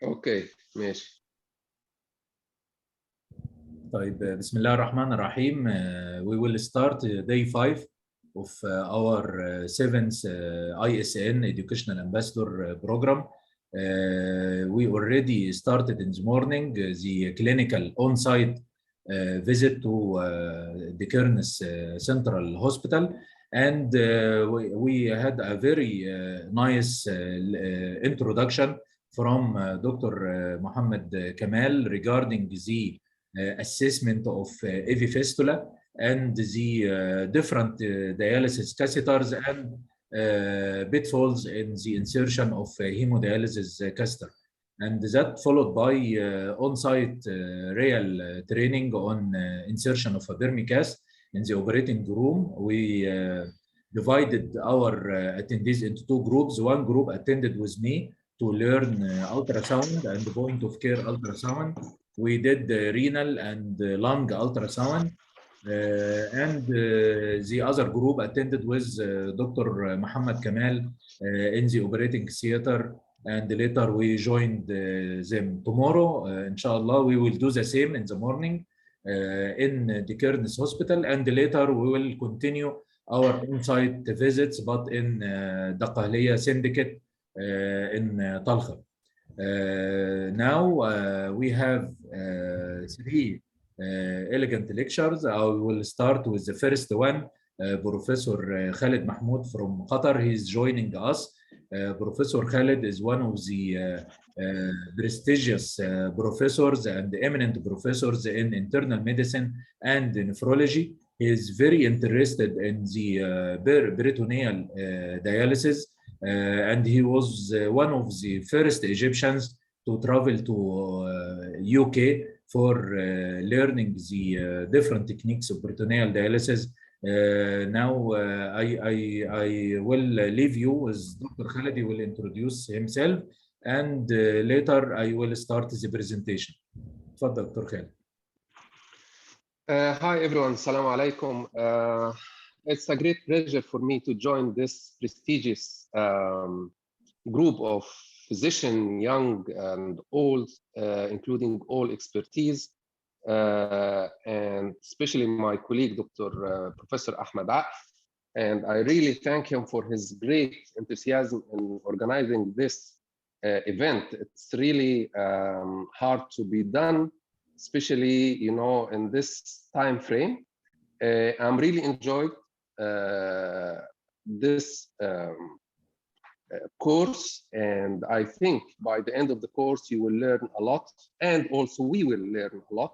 اوكي ماشي. طيب بسم الله الرحمن الرحيم. We will start day 5 of our 7th ISN Educational Ambassador Program. We already started in the morning the clinical on-site visit to the Kearns Central Hospital, and we had a very nice introduction from Dr. Mohammed Kamal regarding the assessment of AV fistula and the different dialysis catheters and pitfalls in the insertion of hemodialysis catheter. And that followed by on-site real training on insertion of a vermicast in the operating room. We divided our attendees into two groups. One group attended with me to learn ultrasound and point of care ultrasound. We did the renal and lung ultrasound, and the other group attended with Dr. Mohammed Kamal in the operating theater, and later we joined them. Tomorrow, inshallah, we will do the same in the morning in the Kearns Hospital, and later we will continue our on-site visits, but in Daqqahliya Syndicate in Talkha. Now we have three elegant lectures. I will start with the first one. Professor Khalid Mahmoud from Qatar. He is joining us. Professor Khalid is one of the prestigious professors and eminent professors in internal medicine and nephrology. He is very interested in the peritoneal dialysis. And he was one of the first Egyptians to travel to UK for learning the different techniques of peritoneal dialysis. Now I will leave you with Dr. Khalid. He will introduce himself, and later I will start the presentation. تفضل Dr. Khalid. Hi everyone, Assalamu alaikum. It's a great pleasure for me to join this prestigious group of physicians, young and old, including all expertise, and especially my colleague, Dr. Professor Ahmed Aqf. And I really thank him for his great enthusiasm in organizing this event. It's really hard to be done, especially, you know, in this time frame. I'm really enjoyed this course, and I think by the end of the course you will learn a lot, and also we will learn a lot,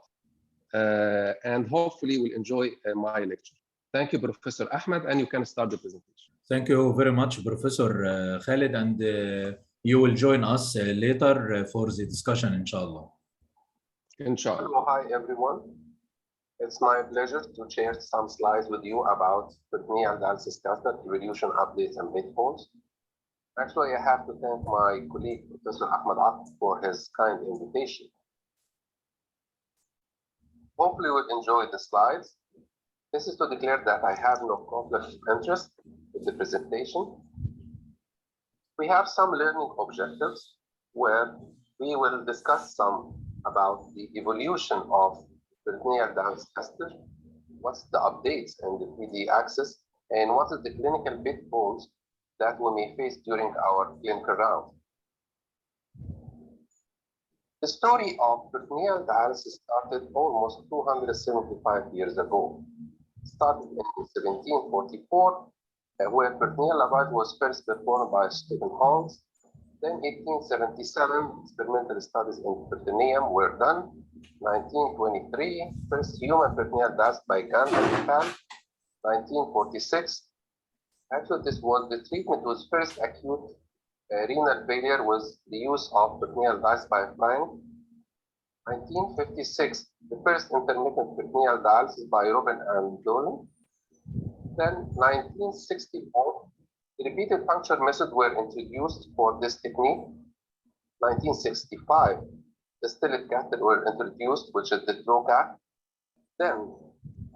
and hopefully we'll enjoy my lecture. Thank you, Professor Ahmed, and you can start the presentation. Thank you very much, Professor Khalid, and you will join us later for the discussion, inshallah. Inshallah. Hello, hi everyone. It's my pleasure to share some slides with you about peritoneal dialysis catheter evolution updates and pitfalls. Actually, I have to thank my colleague, Professor Ahmed Aqf, for his kind invitation. Hopefully, you'll enjoy the slides. This is to declare that I have no conflict of interest with the presentation. We have some learning objectives where we will discuss some about the evolution of peritoneal dialysis catheter, what's the updates in the 3D axis, and what is the clinical pitfalls that we may face during our clinical round. The story of peritoneal dialysis started almost 275 years ago. It started in 1744, where peritoneal lavage was first performed by Stephen Holmes. Then 1877, experimental studies in peritoneum were done. 1923, first human peritoneal dialysis by Gandhi and Japan. 1946, actually this was the treatment was first acute renal failure was the use of peritoneal dialysis by Frank. 1956, the first intermittent peritoneal dialysis by Robin and Dolan. Then 1964, the repeated puncture method were introduced for this technique. 1965, the stellate catheter were introduced, which is the TROCAT. Then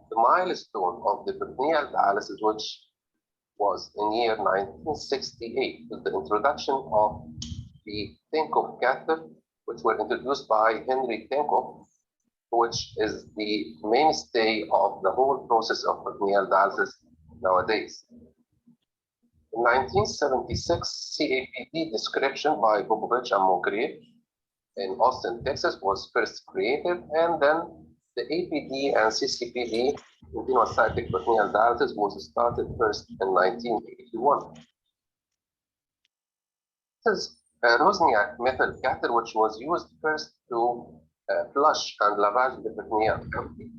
the milestone of the peritoneal dialysis, which was in year 1968, with the introduction of the Tinkoff catheter, which were introduced by Henry Tenko, which is the mainstay of the whole process of peritoneal dialysis nowadays. In 1976, CAPD description by Popovich and Moncrief in Austin, Texas was first created, and then the APD and CCPD, continuous cyclic peritoneal dialysis, was started first in 1981. This is a Rosniak metal catheter, which was used first to flush and lavage the peritoneal cavity,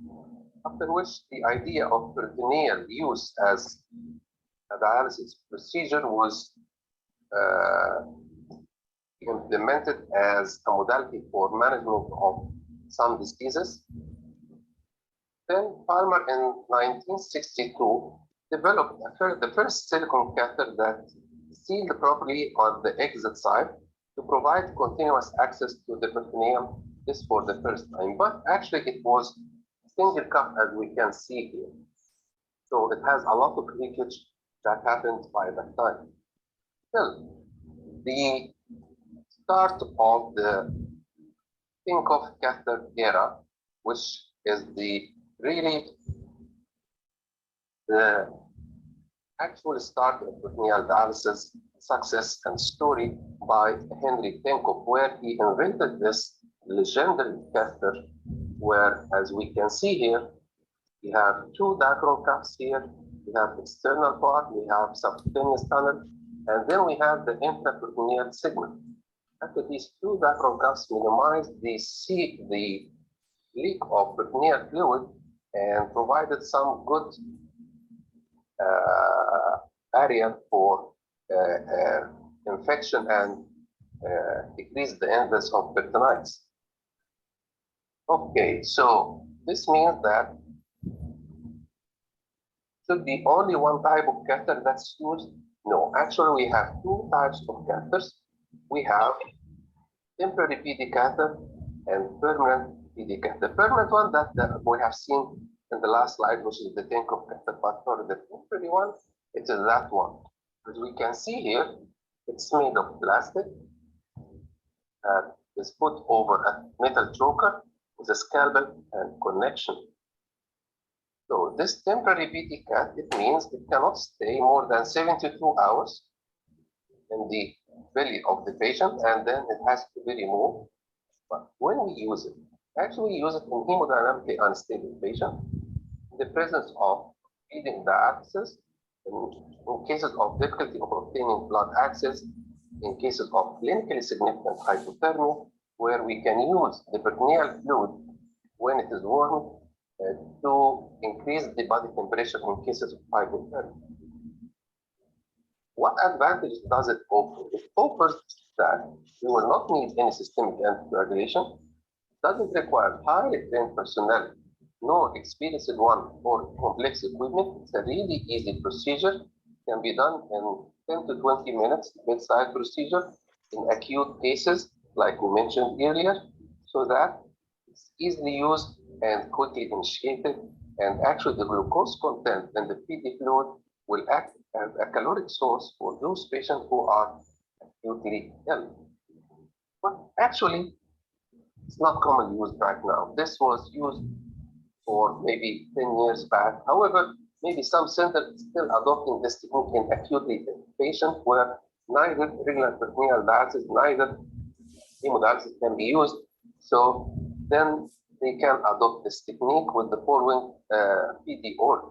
after which the idea of peritoneal use as a dialysis procedure was implemented as a modality for management of some diseases. Then Palmer in 1962 developed the first silicone catheter that sealed properly on the exit side to provide continuous access to the peritoneum. This for the first time, but actually it was single cup, as we can see here. So it has a lot of leakage that happened by that time. Still, the start of the Tinkoff catheter era, which is really the actual start of peritoneal dialysis success and story by Henry Tinkoff, where he invented this legendary catheter, where, as we can see here, we have two diaphragm cuffs here, we have external part, we have subcutaneous tunnel, and then we have the intraperitoneal segment. After these two diaphragm cuffs minimize the leak of peritoneal fluid and provided some good area for infection and decrease the index of peritonitis. Okay, so this means that should be only one type of catheter that's used? No, actually we have two types of catheters. We have temporary PD catheter and permanent PD catheter. Permanent one that we have seen in the last slide, which is the Tinkoff catheter, but for the temporary one, it is that one. As we can see here, it's made of plastic. It's put over a metal choker with a scalpel and connection. So this temporary PD cath, it means it cannot stay more than 72 hours in the belly of the patient, and then it has to be removed. But when we use it, actually we use it in hemodynamically unstable patient, in the presence of feeding dialysis, in cases of difficulty of obtaining blood access, in cases of clinically significant hypothermia, where we can use the peritoneal fluid when it is warm to increase the body temperature in cases of hypothermia. What advantage does it offer? It offers that you will not need any systemic anticoagulation, doesn't require highly trained personnel, no experienced one or complex equipment. It's a really easy procedure, can be done in 10 to 20 minutes, bedside procedure in acute cases, like we mentioned earlier, so that it's easily used and quickly initiated, and actually the glucose content in the PD fluid will act as a caloric source for those patients who are acutely ill. But actually, it's not commonly used right now. This was used for maybe 10 years back. However, maybe some centers still adopting this technique in acutely ill patients where neither regular peritoneal dialysis, neither hemodialysis can be used. So then they can adopt this technique with the following PD order,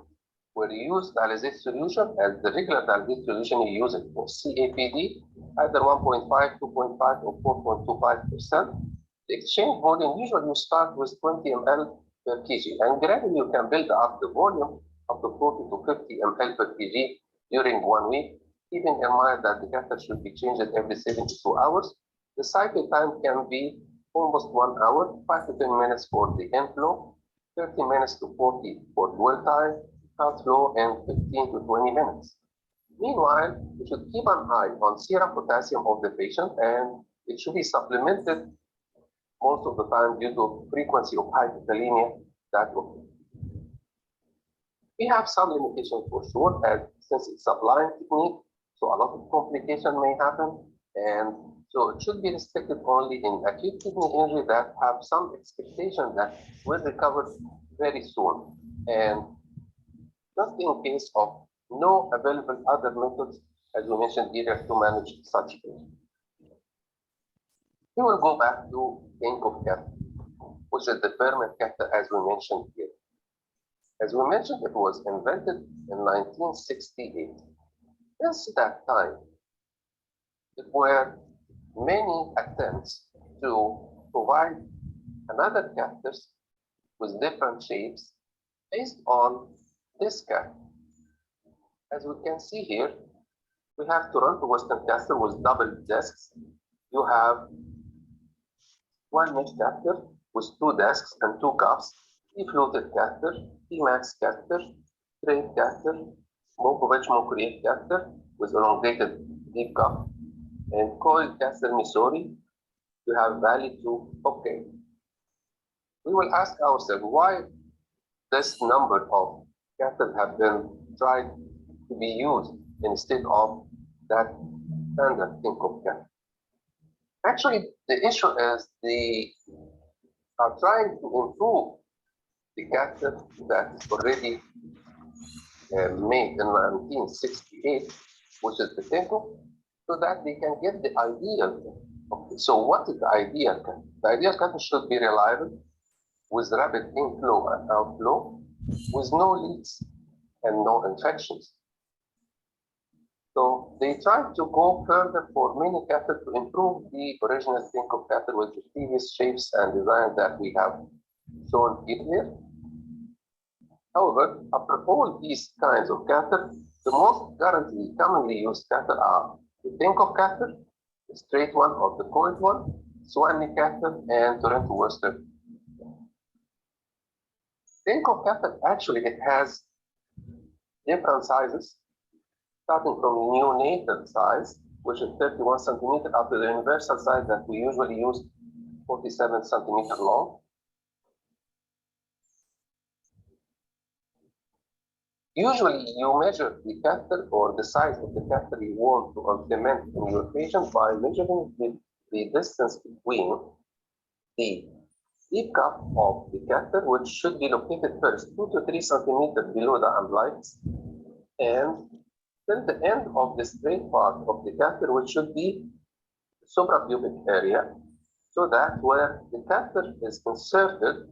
where you use dialysate solution as the regular dialysate solution you use it for CAPD, either 1.5, 2.5, or 4.25%. The exchange volume, usually you start with 20 ml per kg, and gradually you can build up the volume up to 40 to 50 ml per kg during 1 week, keeping in mind that the catheter should be changed every 72 hours. The cycle time can be almost 1 hour, 5 to 10 minutes for the inflow, 30 minutes to 40 for dwell time, outflow, and 15 to 20 minutes. Meanwhile, you should keep an eye on serum potassium of the patient, and it should be supplemented most of the time due to frequency of hypokalemia that occurs. We have some limitations for sure, as since it's a blind technique, so a lot of complication may happen, and So it should be restricted only in acute kidney injury that have some expectation that will recover very soon. And just in case of no available other methods, as we mentioned earlier, to manage such patients. We will go back to Denko catheter, which is the permanent catheter, as we mentioned here. As we mentioned, it was invented in 1968. Since that time, there were many attempts to provide another catheters with different shapes based on this catheter. As we can see here, we have Toronto Western catheter with double discs. You have one mesh catheter with 2 discs and 2 cups, T-fluted catheter, T-max catheter, straight catheter, Mokovich-Mokureyev catheter with elongated deep cup, and coiled catheter Missouri. You have valid to okay. We will ask ourselves why this number of catheters have been tried to be used instead of that standard Tinkoff catheter. Actually, the issue is they are trying to improve the catheter that's already made in 1968, which is the Tinkoff, so that they can get the ideal. Okay, so what is the ideal catheter? The ideal catheter should be reliable, with rapid inflow and outflow, with no leaks and no infections. So they tried to go further for many catheters to improve the original Tinkoff catheter with the previous shapes and designs that we have shown here. However, after all these kinds of catheters, the most currently commonly used catheters are the Tinkoff catheter, the straight one or the coiled one, Swanny catheter, and Toronto Western. Tinkoff catheter, actually, it has different sizes, starting from the neonatal size, which is 31 centimeter, up to the universal size that we usually use, 47 centimeter long. Usually, you measure the catheter or the size of the catheter you want to implement in your patient by measuring the distance between the deep cup of the catheter, which should be located first 2 to 3 centimeters below the umbilicus, and then the end of the straight part of the catheter, which should be the suprapubic area, so that where the catheter is inserted,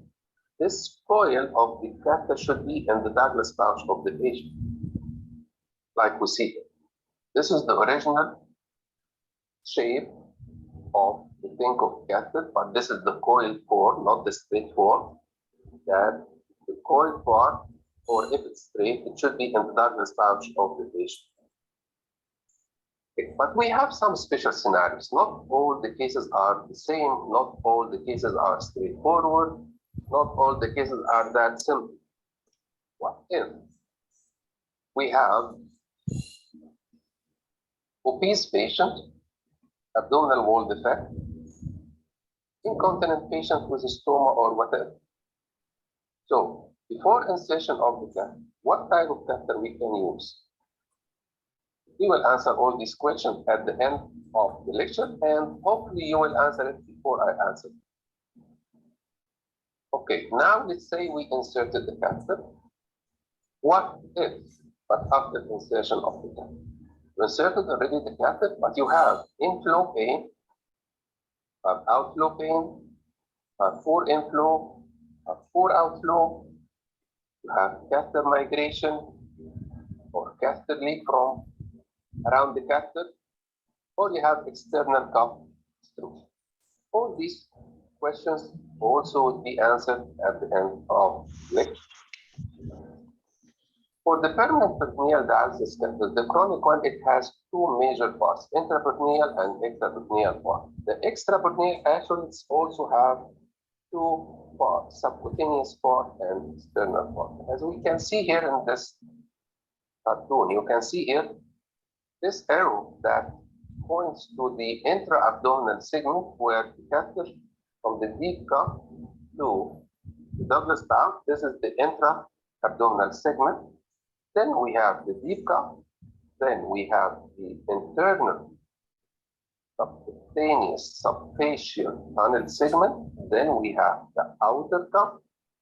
this coil of the catheter should be in the Douglas pouch of the patient, like we see here. This is the original shape of the Tinkoff catheter, but this is the coil form, not the straight form. That the coil part, or if it's straight, it should be in the Douglas pouch of the patient. Okay, but we have some special scenarios. Not all the cases are the same. Not all the cases are straightforward. Not all the cases are that simple. What if we have obese patient, abdominal wall defect, incontinent patient with a stoma or whatever? So before insertion of the catheter, what type of catheter we can use? We will answer all these questions at the end of the lecture, and hopefully you will answer it before I answer. Okay, now let's say we inserted the catheter. What if, but after insertion of the catheter? You inserted already the catheter, but you have inflow pain, have outflow pain, have poor inflow, have poor outflow, you have catheter migration or catheter leak from around the catheter, or you have external cuff obstruction. All these questions also would be answered at the end of lecture. For the permanent peritoneal dialysis catheter, the chronic one, it has 2 major parts, intraperitoneal and extraperitoneal part. The extraperitoneal actually also have 2 parts, subcutaneous part and external part. As we can see here in this cartoon, you can see here this arrow that points to the intra-abdominal segment where the catheter from the deep cup to the Douglas pouch. This is the intra-abdominal segment. Then we have the deep cup. Then we have the internal subcutaneous subfacial tunnel segment. Then we have the outer cuff,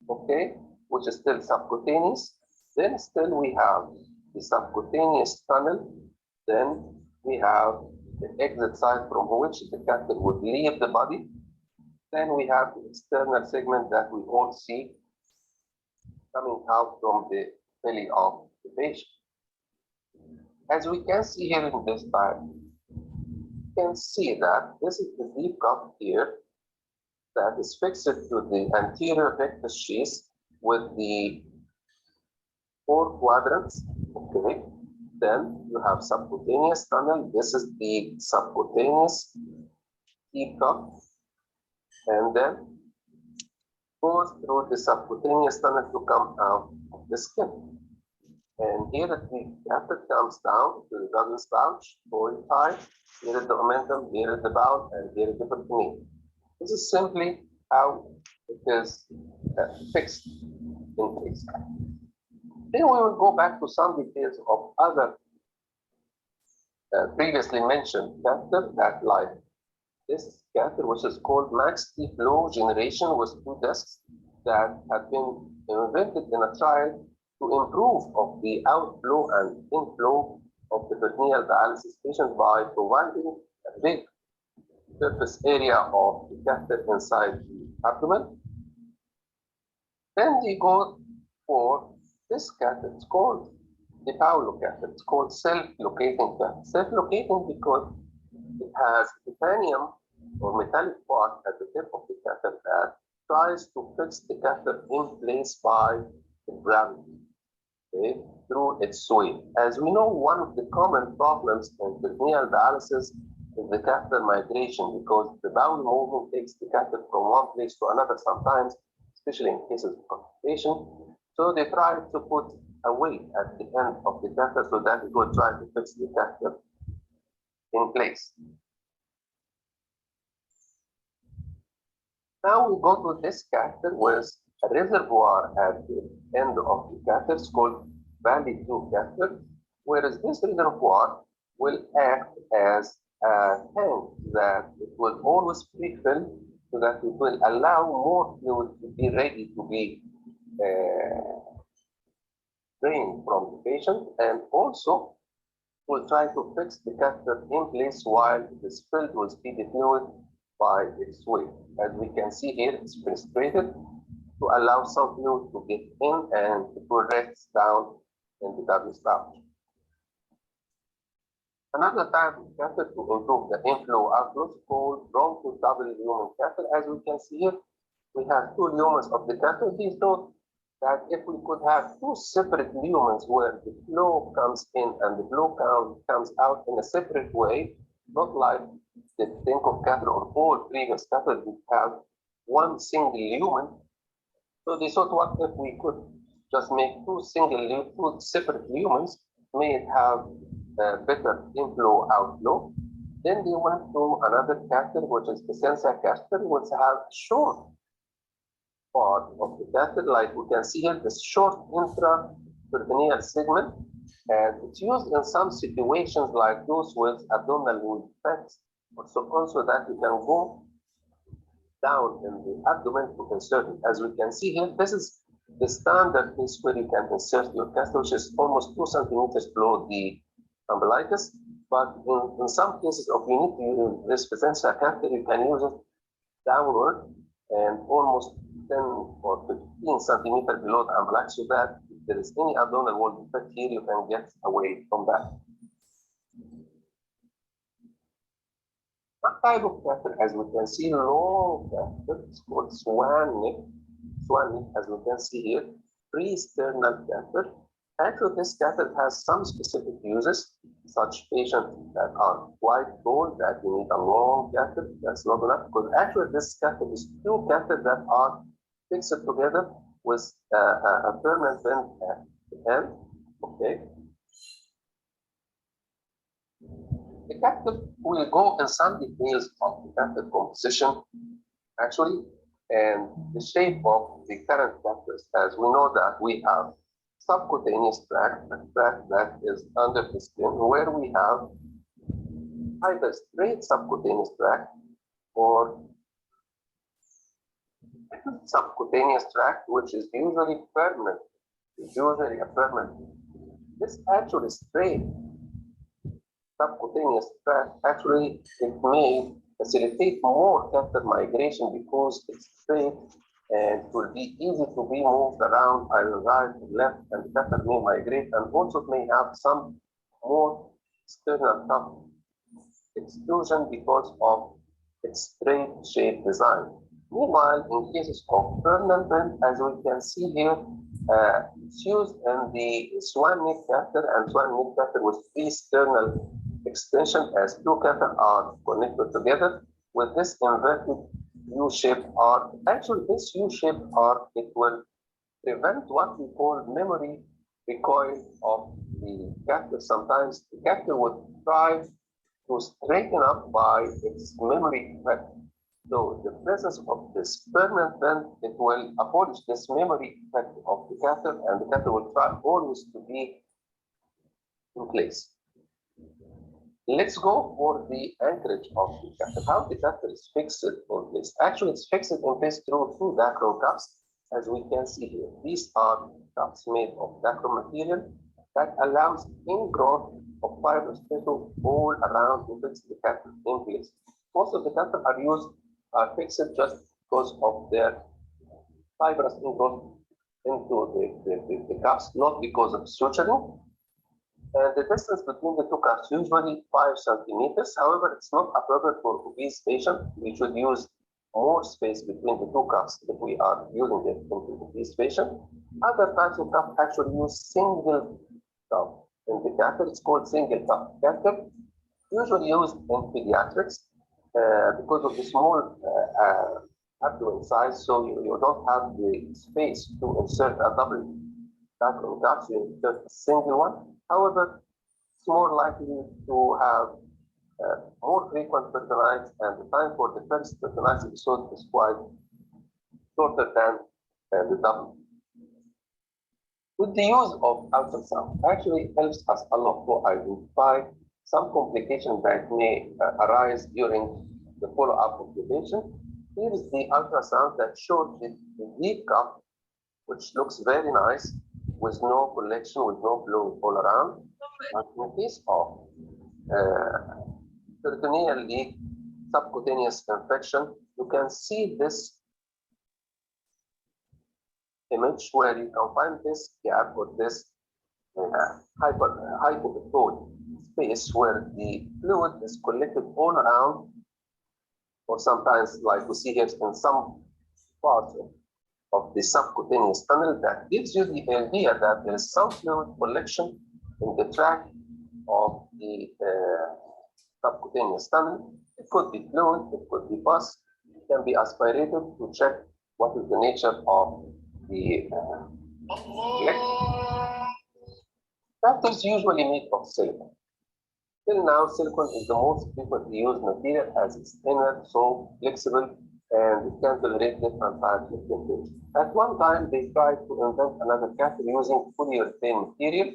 okay, which is still subcutaneous. Then still we have the subcutaneous tunnel. Then we have the exit site from which the catheter would leave the body. Then we have the external segment that we all see coming out from the belly of the patient. As we can see here in this diagram, you can see that this is the deep cuff here that is fixed to the anterior rectus sheath with the 4 quadrants, okay. Then you have subcutaneous tunnel. This is the subcutaneous deep cuff, and then goes through the subcutaneous tunnel to come out of the skin. And here the catheter comes down to the Douglas pouch, fold tie. Here is the omentum, here is the bowel, and here is the peritoneum. This is simply how it is fixed in place. Then we will go back to some details of other previously mentioned catheter that like this catheter, which is called maxi flow generation with 2 discs that have been invented in a trial to improve of the outflow and inflow of the peritoneal dialysis patient by providing a big surface area of the catheter inside the abdomen. Then they go for this catheter. It's called the Paulo catheter. It's called self-locating catheter. Self-locating because it has titanium or metallic part at the tip of the catheter that tries to fix the catheter in place by the gravity, okay, through its weight. As we know, one of the common problems in peritoneal dialysis is the catheter migration, because the bowel movement takes the catheter from one place to another sometimes, especially in cases of constipation. So they try to put a weight at the end of the catheter so that it will try to fix the catheter in place. Now we go to this catheter with a reservoir at the end of the catheter. It's called Valley 2 catheter, whereas this reservoir will act as a tank that it will always pre-fill so that it will allow more fluid to be ready to be drained from the patient, and also will try to fix the catheter in place while it is filled with the fluid by its weight. As we can see here, it's penetrated to allow some fluid to get in and it will rest down in the Douglas pouch. Another type of catheter to improve the inflow outflow is called broncho double lumen catheter. As we can see here, we have 2 lumens of the catheter. Please note that if we could have 2 separate lumens where the flow comes in and the flow comes out in a separate way, not like the Denko catheter or all previous catheters, we have 1 single lumen. So they thought, what if we could just make 2 separate lumens, may it have better inflow outflow. Then they went to another catheter, which is the Sensa catheter, which have short part of the catheter, like we can see here, this short intraperitoneal segment, and it's used in some situations like those with abdominal defects, also that you can go down in the abdomen to insert it. As we can see here, this is the standard case where you can insert your catheter, which is almost 2 centimeters below the umbilicus. But in some cases of you need to use this Sensa catheter, you can use it downward and almost 10 or 15 centimeters below the umbilicus, so that if there is any abdominal wall defect here, you can get away from that. What type of catheter? As we can see, long catheter, it's called swan neck. Swan neck, as we can see here, pre-sternal catheter. Actually, this catheter has some specific uses. Such patients that are quite tall, that you need a long catheter, that's not enough, because actually this catheter is 2 catheters that are fixed together with a permanent bend at the end. Okay. The catheter will go in some details of the catheter composition, actually, and the shape of the current catheters. As we know that we have subcutaneous tract, a tract that is under the skin, where we have either straight subcutaneous tract or subcutaneous tract, which is usually permanent. Usually a permanent. This actually straight subcutaneous tract actually it may facilitate more catheter migration because it's straight and it will be easy to be moved around either right or left, and the catheter may migrate, and also it may have some more external cuff exclusion because of its straight shape design. Meanwhile, in cases of permanent bend, as we can see here, it's used in the swan neck catheter and swan neck catheter with three sternal extension as two catheters are connected together with this inverted U-shaped arc. Actually, this U-shaped arc, it will prevent what we call memory recoil of the catheter. Sometimes the catheter would try to straighten up by its memory effect. So the presence of this permanent bend, it will abolish this memory effect of the catheter, and the catheter will try always to be in place. Let's go for the anchorage of the catheter. How the catheter is fixed on this? Actually, it's fixed in place through two dacron cups, as we can see here. These are cups made of dacron material that allows ingrowth of fibrous tissue all around to fix the catheter in place. Most of the catheters are fixed just because of their fibrous ingrowth into the cups, not because of suturing. And the distance between the two cups usually 5 centimeters. However, it's not appropriate for obese patients. We should use more space between the two cups if we are using it into obese patient. Other types of cup actually use single cup. In the catheter, it's called single cup catheter, usually used in pediatrics because of the small abdomen size. So you don't have the space to insert a double dacron cup, so you insert a single one. However, it's more likely to have more frequent peritonitis, and the time for the first peritonitis episode is quite shorter than the double. With the use of ultrasound, actually helps us a lot to identify some complications that may arise during the follow-up of the patient. Here is the ultrasound that shows the deep cup, which looks very nice, with no collection, with no fluid all around. But in the case of peritoneal leak, subcutaneous infection, you can see this image where you can find this gap or this hypophoid space where the fluid is collected all around, or sometimes like we see here in some parts of the subcutaneous tunnel. That gives you the idea that there is some fluid collection in the tract of the subcutaneous tunnel. It could be fluid, it could be pus, it can be aspirated to check what is the nature of the catheters usually made of silicone. Till now, silicone is the most frequently used material as it's thinner, so flexible, and it can tolerate different types of temperature. At one time, they tried to invent another catheter using polyurethane material,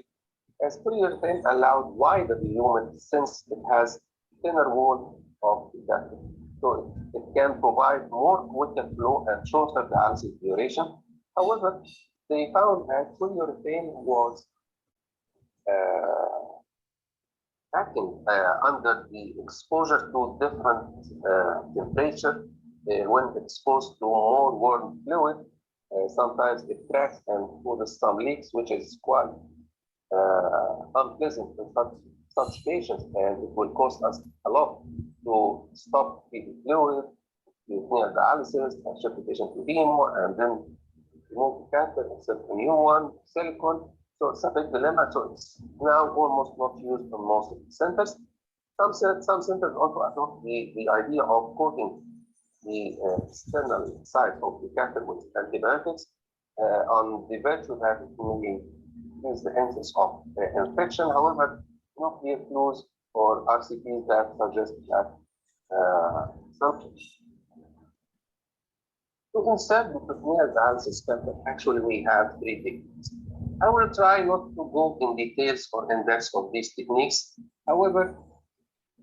as polyurethane allowed wider lumen since it has thinner wall of the catheter. So it can provide more quicker flow and shorter dialysis duration. However, they found that polyurethane was acting under the exposure to different temperature when exposed to more warm fluid. Sometimes it cracks and causes some leaks, which is quite unpleasant in such patients, and it will cost us a lot to stop the fluid, peritoneal dialysis, and ship the patient to hemo, and then remove the catheter, insert a new one, silicone. So it's a big dilemma. So it's now almost not used in most of the centers. Some centers also adopt the idea of coating the external side of the catheter with antibiotics on the virtue that it may increase the incidence of infection. However, no clear clues or RCTs that suggest that something. To insert the peritoneal dialysis catheter, actually we have 3 techniques. I will try not to go in details or in depth of these techniques. However,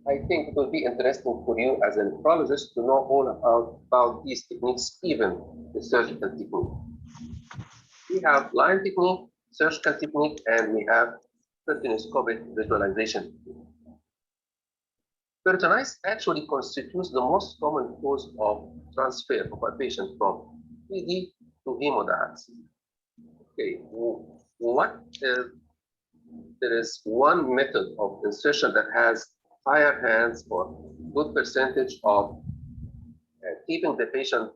I think it will be interesting for you as a nephrologist to know all about these techniques, even the surgical technique. We have line technique, surgical technique, and we have peritoneoscopic visualization. Peritonitis actually constitutes the most common cause of transfer of a patient from PD to hemodialysis. Okay, there is one method of insertion that has higher hands or good percentage of keeping the patient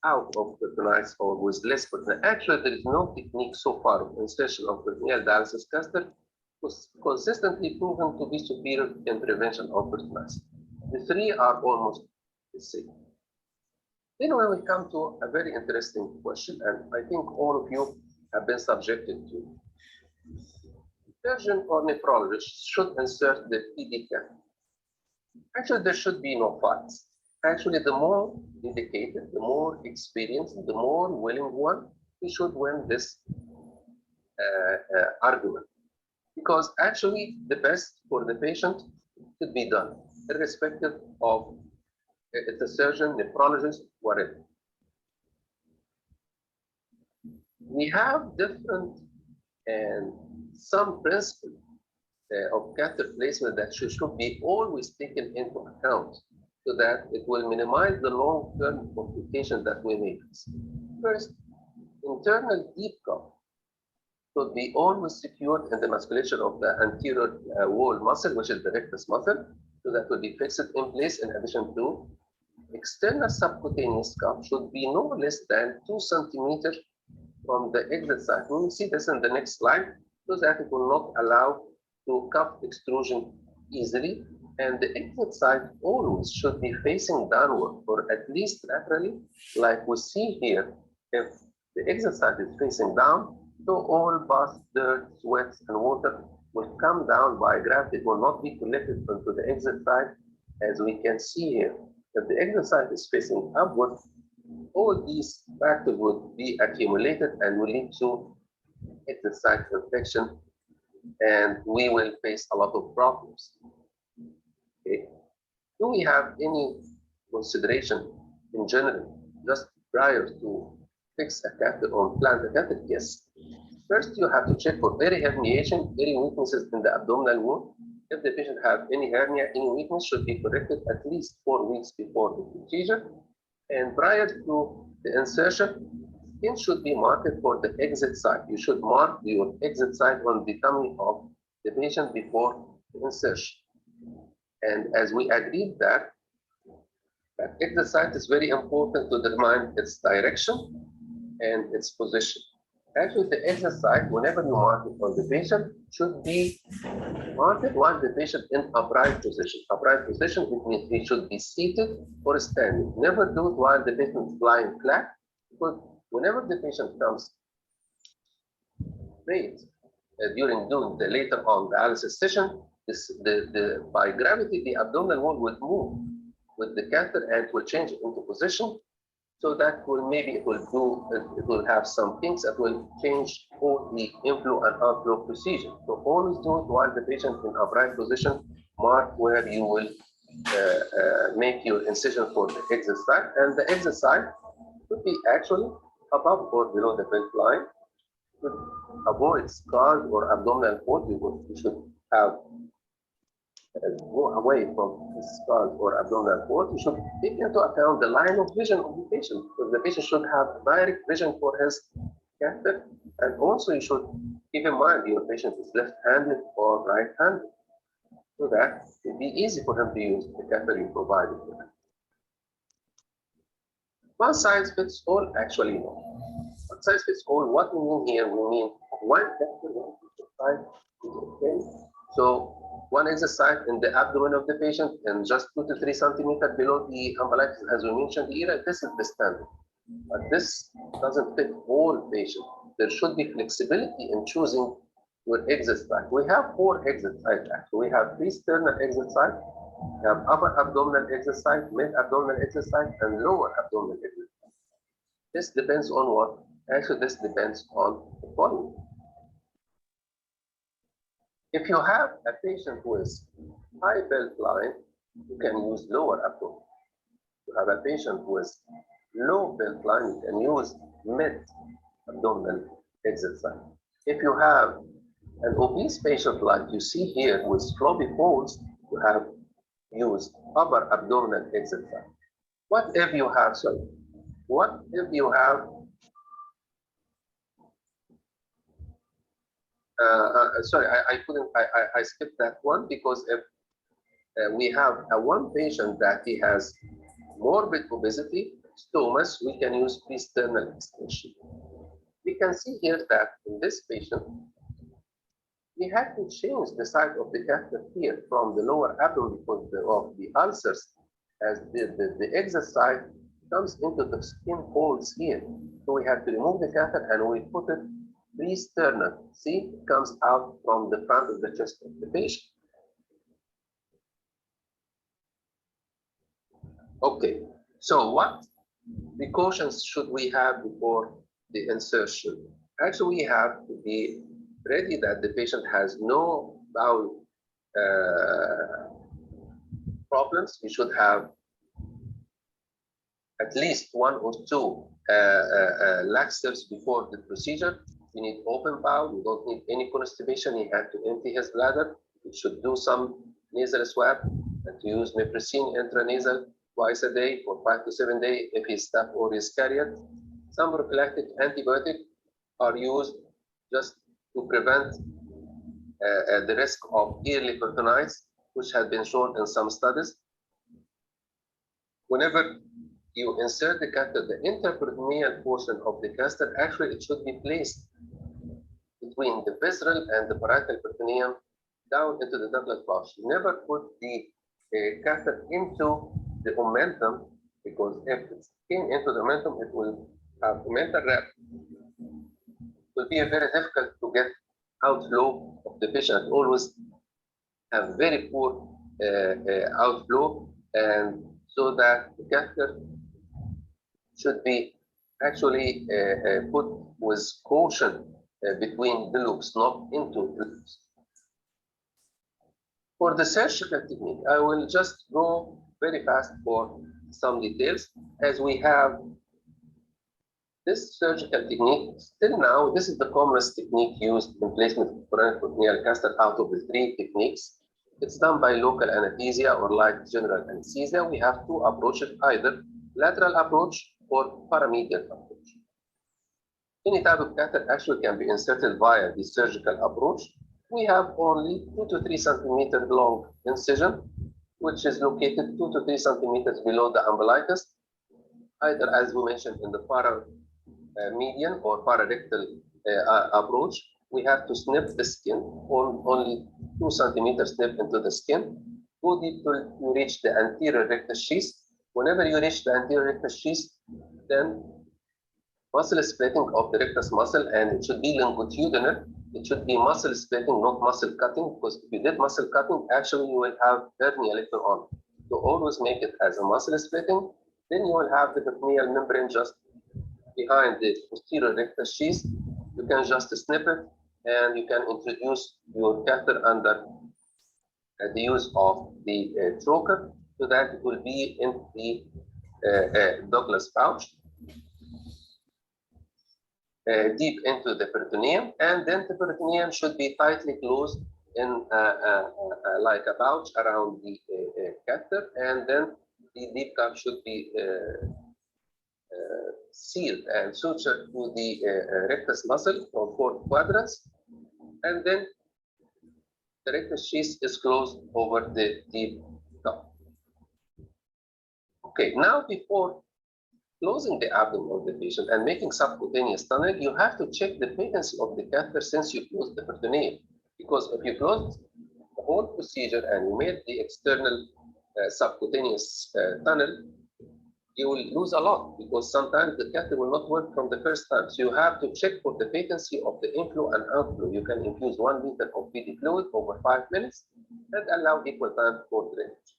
out of peritonitis or with less peritonitis. Actually, there is no technique so far of insertion of peritoneal dialysis catheter was consistently proven to be superior in prevention of peritonitis. The three are almost the same. Then when we come to a very interesting question, and I think all of you have been subjected to. Surgeon or nephrologist should insert the PD catheter. Actually, there should be no fights. Actually, the more dedicated, the more experienced, the more willing one, we should win this argument. Because actually, the best for the patient should be done, irrespective of if it's a surgeon, nephrologist, whatever. We have different and some principles of catheter placement that should be always taken into account so that it will minimize the long-term complications that we may face. First, internal deep cuff should be always secured in the musculature of the anterior wall muscle, which is the rectus muscle, so that will be fixed in place. In addition to external subcutaneous cuff should be no less than 2 centimeters from the exit side. We will see this in the next slide, so that it will not allow to cuff extrusion easily. And the exit side always should be facing downward, or at least laterally, like we see here. If the exit side is facing down, so all pus, dirt, sweat, and water will come down by gravity. It will not be collected onto the exit side, as we can see here. If the exit side is facing upward, all these factors would be accumulated and will lead to exit side infection, and we will face a lot of problems. Okay. Do we have any consideration in general, just prior to fix a catheter or plant a catheter? Yes. First, you have to check for any herniation, any weaknesses in the abdominal wall. If the patient has any hernia, any weakness should be corrected at least 4 weeks before the procedure. And prior to the insertion, skin should be marked for the exit side. You should mark your exit side on the tummy of the patient before the insertion. And as we agreed that exit side is very important to determine its direction and its position. Actually, the exit side, whenever you mark it on the patient, should be marked while the patient in upright position. Upright position, it means he should be seated or standing. Never do it while the patient is lying flat, because whenever the patient comes straight during the later on dialysis session, by gravity, the abdominal wall will move with the catheter and will change into position. So that will it will have some things that will change all the inflow and outflow procedure. So always do it while the patient in upright position, mark where you will make your incision for the exit side. And the exit side should be actually above or below the belt line. To avoid scars or abdominal fold, you should have go away from the scars or abdominal fold. You should take into account the line of vision of the patient, because the patient should have direct vision for his catheter. And also you should keep in mind your patient is left-handed or right-handed, so that it will be easy for him to use the catheter you provided for him. One size fits all, actually no. One size fits all, what we mean here, we mean one catheter, one size is okay. So one exercise in the abdomen of the patient and just 2 to 3 centimeters below the umbilicus, as we mentioned here, this is the standard. But this doesn't fit all patients. There should be flexibility in choosing your exit site. We have 4 exit sites actually. We have 3 sternal exit sites, we have upper abdominal exit site, mid abdominal exit site, and lower abdominal exit site. This depends on what? Actually, this depends on the volume. If you have a patient who is high belt line, you can use lower abdomen. You have a patient with low belt line, you can use mid abdominal exit side. If you have an obese patient like you see here with floppy folds, you have used upper abdominal exit side. What if you have, sorry, what if you have, sorry, I couldn't, I skipped that one because if we have one patient that he has morbid obesity, stomas, we can use pre-sternal extension. We can see here that in this patient, we had to change the side of the catheter here from the lower abdomen because of the ulcers, as the exit side comes into the skin folds here. So we have to remove the catheter and we put it pre-sternal. See, it comes out from the front of the chest of the patient. Okay, so what precautions should we have before the insertion? Actually, we have to be ready that the patient has no bowel problems. We should have at least one or two laxatives before the procedure. We need open bowel. We don't need any constipation. He had to empty his bladder. We should do some nasal swab and to use meprisine intranasal twice a day for 5 to 7 days if he's staph aureus carrier. Some prophylactic antibiotics are used just to prevent the risk of early peritonitis, which had been shown in some studies. Whenever you insert the catheter, the interperitoneal portion of the catheter, actually it should be placed between the visceral and the parietal peritoneum down into the douglas pouch. Never put the catheter into the omentum, because if it came into the omentum, it will have omental wrap. It will be very difficult to get outflow of the patient. Always have very poor outflow, and so that the catheter should be actually put with caution between the loops, not into the loops. For the surgical technique, I will just go very fast for some details, as we have this surgical technique. Still now, this is the commonest technique used in placement of peritoneal catheter out of the 3 techniques. It's done by local anesthesia or light general anesthesia. We have 2 approaches, either lateral approach or paramedial approach. Any type of catheter actually can be inserted via the surgical approach. We have only 2 to 3 centimeters long incision, which is located 2 to 3 centimeters below the umbilicus, either as we mentioned in the paramedian or pararectal approach. We have to snip the skin, only 2 centimeters snip into the skin. Go deep till you reach the anterior rectus sheath. Whenever you reach the anterior rectus sheath, then muscle splitting of the rectus muscle, and it should be longitudinal. It should be muscle splitting, not muscle cutting, because if you did muscle cutting, actually you will have hernia later on. So always make it as a muscle splitting. Then you will have the peritoneal membrane just behind the posterior rectus sheath. You can just snip it, and you can introduce your catheter under the use of the trocar, so that it will be in the douglas pouch. Deep into the peritoneum, and then the peritoneum should be tightly closed in like a pouch around the catheter, and then the deep cup should be sealed and sutured to the rectus muscle from 4 quadrants, and then the rectus sheath is closed over the deep cup. Okay, now before closing the abdomen of the patient and making subcutaneous tunnel, you have to check the patency of the catheter since you closed the peritoneum. Because if you closed the whole procedure and you made the external subcutaneous tunnel, you will lose a lot, because sometimes the catheter will not work from the first time. So you have to check for the patency of the inflow and outflow. You can infuse 1 liter of PD fluid over 5 minutes and allow equal time for drainage.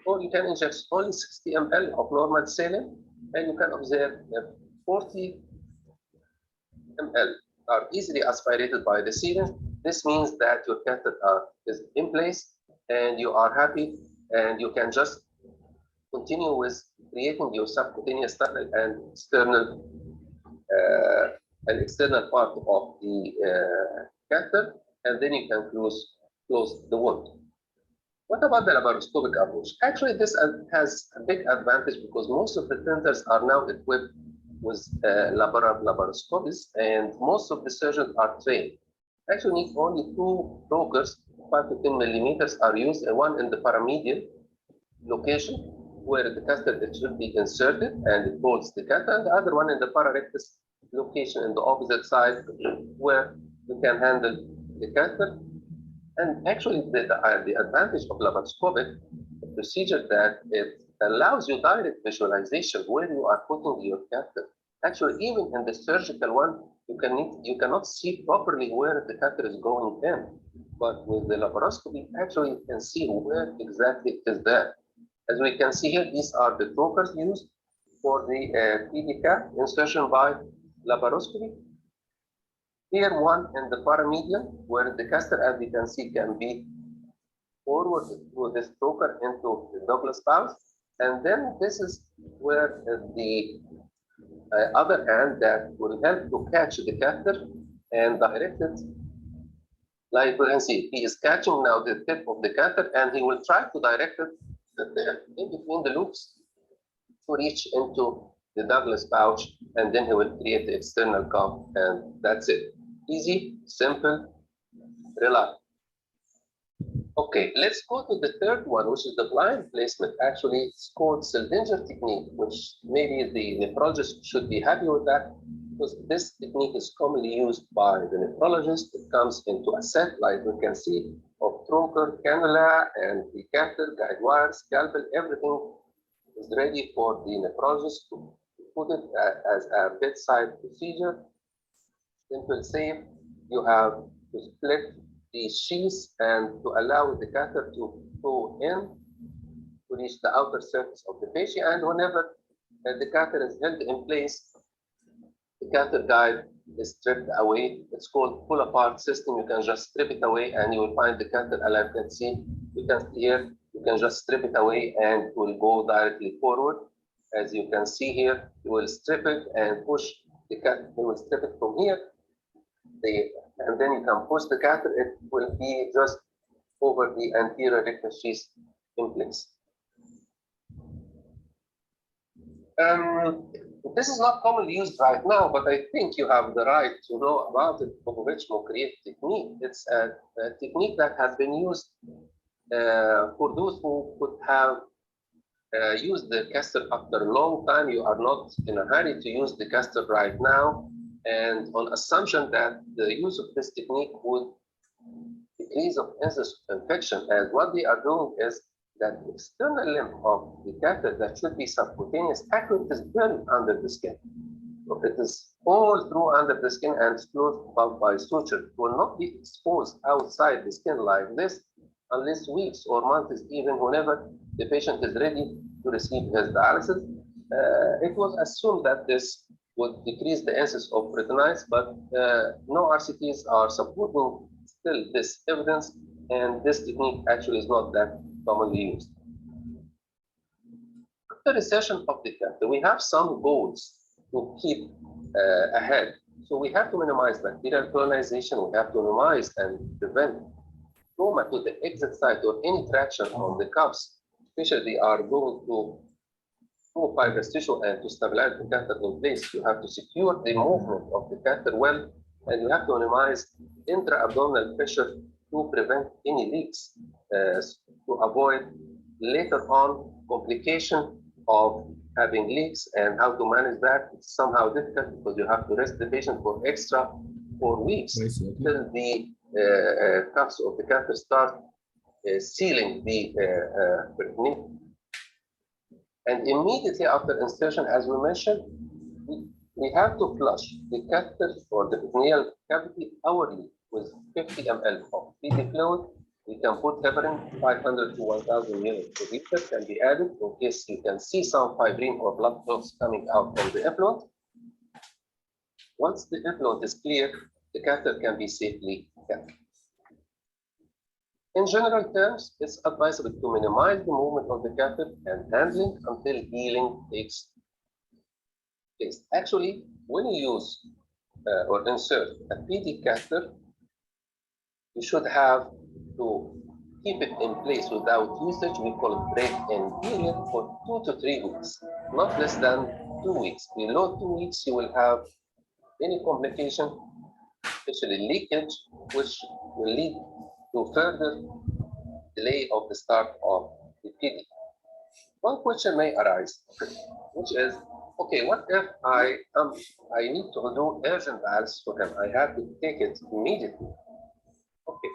Or you can inject only 60 ml of normal saline, and you can observe that 40 ml are easily aspirated by the syringe. This means that your catheter is in place and you are happy, and you can just continue with creating your subcutaneous tunnel and external part of the catheter, and then you can close the wound. What about the laparoscopic approach? Actually, this has a big advantage because most of the centers are now equipped with laparoscopies, and most of the surgeons are trained. Actually, only 2 brokers, 5 to 10 millimeters, are used, one in the paramedial location where the catheter should be inserted and it holds the catheter, and the other one in the pararectus location in the opposite side where you can handle the catheter. And actually, the advantage of laparoscopic procedure that it allows you direct visualization where you are putting your catheter. Actually, even in the surgical one, you cannot see properly where the catheter is going in. But with the laparoscopy, actually you can see where exactly it is there. As we can see here, these are the brokers used for the PDCA insertion by laparoscopy. Here, one in the paramedial, where the catheter, as you can see, can be forward through this broker into the Douglas pouch. And then this is where the other hand that will help to catch the catheter and direct it. Like you can see, he is catching now the tip of the catheter, and he will try to direct it in between the loops to reach into the Douglas pouch, and then he will create the external cuff, and that's it. Easy, simple, reliable. Okay, let's go to the third one, which is the blind placement. Actually, it's called Seldinger technique, which maybe the nephrologist should be happy with that, because this technique is commonly used by the nephrologist. It comes into a set, like we can see, of trocar, cannula, and the catheter, guide wire, scalpel. Everything is ready for the nephrologist to put it as a bedside procedure. Simple, safe. You have to split the sheaths and to allow the catheter to go in to reach the outer surface of the fascia. And whenever the catheter is held in place, the catheter guide is stripped away. It's called pull apart system. You can just strip it away and you will find the catheter alive. You can see here, you can just strip it away and it will go directly forward. As you can see here, you will strip it and push the catheter. You will strip it from here. And then you can push the catheter, it will be just over the anterior rectus sheath in place. This is not commonly used right now, but I think you have the right to know about it. Popovich-Mocriet technique. It's a technique that has been used for those who could have used the catheter after a long time. You are not in a hurry to use the catheter right now. And on assumption that the use of this technique would decrease of incidence of infection, and what they are doing is that the external limb of the catheter that should be subcutaneous actually is buried under the skin. So it is all through under the skin and it's closed by suture. It will not be exposed outside the skin like this unless weeks or months, even whenever the patient is ready to receive his dialysis. It was assumed that this would decrease the incidence of retinitis, but no RCTs are supporting still this evidence, and this technique actually is not that commonly used. After recession of the catheter, we have some goals to keep ahead. So we have to minimize bacterial colonization, we have to minimize and prevent trauma to the exit site or any traction on the cuffs, especially they are going to fibrous tissue, and to stabilize the catheter in place, you have to secure the movement of the catheter well, and you have to minimize intra-abdominal pressure to prevent any leaks, to avoid later on complication of having leaks. And how to manage that, it's somehow difficult because you have to rest the patient for extra 4 weeks till the cuffs of the catheter start sealing the peritoneum. And immediately after insertion, as we mentioned, we have to flush the catheter or the peritoneal cavity hourly with 50 ml of PD fluid. We can put heparin 500 to 1,000 units per liter can be added in case you can see some fibrine or blood clots coming out from the effluent. Once the effluent is clear, the catheter can be safely kept. In general terms, it's advisable to minimize the movement of the catheter and handling until healing takes place. Actually, when you use or insert a PD catheter, you should have to keep it in place without usage. We call it break-in period for 2 to 3 weeks, not less than 2 weeks. Below 2 weeks, you will have any complication, especially leakage, which will lead to further delay of the start of the PD. One question may arise, which is, okay, what if I need to do urgent dialysis for him? I have to take it immediately. Okay,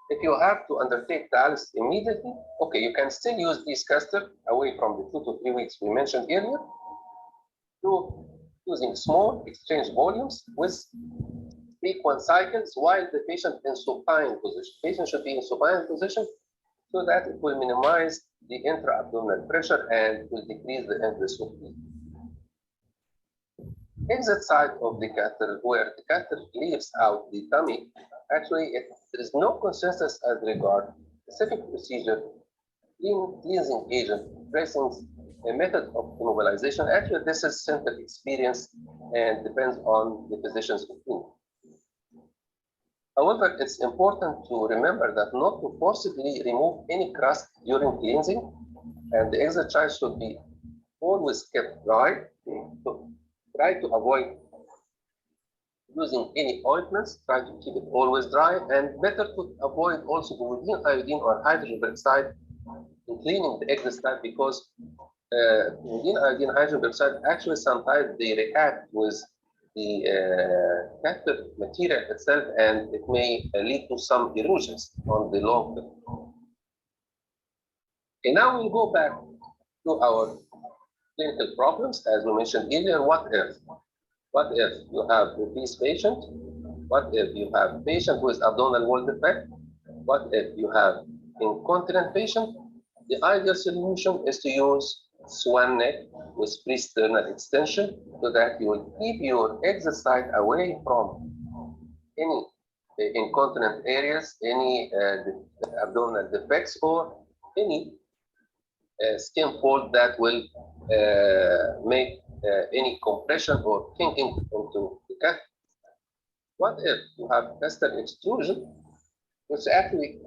if you have to undertake dialysis immediately, okay, you can still use this catheter away from the 2 to 3 weeks we mentioned earlier, to using small exchange volumes with frequent cycles while the patient in supine position. Patient should be in supine position so that it will minimize the intra-abdominal pressure and will decrease the ingress of bleed. Exit side of the catheter, where the catheter leaves out the tummy, actually there is no consensus as regard specific procedure, cleansing agent, dressings, a method of immobilization. Actually, this is center experience and depends on the physician's opinion. However, it's important to remember that not to forcibly remove any crust during cleansing, and the exit side should be always kept dry. So try to avoid using any ointments, try to keep it always dry, and better to avoid also the iodine or hydrogen peroxide in cleaning the exit side, because iodine, hydrogen peroxide, actually sometimes they react with the catheter material itself, and it may lead to some erosions on the long term. Okay, now we'll go back to our clinical problems. As we mentioned earlier, what if? What if you have a obese patient? What if you have patient with abdominal wall defect? What if you have incontinent patient? The ideal solution is to use swan neck with pre-sternal extension so that you will keep your exit side away from any incontinent areas, any abdominal defects, or any skin fold that will make any compression or kinking into the catheter. What if you have catheter extrusion, which actually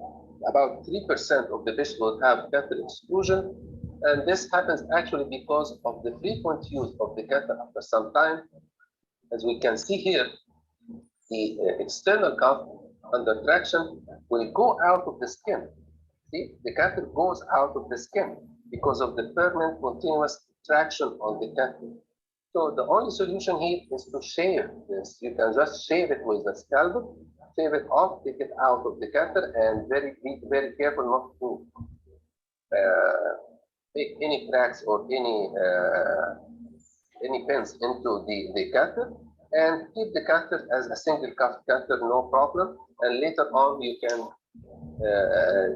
about 3% of the patients will have catheter extrusion, and this happens actually because of the frequent use of the catheter after some time. As we can see here, the external cuff under traction will go out of the skin. See, the catheter goes out of the skin because of the permanent continuous traction on the catheter. So the only solution here is to shave this. You can just shave it with a scalpel, shave it off, take it out of the catheter, and be very careful not to make any cracks or any pins into the catheter, and keep the catheter as a single cuff catheter, no problem. And later on you can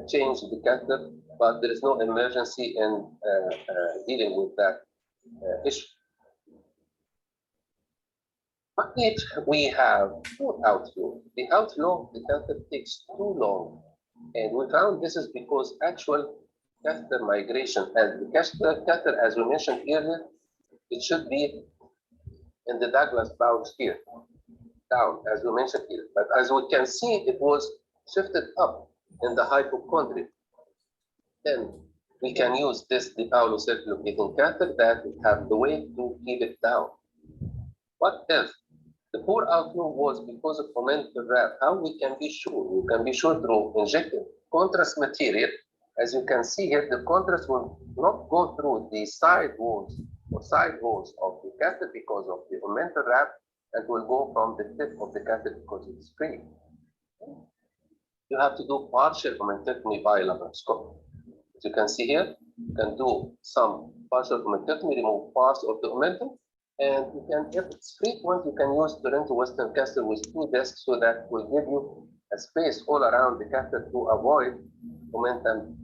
change the catheter, but there is no emergency in dealing with that issue. But if we have poor outflow, the outflow, the catheter takes too long, and we found this is because actual catheter migration, and the catheter, as we mentioned earlier, it should be in the Douglas pouch here, down, as we mentioned here. But as we can see, it was shifted up in the hypochondria. Then we can use this DePaulo self-locating catheter that will have the way to keep it down. What if the poor outflow was because of fomental wrap? How we can be sure? We can be sure through injecting contrast material. As you can see here, the contrast will not go through the side walls or side walls of the catheter because of the fomental wrap, and will go from the tip of the catheter because it's free. You have to do partial omentectomy by laparoscopy. As you can see here, you can do some partial omentectomy, remove parts of the omentum, and you can, if it's frequent, you can use Toronto Western catheter with 2 discs, so that will give you a space all around the catheter to avoid omentum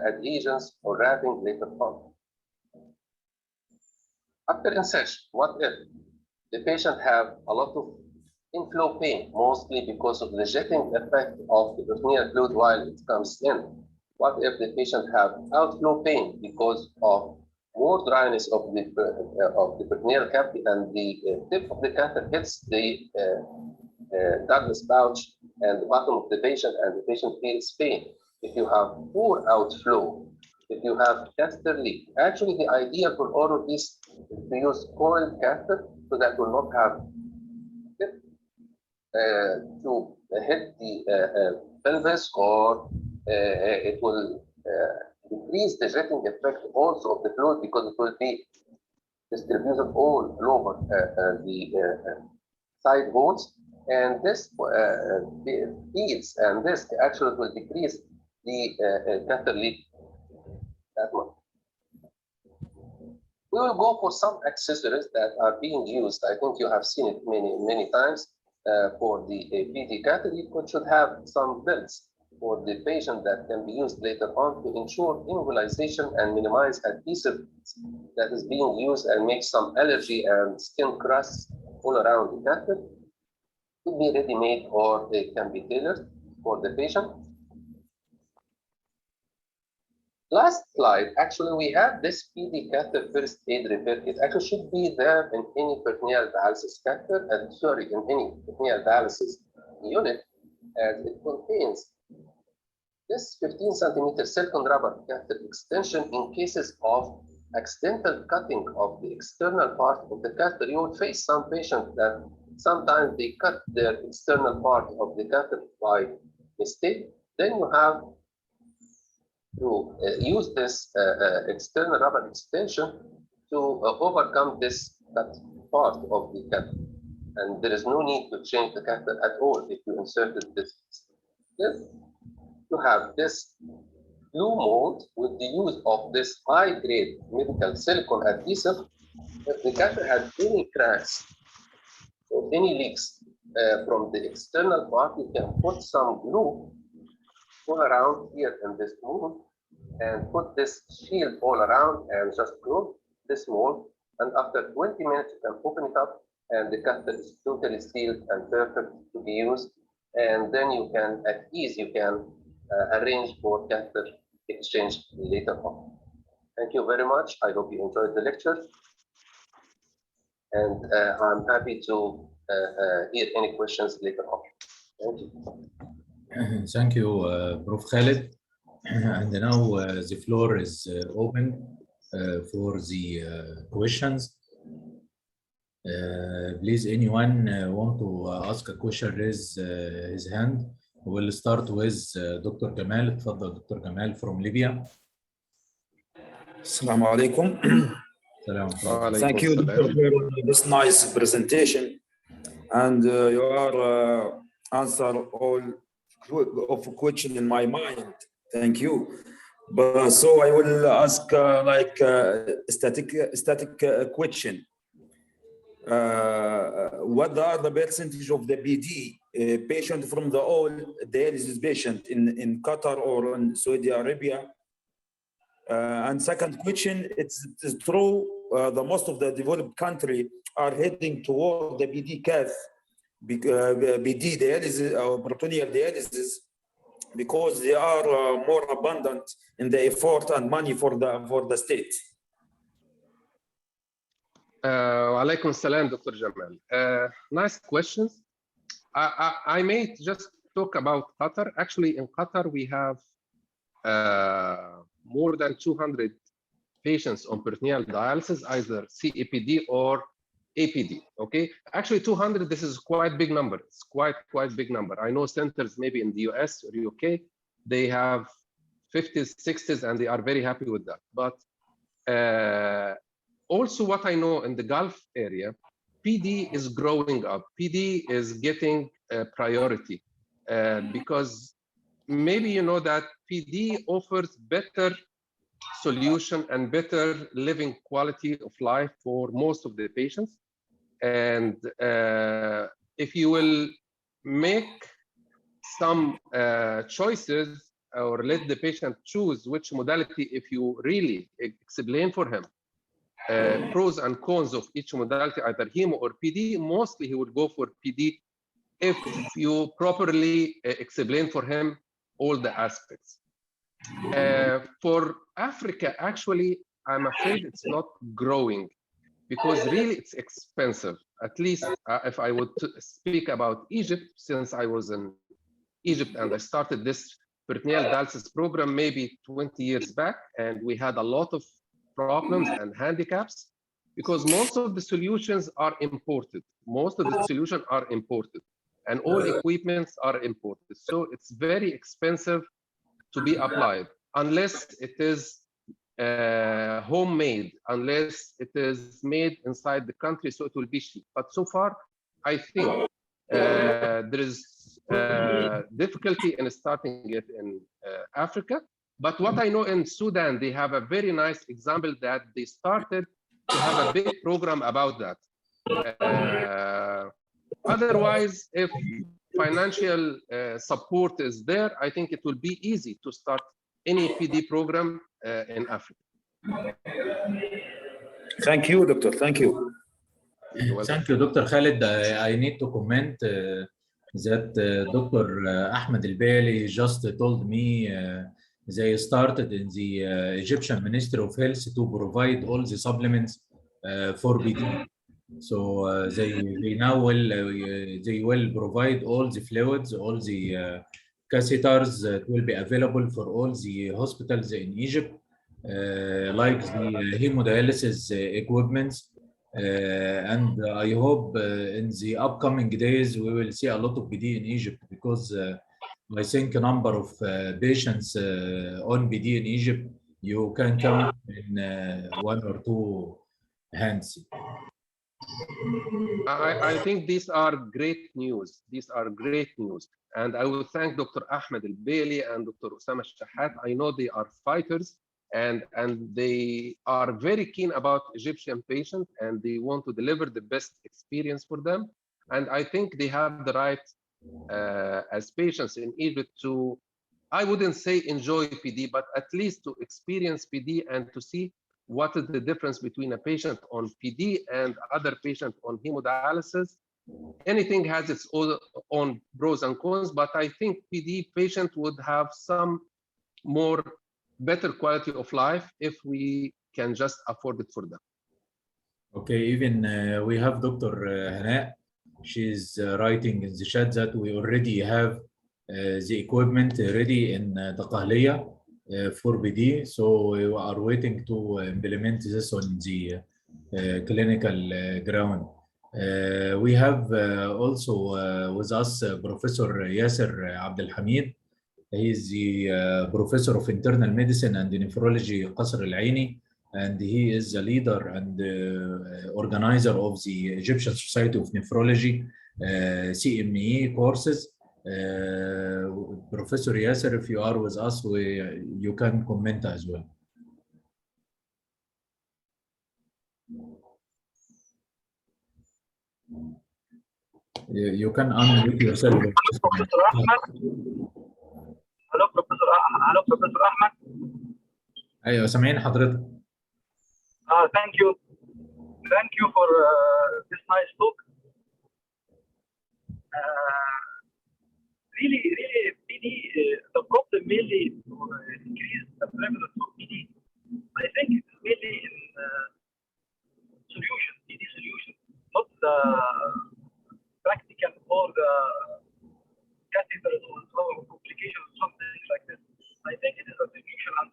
adhesions or wrapping later on. After insertion, what if the patient have a lot of inflow pain, mostly because of the jetting effect of the peritoneal fluid while it comes in. What if the patient have outflow pain because of more dryness of the peritoneal cavity and the tip of the catheter hits the Douglas pouch and the bottom of the patient, and the patient feels pain? If you have poor outflow, if you have catheter leak, actually the idea for all of this is to use coiled catheter so that will not have to hit the pelvis, or it will decrease the jetting effect also of the fluid, because it will be distributed all over the side walls, and this feeds, and this actually will decrease the catheter leak that much. We will go for some accessories that are being used. I think you have seen it many times for the PD catheter. You should have some belts for the patient that can be used later on to ensure immobilization and minimize adhesive that is being used and make some allergy and skin crusts all around the catheter. It could be ready-made or it can be tailored for the patient. Last slide, actually, we have this PD catheter first aid repair kit. Actually, should be there in any peritoneal dialysis catheter, in any peritoneal dialysis unit, as it contains this 15 centimeter silicone rubber catheter extension in cases of accidental cutting of the external part of the catheter. You would face some patients that sometimes they cut their external part of the catheter by mistake. Then you have to use this external rubber extension to overcome this cut part of the catheter. And there is no need to change the catheter at all if you inserted this. Then you have this glue mold with the use of this high-grade medical silicone adhesive. If the catheter has any cracks or any leaks from the external part, you can put some glue all around here in this mold and put this shield all around and just close this mold. And after 20 minutes, you can open it up and the catheter is totally sealed and perfect to be used. And then you can, at ease, you can arrange for catheter exchange later on. Thank you very much. I hope you enjoyed the lecture. And I'm happy to hear any questions later on. Thank you. Thank you, Prof. Khaled. And now the floor is open for the questions. Please, anyone want to ask a question, raise his hand. We'll start with Dr. Kamal. تفضل Dr. Kamal from Libya. Assalamu alaikum. Thank you for this nice presentation, and you are answer all of question in my mind. Thank you. But so I will ask static question. What are the percentage of the PD patient from the all dialysis patient in Qatar or in Saudi Arabia? And second question, it's true the most of the developed country are heading toward the PD cath, PD dialysis or peritoneal dialysis, because they are more abundant in the effort and money for the state. Walaikum salam, Dr. Jamal. Nice questions. I may just talk about Qatar. Actually, in Qatar, we have more than 200 patients on peritoneal dialysis, either CAPD or APD. Okay, actually 200. This is quite big number. It's quite big number. I know centers maybe in the US or UK, they have 50s, 60s, and they are very happy with that. But also what I know in the Gulf area, PD is growing up. PD is getting priority because maybe you know that PD offers better solution and better living quality of life for most of the patients. And if you will make some choices or let the patient choose which modality, if you really explain for him pros and cons of each modality, either hemo or PD, mostly he would go for PD if you properly explain for him all the aspects. For Africa, actually, I'm afraid it's not growing because really it's expensive. At least if I would speak about Egypt, since I was in Egypt and I started this peritoneal dialysis program maybe 20 years back, and we had a lot of problems and handicaps because most of the solutions are imported. Most of the solutions are imported and all equipments are imported. So it's very expensive to be applied unless it is homemade, unless it is made inside the country, so it will be cheap. But so far, I think there is difficulty in starting it in Africa. But what I know in Sudan, they have a very nice example that they started to have a big program about that. Otherwise, if financial support is there, I think it will be easy to start any PD program in Africa. Thank you, Doctor. Thank you. Thank you, Dr. Khalid. I need to comment that Dr. Ahmed Al-Baili just told me they started in the Egyptian Ministry of Health to provide all the supplements for PD. So they now will provide all the fluids, all the catheters that will be available for all the hospitals in Egypt, like the hemodialysis equipments. And I hope in the upcoming days we will see a lot of PD in Egypt, because I think a number of patients on PD in Egypt you can count in one or two hands. I think these are great news. These are great news. And I will thank Dr. Ahmed Al-Baili and Dr. Osama Shahat. I know they are fighters and they are very keen about Egyptian patients and they want to deliver the best experience for them. And I think they have the right as patients in Egypt to, I wouldn't say enjoy PD, but at least to experience PD and to see what is the difference between a patient on PD and other patient on hemodialysis. Anything has its own pros and cons, but I think PD patient would have some more better quality of life if we can just afford it for them. Okay, even we have Dr. Hana. She's writing in the chat that we already have the equipment ready in Daqahliya for PD, so we are waiting to implement this on the clinical ground. We have also with us Professor Yasser Abdel Hamid. He is the Professor of Internal Medicine and Nephrology Qasr Al Aini, and he is the leader and organizer of the Egyptian Society of Nephrology CME courses. Professor Yasser, if you are with us, you can comment as well. You can unmute yourself. Hello, Professor Ahmed. ايوه سامعين حضرتك. Thank you for this nice talk. Really, PD, the problem mainly to increase the prevalence of PD, I think it's mainly in solution, PD solution, not the practical or the catheters or complications, something like this. I think it is a solution and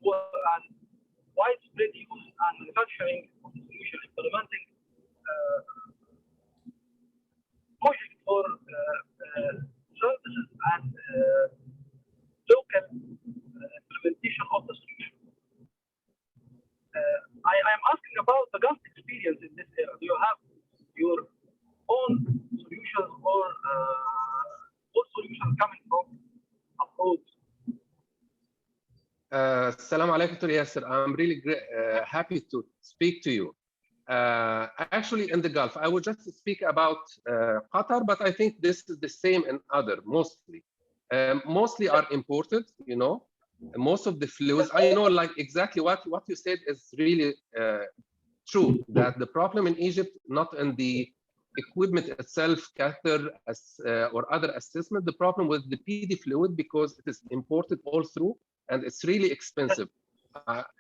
widespread use and manufacturing of the solution, implementing project for services and local implementation of the solution. I am asking about the Gulf experience in this area. Do you have your own solutions or what solutions coming from abroad? Assalamu alaikum to Yasser. I'm really happy to speak to you. Actually, in the Gulf, I would just speak about Qatar, but I think this is the same in other, mostly. Mostly are imported, you know. Most of the fluids, I know like exactly what you said is really true, that the problem in Egypt, not in the equipment itself, catheter or other assessment. The problem with the PD fluid because it is imported all through and it's really expensive.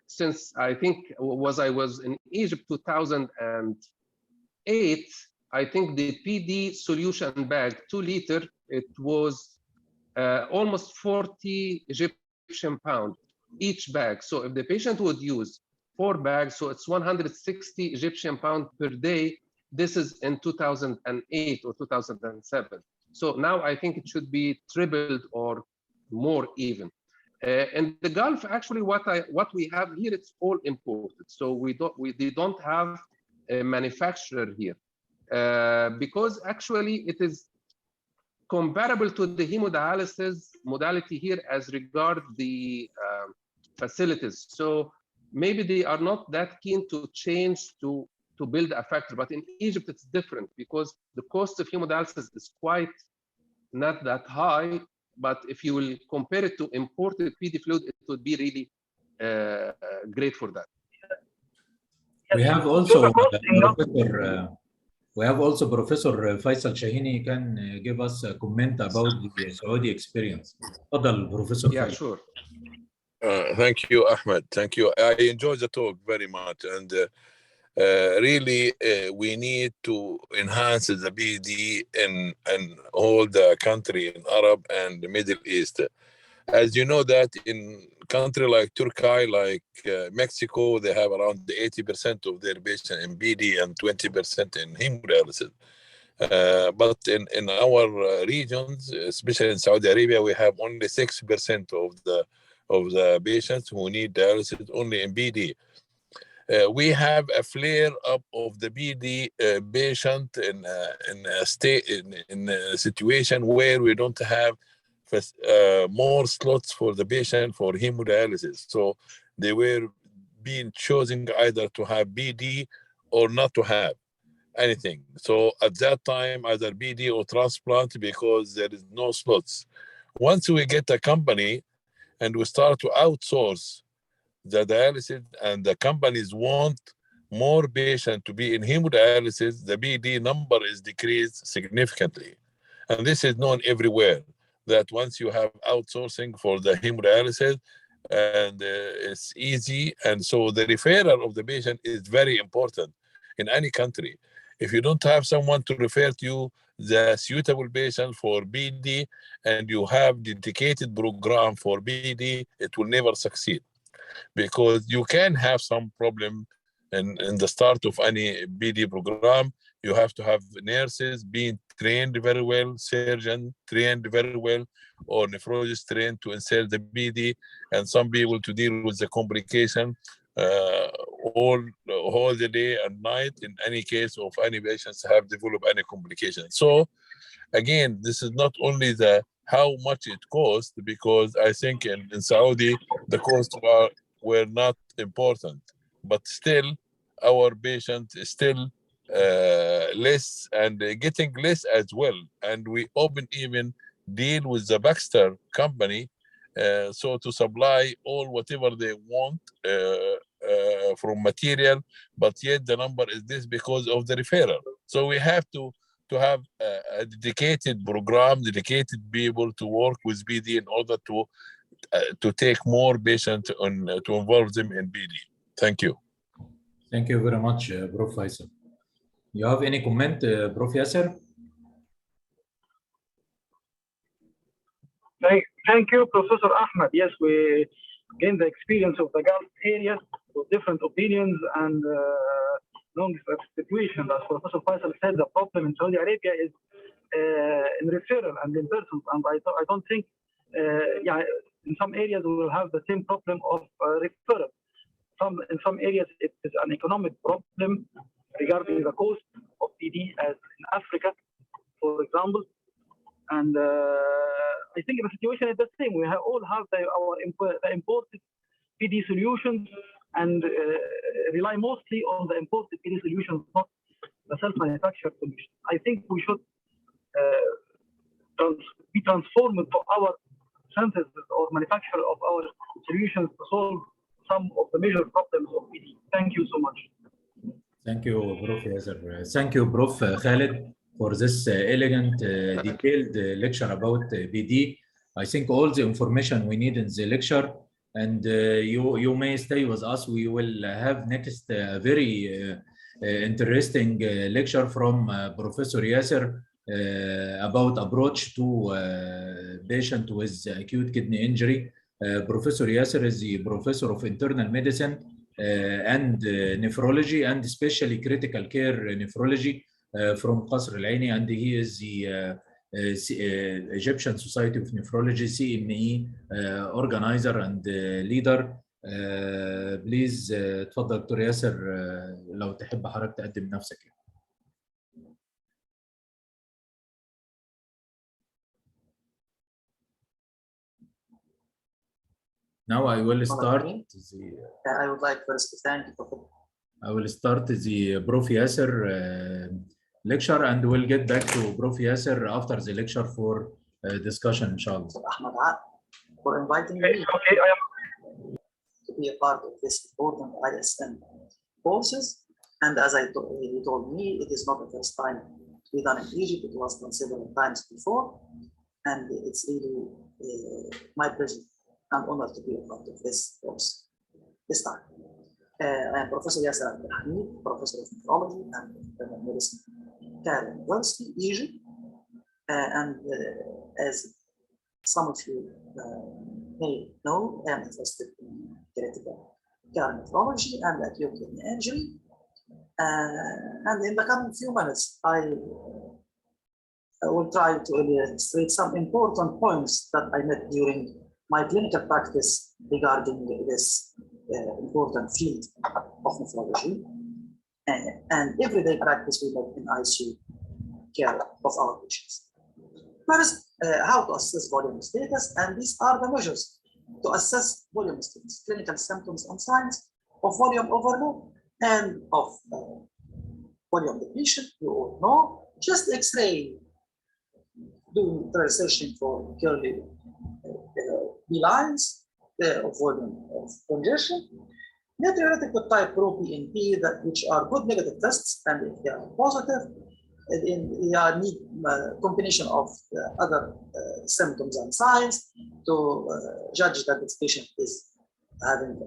Since I think I was in Egypt 2008, I think the PD solution bag 2 liter, it was almost 40 Egyptian pound each bag. So if the patient would use 4 bags, so it's 160 Egyptian pound per day. This is in 2008 or 2007. So now I think it should be tripled or more even. In the Gulf, actually, what we have here, it's all imported. So they don't have a manufacturer here because actually it is comparable to the hemodialysis modality here as regard the facilities. So maybe they are not that keen to change to build a factory, but in Egypt it's different because the cost of hemodialysis is quite not that high. But if you will compare it to imported PD fluid, it would be really great for that. We have also Professor Faisal Shahini can give us a comment about the Saudi experience. Fadal, Professor Yeah, Faisal. sure. Thank you, Ahmed. Thank you. I enjoyed the talk very much, and really we need to enhance the BD in all the country in Arab and the Middle East. As you know that in country like Turkey, like Mexico, they have around 80% of their patients in BD and 20% in hemodialysis. But in our regions, especially in Saudi Arabia, we have only 6% of the patients who need dialysis only in BD. We have a flare up of the BD patient in a state in a situation where we don't have more slots for the patient for hemodialysis. So they were being chosen either to have BD or not to have anything. So at that time, either BD or transplant because there is no slots. Once we get a company and we start to outsource the dialysis and the companies want more patients to be in hemodialysis, the BD number is decreased significantly. And this is known everywhere, that once you have outsourcing for the hemodialysis, and it's easy, and so the referral of the patient is very important in any country. If you don't have someone to refer to you, the suitable patient for BD, and you have dedicated program for BD, it will never succeed. Because you can have some problem in the start of any BD program. You have to have nurses being trained very well, surgeon trained very well, or nephrologist trained to insert the BD, and some people to deal with the complication all the day and night in any case of any patients have developed any complication. So again, this is not only the how much it costs, because I think in Saudi the costs were not important, but still our patient is still less and getting less as well. And we open even deal with the Baxter company so to supply all whatever they want from material, but yet the number is this because of the referral. So we have to have a dedicated program, dedicated people to work with BD in order to take more patients on to involve them in BD. Thank you. Thank you very much, Prof. Faisal. You have any comment, Prof. Yasser? Thank you, Professor Ahmed. Yes, we gained the experience of the Gulf area with different opinions and long situation. As Professor Faisal said, the problem in Saudi Arabia is in referral and in persons, and I don't think, in some areas we will have the same problem of referral. In some areas it is an economic problem regarding the cost of PD as in Africa, for example. And I think the situation is the same. We all have the imported PD solutions and rely mostly on the imported PD solutions, not the self-manufactured solutions. I think we should be transformed to our synthesis or manufacture of our solutions to solve some of the major problems of PD. Thank you so much. Thank you, Prof. Yasser. Thank you, Prof. Khalid, for this elegant, detailed lecture about BD. I think all the information we need in the lecture, and you may stay with us. We will have next very interesting lecture from Professor Yasser about approach to patient with acute kidney injury. Professor Yasser is the professor of internal medicine and nephrology, and especially critical care nephrology from Qasr Al Aini, and he is the Egyptian Society of Nephrology CME organizer and leader. بليز اتفضل دكتور ياسر لو تحب حضرتك تقدم نفسك. Now I will start I would like first to thank you. I will start the Prof. Yasser lecture, and we'll get back to Prof. Yasser after the lecture for discussion, inshallah. Ahmad, for inviting me to be a part of this important ISN courses. And as he told me, it is not the first time to be done in Egypt. It was done several times before, and it's really my pleasure and honor to be a part of this course this time. I am Professor Yasser Al-Hamid, Professor of Nephrology and Internal Medicine at University, Egypt. And as some of you may know, I am interested in critical care nephrology and acute kidney injury. And in the coming few minutes, I will try to illustrate some important points that I met during my clinical practice regarding this important field of nephrology and everyday practice we make in ICU care of our patients. First, how to assess volume status, and these are the measures to assess volume status, clinical symptoms and signs of volume overload and of volume depletion. You all know, just X-ray, doing the searching for curly B lines of volume of congestion, natriuretic with type pro-BNP, which are good negative tests, and if they are positive, they need a combination of other symptoms and signs to judge that this patient is having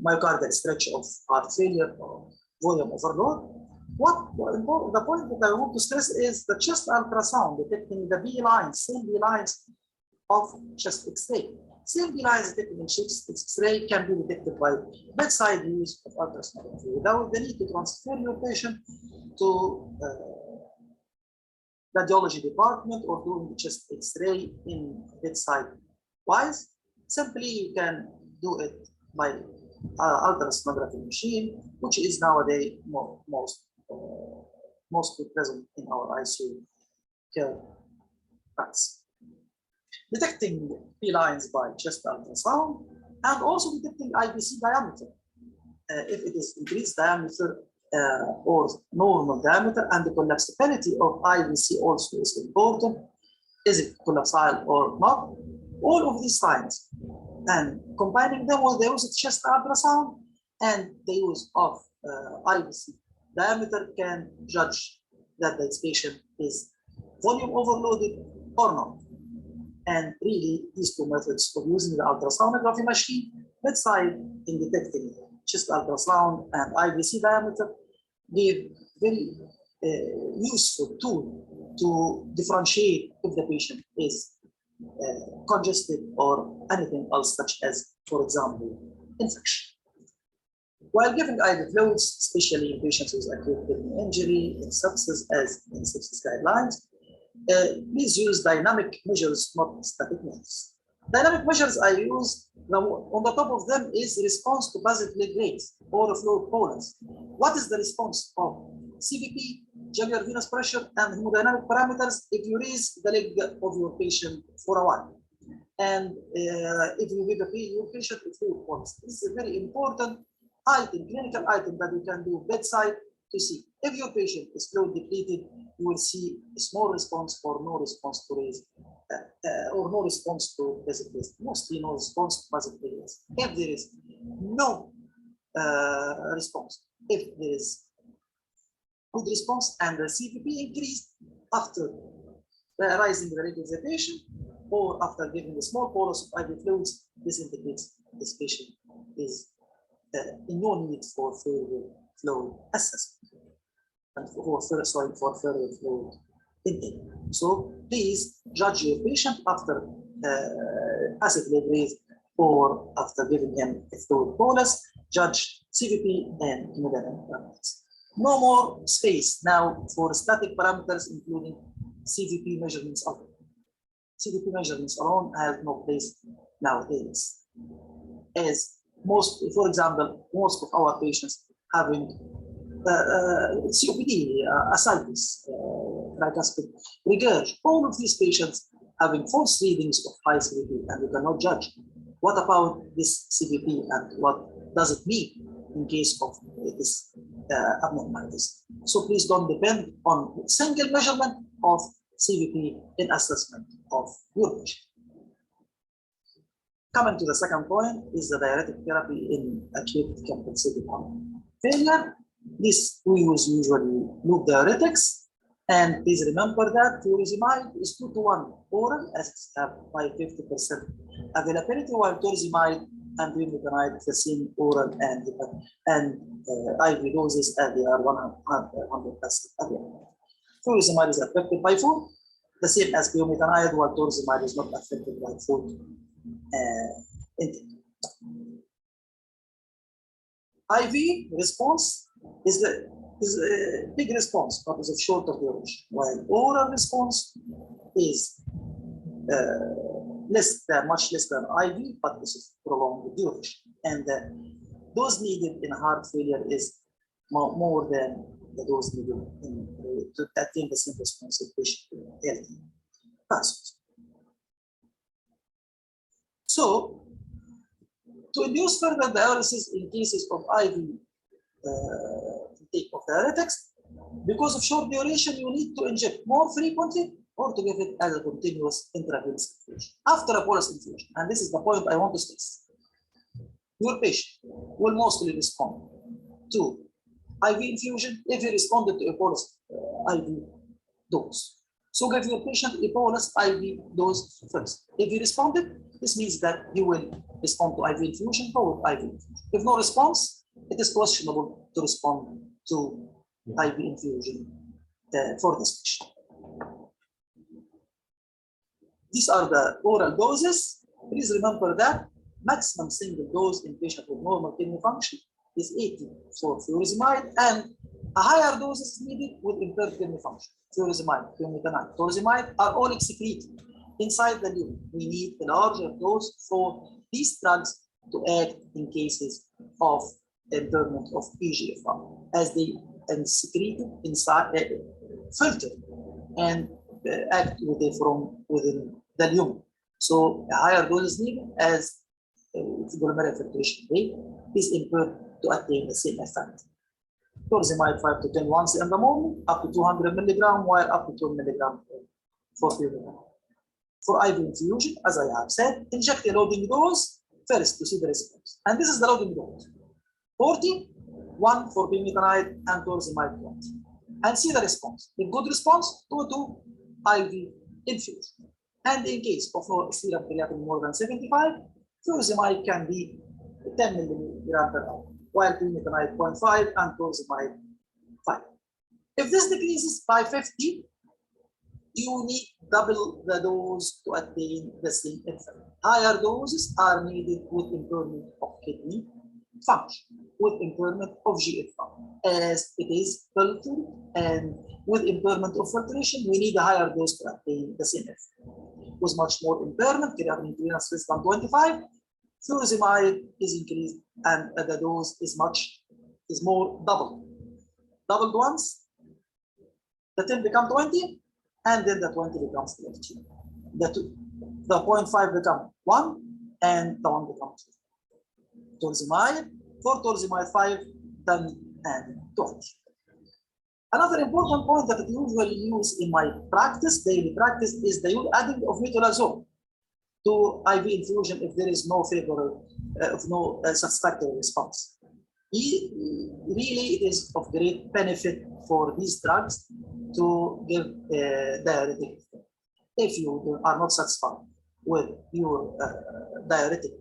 myocardial stretch of heart failure or volume overload. The point that I want to stress is the chest ultrasound detecting the B lines, same B lines of chest X-ray. Same B lines detected in chest X-ray can be detected by bedside use of ultrasonography without the need to transfer your patient to radiology department or doing the chest X-ray in bedside wise. Simply you can do it by ultrasonography machine, which is nowadays mostly present in our ICU care practice. Detecting P lines by chest ultrasound, and also detecting IVC diameter. If it is increased diameter or normal diameter, and the collapsibility of IVC also is important. Is it collapsile or not? All of these signs, and combining them with the use of chest ultrasound and the use of IVC diameter can judge that this patient is volume overloaded or not. And really, these two methods of using the ultrasonography machine bedside in detecting chest ultrasound and IVC diameter give very useful tool to differentiate if the patient is congested or anything else, such as, for example, infection. While giving IV fluids, especially in patients with acute kidney injury and sepsis, as in sepsis guidelines, please use dynamic measures, not static measures. Dynamic measures I use, on the top of them is response to basic leg raise or fluid bolus. What is the response of CVP, jugular venous pressure, and hemodynamic parameters if you raise the leg of your patient for a while? And if you give your patient a fluid bolus. This is a very important item, clinical item that you can do bedside to see. If your patient is fluid depleted, you will see a small response or no response to raise, or no response to basic raise, mostly no response to basic raise. If there is no response, if there is good response, and the CVP increased after rising the rate of the patient or after giving a small bolus of IV fluids. This indicates this patient is in no need for further fluid assessment and for further fluid intake. So please judge your patient after acid raise or after giving him a fluid bolus. Judge CVP and hemodynamic parameters. No more space now for static parameters, including CVP measurements alone. CVP measurements alone have no place nowadays. As most, for example, most of our patients having COPD, ascites, tricuspid regurg, all of these patients having false readings of high CVP, and we cannot judge. What about this CVP and what does it mean in case of this abnormalities? So please don't depend on single measurement of CVP in assessment of your patient. Coming to the second point is the diuretic therapy in acute compensated heart failure. This we use usually loop diuretics. And please remember that furosemide is 2:1 oral, as it's have by 50% availability, while torsemide and bumetanide the same oral and IV doses, and they are 100% available. Furosemide is affected by food, the same as bumetanide, while torsemide is not affected by food intake. IV response is a big response, but is of shorter duration, while oral response is much less than IV, but this is prolonged duration. And the dose needed in heart failure is more than the dose needed to attain the same response in patient healthy persons. So, to induce further diuresis in cases of IV intake of diuretics, because of short duration, you need to inject more frequently or to give it as a continuous intravenous infusion after a bolus infusion. And this is the point I want to stress. Your patient will mostly respond to IV infusion if he responded to a bolus IV dose. So give your patient a bolus IV dose first. If he responded, this means that he will respond to IV infusion or IV infusion. If no response, it is questionable to respond to IV infusion for this patient. These are the oral doses. Please remember that maximum single dose in patient with normal kidney function is 80 for furosemide, and a higher dose is needed with impaired kidney function. Furosemide, bumetanide, torsemide are all excreted inside the lumen. We need a larger dose for these drugs to act in cases of impairment of EGFR, as they secreted inside, filtered, and act from within the lumen. So a higher dose is needed as glomerular filtration rate is impaired to attain the same effect. Torsemide 5 to 10 once in the morning, up to 200 milligram, while up to 2 milligram for bumetanide. For IV infusion, as I have said, inject a loading dose first to see the response. And this is the loading dose. 40, 1 for bumetanide and torsemide 20. And see the response. If good response, go to IV infusion. And in case of no serum creatinine more than 75, furosemide can be 10 milligram per hour, while bumetanide 0.5 and torsemide 5. If this decreases by 50, you need double the dose to attain the same effect. Higher doses are needed with impairment of kidney function, with impairment of GFR, as it is filtered, and with impairment of filtration, we need a higher dose to attain the same effect. With much more impairment, creatinine clearance less than 25, furosemide is increased, and the dose is more doubled. Doubled once, the 10 become 20, and then the 20 becomes 30. The 0.5 become 1, and the 1 becomes 2. Torsemide, for torsemide 5, 10, and 20. Another important point that I usually use in my practice, daily practice, is the adding of metolazone to IV infusion if there is no favorable, no satisfactory response. Really, it is of great benefit for these drugs to give diuretic effect. If you are not satisfied with your diuretic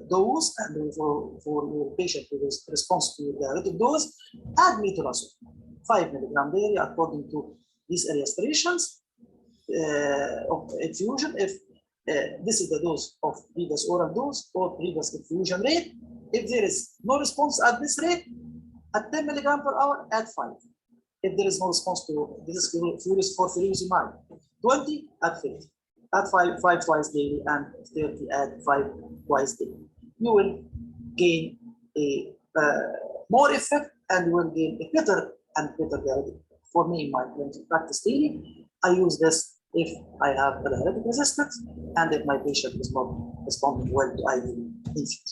dose and for your patient who is responsive to your diuretic dose, add metolazone 5 milligram daily according to these illustrations of infusion. If this is the dose of previous oral dose or previous infusion rate. If there is no response at this rate, at 10 milligram per hour, add 5. If there is no response to this is for furosemide, 20, add 50. Add 5 twice daily and 30, add 5 twice daily. You will gain a more effect and you will gain a better and better diuretic. For me, in my clinical practice daily, I use this if I have a diuretic resistance and if my patient is not responding well to IV infusion.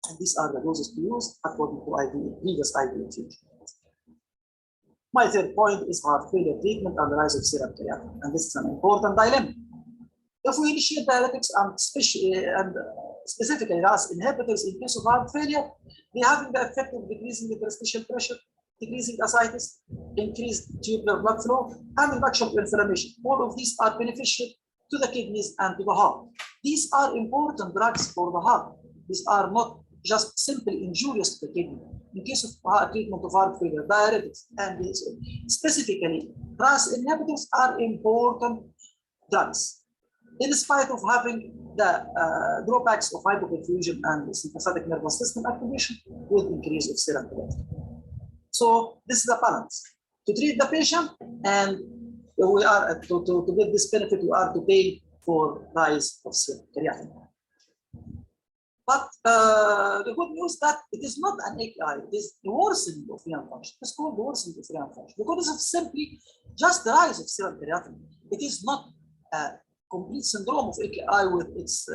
And these are the doses to use according to previous IV infusion. My third point is heart failure treatment and the rise of serum creatinine, and this is an important dilemma. If we initiate diuretics and specifically RAS inhibitors in case of heart failure, they have the effect of decreasing the interstitial pressure, decreasing ascites, increased tubular blood flow, and reduction of inflammation. All of these are beneficial to the kidneys and to the heart. These are important drugs for the heart. These are not just simply injurious to the kidney. In case of treatment of heart failure, diuretics, and specifically RAS inhibitors are important drugs. In spite of having the drawbacks of hypoperfusion and sympathetic nervous system activation with increase of serum creatinine. So this is a balance. To treat the patient and we are to get this benefit, we are to pay for rise of serum creatinine. But the good news that it is not an AKI, it is the worsening of renal function. It's called the worsening of renal function because it's simply just the rise of serum creatinine. It is not a complete syndrome of AKI with its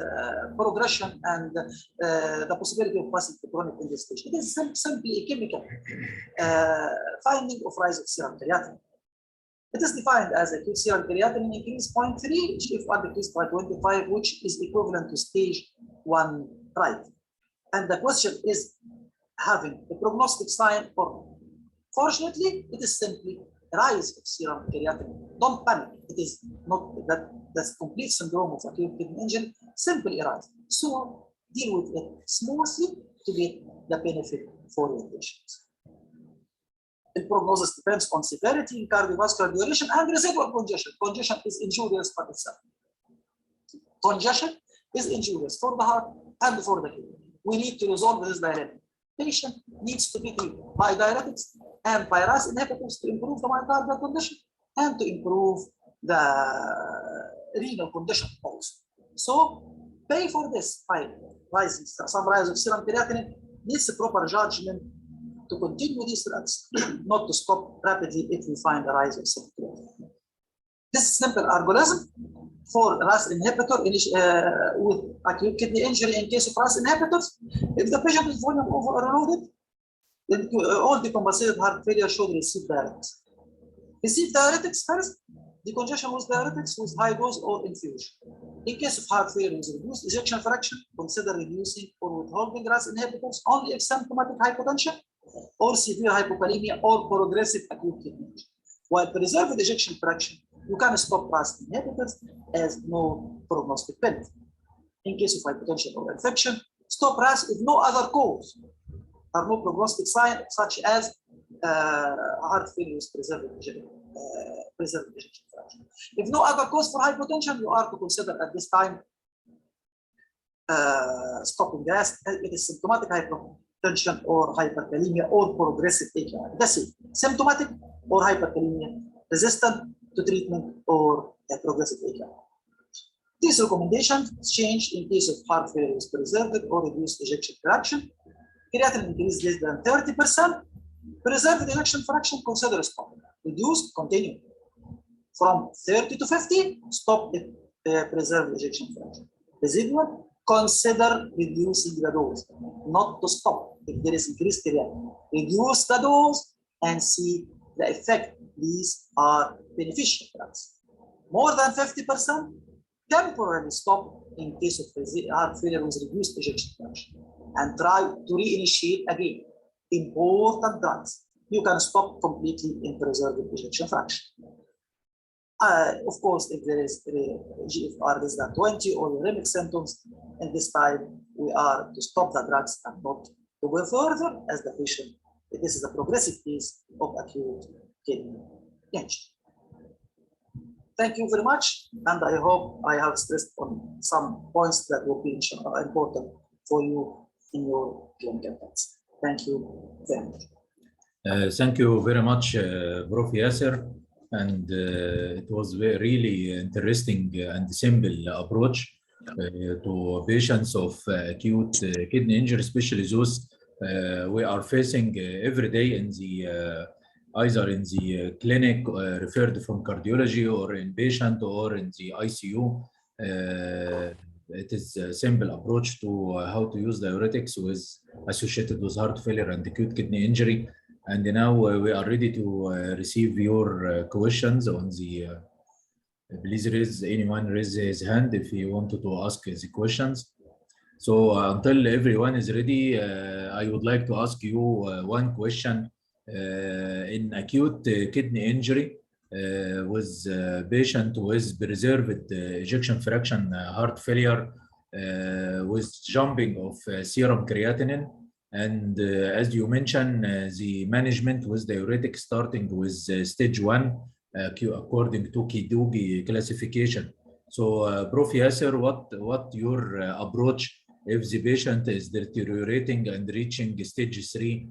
progression and the possibility of passing to chronic in this stage. It is simply a chemical finding of rise of serum creatinine. It is defined as acute serum creatinine increase 0.3, GFR decreased by 25, which is equivalent to stage 1 right. And the question is having a prognostic sign or not. Fortunately, it is simply rise of serum creatinine. Don't panic. It is not that that's complete syndrome of acute kidney injury, simply a rise. So deal with it smoothly to get the benefit for your patients. The prognosis depends on severity, cardiovascular duration, and residual congestion. Congestion is injurious by itself. Congestion is injurious for the heart and for the kidney. We need to resolve this dilemma. Patient needs to be treated by diuretics and by RAS inhibitors to improve the myocardial condition and to improve the renal condition also. So pay for this by rising some rise of serum creatinine needs a proper judgment to continue these drugs, not to stop rapidly if we find a rise of serum creatinine. This simple algorithm for RAS inhibitor with acute kidney injury in case of RAS inhibitors, if the patient is volume overloaded, then all decompensated heart failure should receive diuretics. Receive diuretics first, decongestion with diuretics with high dose or infusion. In case of heart failure with reduced ejection fraction, consider reducing or withholding RAS inhibitors only if symptomatic hypotension or severe hypokalemia or progressive acute kidney injury. While preserved ejection fraction, you can stop RAS inhibitors as no prognostic benefit. In case of hypertension or infection, stop RAS if no other cause or no prognostic sign such as heart failure with preserved ejection fraction. If no other cause for hypertension, you are to consider at this time stopping RAS. It is symptomatic hypertension or hyperkalemia or progressive AKI. That's it. Symptomatic or hyperkalemia, resistant to treatment or a progressive AKI. These recommendations change in case of heart failure with preserved or reduced ejection fraction. Creatinine increase less than 30%. Preserved ejection fraction, consider stopping. Reduced, continue. From 30 to 50, stop at preserved ejection fraction. Residual, consider reducing the dose, not to stop if there is increased creatinine. Reduce the dose and see the effect. These are beneficial drugs. More than 50%, temporarily stop in case of heart failure with reduced ejection fraction. and try to reinitiate again important drugs. You can stop completely in preserved ejection fraction. Of course, if there is GFR less than 20 or uremic symptoms, in this time we are to stop the drugs and not to go further as the patient. This is a progressive case of acute kidney injury. Thank you very much, and I hope I have stressed on some points that will be important for you in your clinical practice. Thank you very much. Thank you very much, Prof. Yasser. And it was really interesting and simple approach to patients of acute kidney injury, especially those we are facing every day in the either in the clinic referred from cardiology or inpatient or in the ICU. It is a simple approach to how to use diuretics associated with heart failure and acute kidney injury. And now we are ready to receive your questions on the. Please anyone raise his hand if he wanted to ask the questions. So until everyone is ready, I would like to ask you one question. In acute kidney injury with patient with preserved ejection fraction heart failure with jumping of serum creatinine. And as you mentioned, the management with diuretic starting with stage 1 according to Kidogi classification. So, Prof. Yasser, what your approach if the patient is deteriorating and reaching stage 3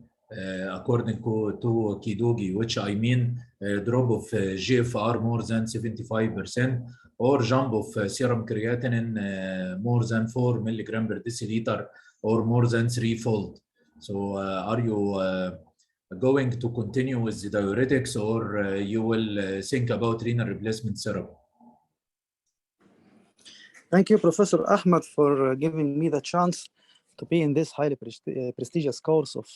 according to Kidogi, which I mean drop of GFR more than 75% or jump of serum creatinine more than 4 milligram per deciliter or more than 3-fold. So are you going to continue with the diuretics or you will think about renal replacement therapy? Thank you, Professor Ahmed, for giving me the chance to be in this highly prestigious course of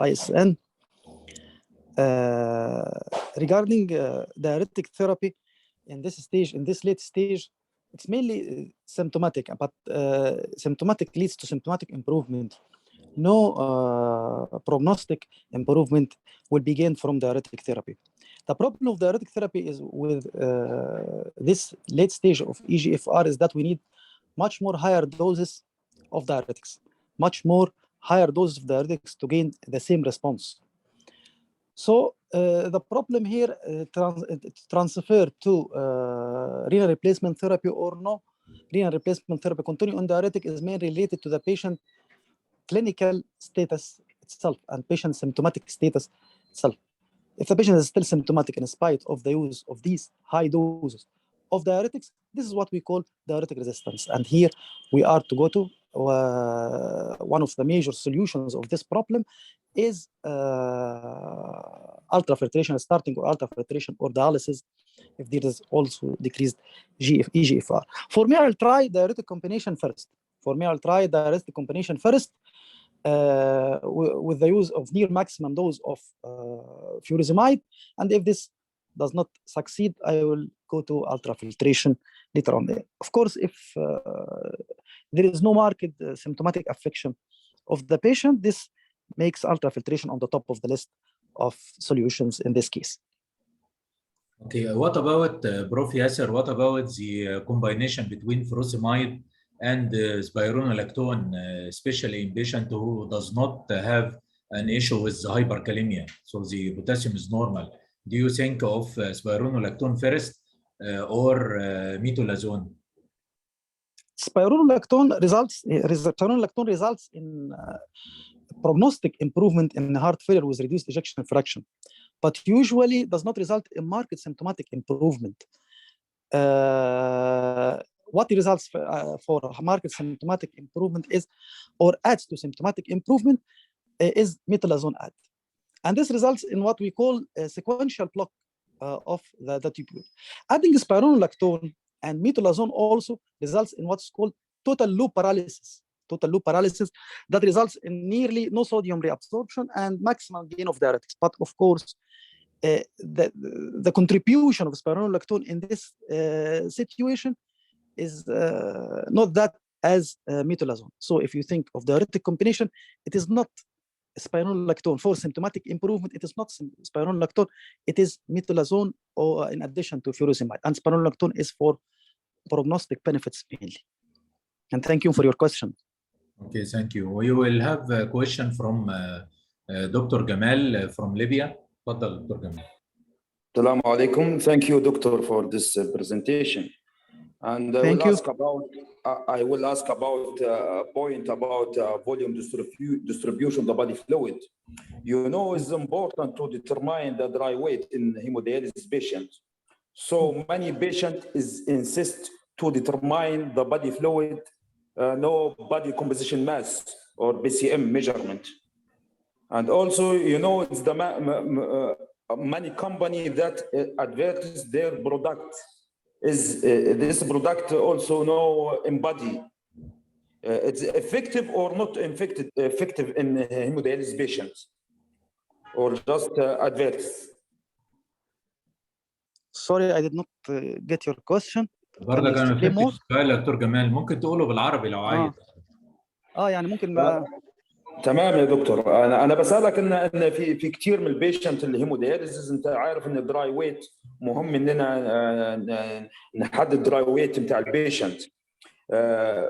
ISN. Regarding diuretic therapy in this stage, in this late stage, it's mainly symptomatic, but symptomatic leads to symptomatic improvement. No prognostic improvement will be gained from diuretic therapy. The problem of diuretic therapy is with this late stage of eGFR is that we need much more higher doses of diuretics, much more higher doses of diuretics to gain the same response. So the problem here transfer to renal replacement therapy or no renal replacement therapy, continue on diuretic is mainly related to the patient clinical status itself and patient symptomatic status itself. If the patient is still symptomatic in spite of the use of these high doses of diuretics, this is what we call diuretic resistance. And here we are to go to one of the major solutions of this problem is ultrafiltration, starting or ultrafiltration or dialysis if there is also decreased eGFR. For me, I'll try diuretic combination first. With the use of near maximum dose of furosemide, and if this does not succeed, I will go to ultrafiltration later on. Of course, if there is no marked symptomatic affection of the patient, this makes ultrafiltration on the top of the list of solutions in this case. Okay, what about Prof. Yasser? What about the combination between furosemide and spironolactone, especially in patient who does not have an issue with hyperkalemia, so the potassium is normal? Do you think of spironolactone first or metolazone? Spironolactone results in prognostic improvement in heart failure with reduced ejection fraction, but usually does not result in marked symptomatic improvement. What results for marked symptomatic improvement is, or adds to symptomatic improvement, is metolazone add. And this results in what we call a sequential block of the tubule. Adding spironolactone and metolazone also results in what's called total loop paralysis. Total loop paralysis that results in nearly no sodium reabsorption and maximum gain of diuretics. But of course, the contribution of spironolactone in this situation is not that as metolazone. So if you think of diuretic combination, it is not spironolactone for symptomatic improvement. It is not spironolactone. It is metolazone, or in addition to furosemide. And spironolactone is for prognostic benefits mainly. And thank you for your question. Okay, thank you. We will have a question from Dr. Gamal from Libya. Tafadhal, Dr. Gamal. Assalamu alaikum. Thank you, doctor, for this presentation. And I will ask about a point about volume distribution of the body fluid. You know, it's important to determine the dry weight in hemodialysis patients. So many patients insist to determine the body fluid, no body composition mass or BCM measurement. And also, you know, it's the many companies that advertise their product. Is this product also no embody? It's effective or not effective in hemodialysis patients, or just advertise? Sorry, I did not get your question. برضه كان ما فهمتش السؤال يا دكتور جمال، ممكن تقوله بالعربي لو عايز. يعني ممكن بقى. تمام يا دكتور، انا بسالك ان في كتير من البيشنت اللي هيمودياليسيس، انت عارف ان الدراي ويت مهم اننا نحدد الدراي ويت بتاع البيشنت.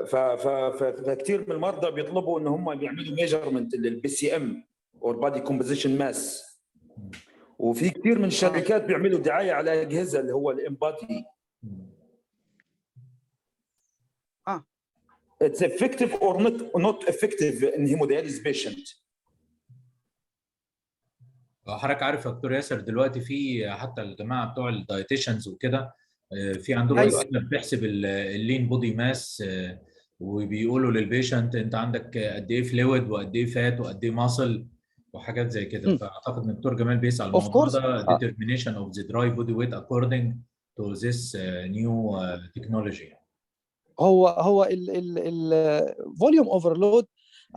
فكتير من المرضى بيطلبوا ان هم بيعملوا ميجرمنت للبي سي ام اور بادي كومبوزيشن ماس، وفي كتير من الشركات بيعملوا دعايه على اجهزه اللي هو الامبادي. It's effective or not effective in hemodialysis patient. حضرتك عارف يا دكتور ياسر، دلوقتي في حتى الجماعه بتوع الدايتيشنز وكده في عندهم اجهزه بتحسب اللين بودي ماس، وبيقولوا للبيشنت انت عندك قد ايه فلويد وقد ايه فات وقد ايه ماسل وحاجات زي كده. فاعتقد ان الدكتور جمال بيسال الموضوع ده determination of the dry body weight according to this new technology. هو ال volume overload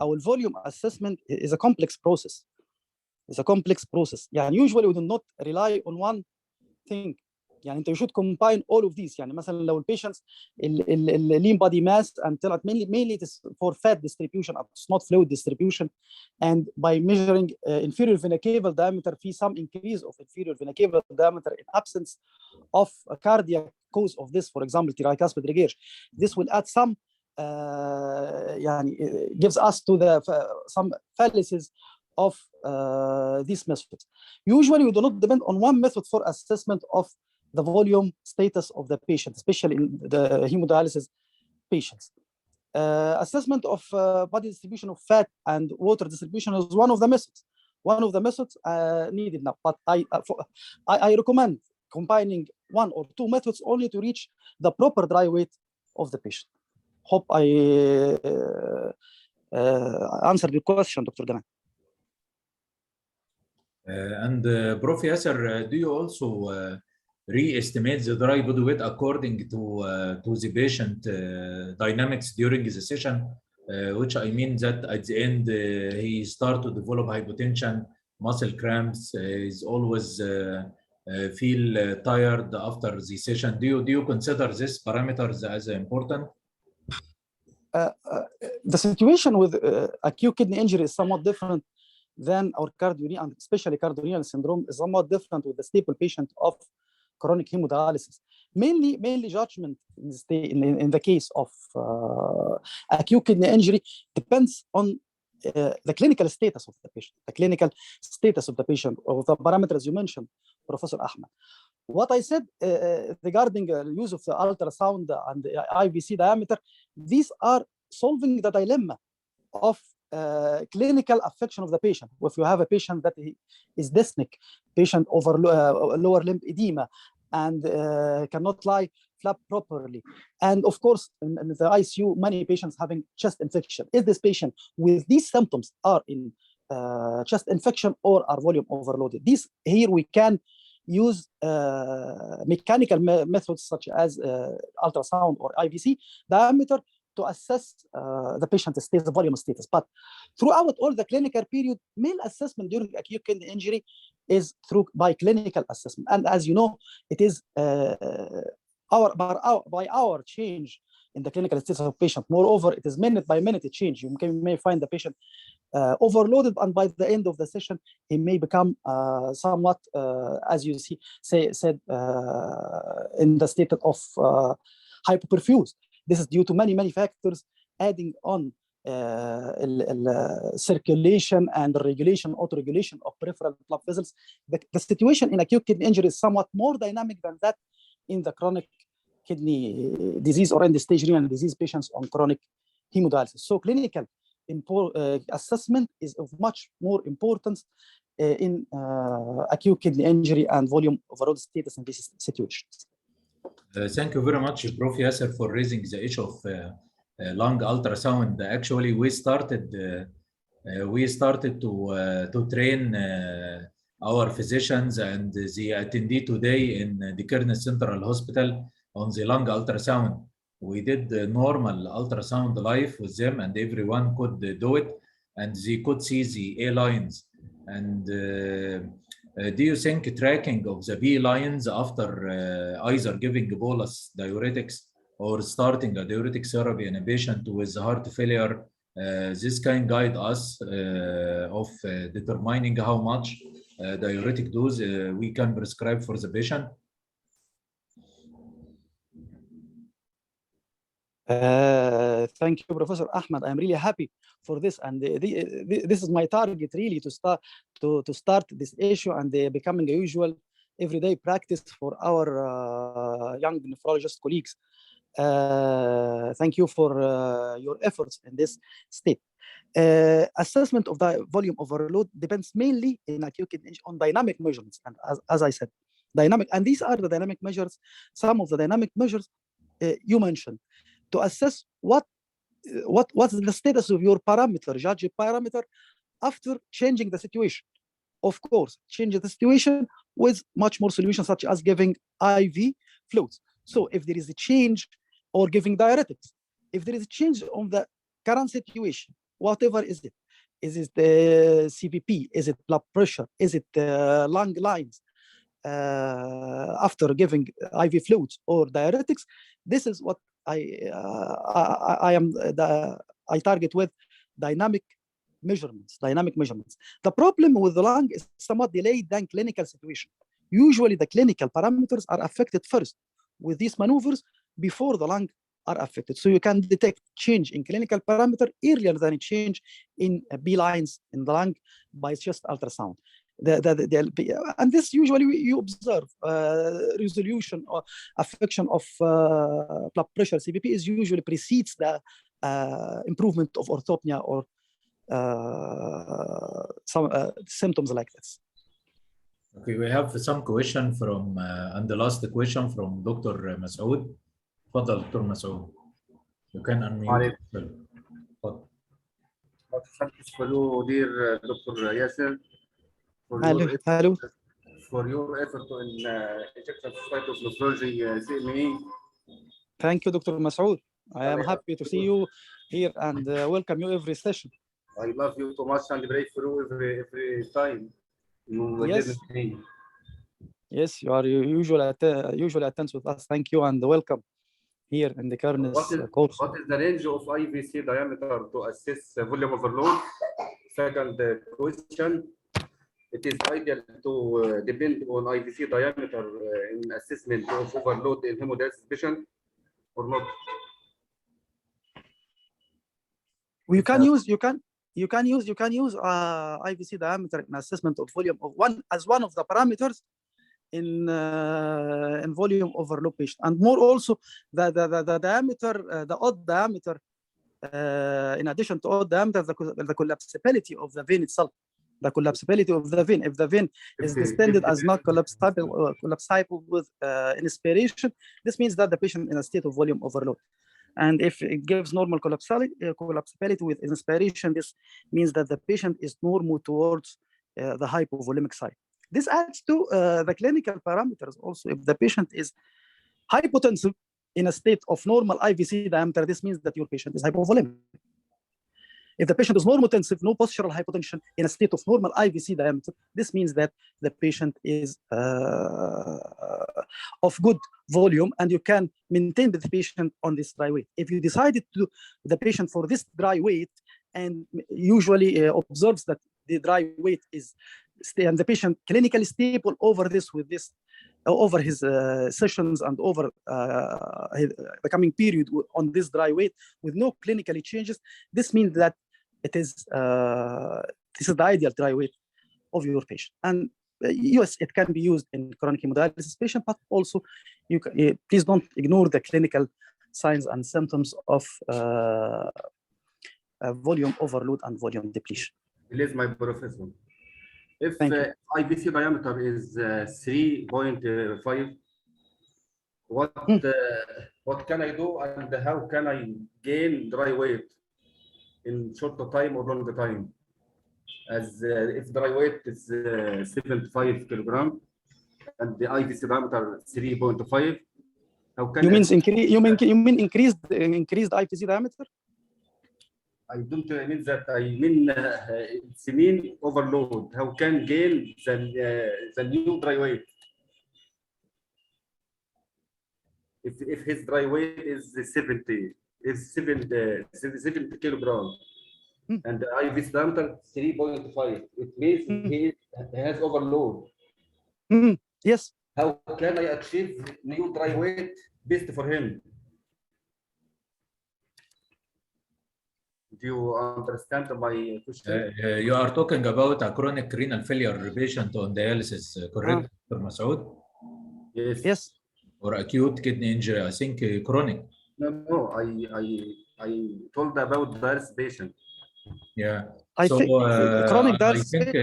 او ال volume assessment is a complex process. It's a complex process. يعني usually we do not rely on one thing. يعني انت you should combine all of these. يعني مثلا لو patients lean body mass and طلعت mainly it is for fat distribution, it's not fluid distribution, and by measuring inferior vena cava diameter في some increase of inferior vena cava diameter in absence of a cardiac cause of this, for example tricuspid regurg. This will add some يعني gives us to the some fallacies of these methods. Usually we do not depend on one method for assessment of the volume status of the patient, especially in the hemodialysis patients. Assessment of body distribution of fat and water distribution is one of the methods. One of the methods needed now, but I recommend combining one or two methods only to reach the proper dry weight of the patient. Hope I answered your question, Dr. Gamal. And Prof. Yasser, do you also re-estimate the dry body weight according to the patient dynamics during the session, which I mean that at the end he start to develop hypotension, muscle cramps, is always feel tired after the session. Do you consider these parameters as important? The situation with acute kidney injury is somewhat different than our cardiorenal, and especially cardiorenal syndrome is somewhat different with the stable patient of chronic hemodialysis. Mainly judgment in the case of acute kidney injury depends on the clinical status of the patient, or the parameters you mentioned, Professor Ahmed. What I said regarding the use of the ultrasound and the IVC diameter, these are solving the dilemma of clinical affection of the patient. If you have a patient that is dyspneic, patient over lower limb edema, and cannot lie flat properly, and of course in the ICU many patients having chest infection, if this patient with these symptoms are in chest infection or are volume overloaded, here we can use mechanical methods such as ultrasound or IVC diameter to assess the patient's status, volume status. But throughout all the clinical period, main assessment during acute kidney injury is by clinical assessment. And as you know, it is by our change in the clinical status of patient. Moreover, it is minute by minute change. You may find the patient overloaded, and by the end of the session, he may become somewhat, as you said, in the state of hypoperfused. This is due to many factors adding on circulation and regulation, autoregulation of peripheral blood vessels. The situation in acute kidney injury is somewhat more dynamic than that in the chronic kidney disease or end-stage renal disease patients on chronic hemodialysis. So clinical assessment is of much more importance in acute kidney injury and volume overload status in these situations. Thank you very much, Prof. Yasser, for raising the issue of lung ultrasound. Actually, we started to train our physicians and the attendee today in the Kernel Central Hospital on the lung ultrasound. We did the normal ultrasound live with them, and everyone could do it, and they could see the A lines. And do you think tracking of the B lines after either giving bolus diuretics or starting a diuretic therapy in a patient with heart failure, this can guide us of determining how much diuretic dose we can prescribe for the patient? Thank you, Professor Ahmed. I'm really happy for this, and this is my target really to start this issue and becoming a usual everyday practice for our young nephrologist colleagues. Thank you for your efforts in this state. Assessment of the volume overload depends mainly in acute kidney injury on dynamic measurements, and as I said, dynamic, and these are the dynamic measures. Some of the dynamic measures you mentioned to assess what's the status of your parameter, judge parameter, after changing the situation. Of course, change the situation with much more solutions, such as giving IV fluids. So if there is a change, or giving diuretics, if there is a change on the current situation, whatever is it the CVP, is it blood pressure, is it lung lines, after giving IV fluids or diuretics, this is what I target with dynamic measurements. The problem with the lung is somewhat delayed than clinical situation. Usually the clinical parameters are affected first with these maneuvers before the lung are affected. So you can detect change in clinical parameter earlier than a change in B lines in the lung by just ultrasound. And this usually you observe resolution or affection of blood pressure. CVP is usually precedes the improvement of orthopnea or some symptoms like this. Okay, we have some question from and the last question from Dr. Masoud. Fadal, Dr. Masoud. You can unmute. Thanks for you, dear Dr. Yasser. Hello. For your effort in Egyptian Society of Nephrology, CME. Thank you, Dr. Masoud. I am happy to see you here and welcome you every session. I love you so much and pray for you every time. Yes, you are usually attend with us. Thank you and welcome here in the Kernel course. What is the range of IVC diameter to assess volume overload? Second question. It is ideal to depend on IVC diameter in assessment of overload in hemodialysis patient or not? You can use IVC diameter in assessment of volume of one of the parameters in volume overload patient, and more also the diameter, the odd diameter. In addition to odd diameter, the collapsibility of the vein itself. The collapsibility of the vein. If the vein is distended as not collapsible with inspiration, this means that the patient is in a state of volume overload. And if it gives normal collapsibility with inspiration, this means that the patient is normal towards the hypovolemic side. This adds to the clinical parameters also. If the patient is hypotensive in a state of normal IVC diameter, this means that your patient is hypovolemic. If the patient is normotensive, no postural hypotension in a state of normal IVC diameter, this means that the patient is of good volume, and you can maintain the patient on this dry weight. If you decided to do the patient for this dry weight and usually observes that the dry weight is and the patient clinically stable over this with this over his sessions and over the coming period on this dry weight with no clinically changes, this means that it is this is the ideal dry weight of your patient. And yes, it can be used in chronic hemodialysis patient, but also you can, please don't ignore the clinical signs and symptoms of volume overload and volume depletion. Please, my professor. If IVC diameter is 3.5, what can I do and how can I gain dry weight in shorter time or longer time? As if dry weight is 75 kilogram and the IVC diameter 3.5, how can you mean increased IVC diameter? I don't mean that. I mean it's mean overload. How can gain the new dry weight? If his dry weight is 70 kilogram and the IVC diameter 3.5, it means he has overload. Yes. How can I achieve new dry weight best for him? Do you understand my question? You are talking about a chronic renal failure patient on dialysis, correct, Dr. Masoud? Yes. Yes. Or acute kidney injury, I think chronic. No, I told about dialysis patient. Yeah. I think chronic dialysis. I think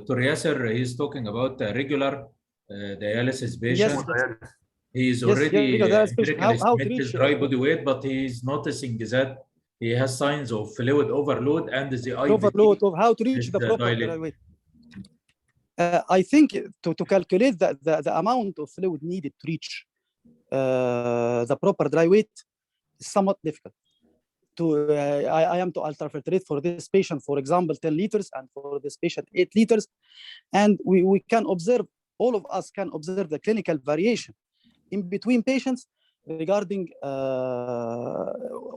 Dr. Yasser is talking about a regular dialysis patient. Yes. He is already how to reach dry body weight, but he is noticing that he has signs of fluid overload and the overload of how to reach the proper dry weight. I think to calculate the amount of fluid needed to reach the proper dry weight is somewhat difficult. I am to ultrafiltrate for this patient, for example, 10 liters, and for this patient 8 liters, and we can observe, all of us can observe the clinical variation in between patients regarding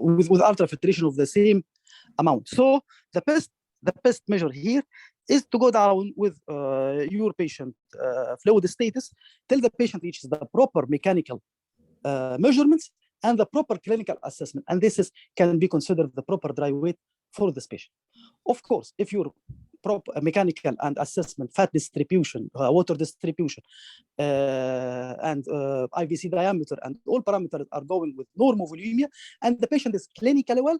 with ultrafiltration of the same amount. So the best measure here is to go down with your patient fluid status till the patient reaches the proper mechanical measurements and the proper clinical assessment, and this can be considered the proper dry weight for this patient. Of course, if your proper mechanical and assessment, fat distribution, water distribution, and IVC diameter, and all parameters are going with normovolemia, and the patient is clinically well,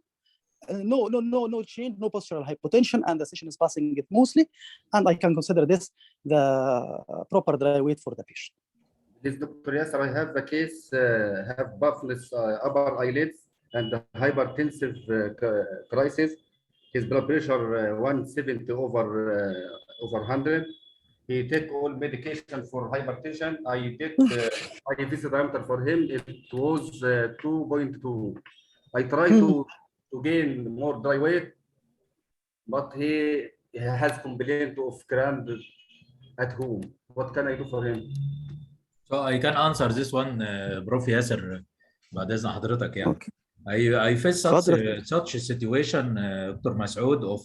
no change, no postural hypotension, and the session is passing it smoothly, and I can consider this the proper dry weight for the patient. This Dr. Yasser, I have the case, have buffless upper eyelids and hypertensive crisis. His blood pressure 170 over 100. He take all medication for hypertension. I did IVC diameter for him. It was 2.2. I try to gain more dry weight, but he has complaint of cramp at home. What can I do for him? So I can answer this one, Prof. Yasser, بعد إذن حضرتك يعني. I face such a situation, Dr. Masoud, of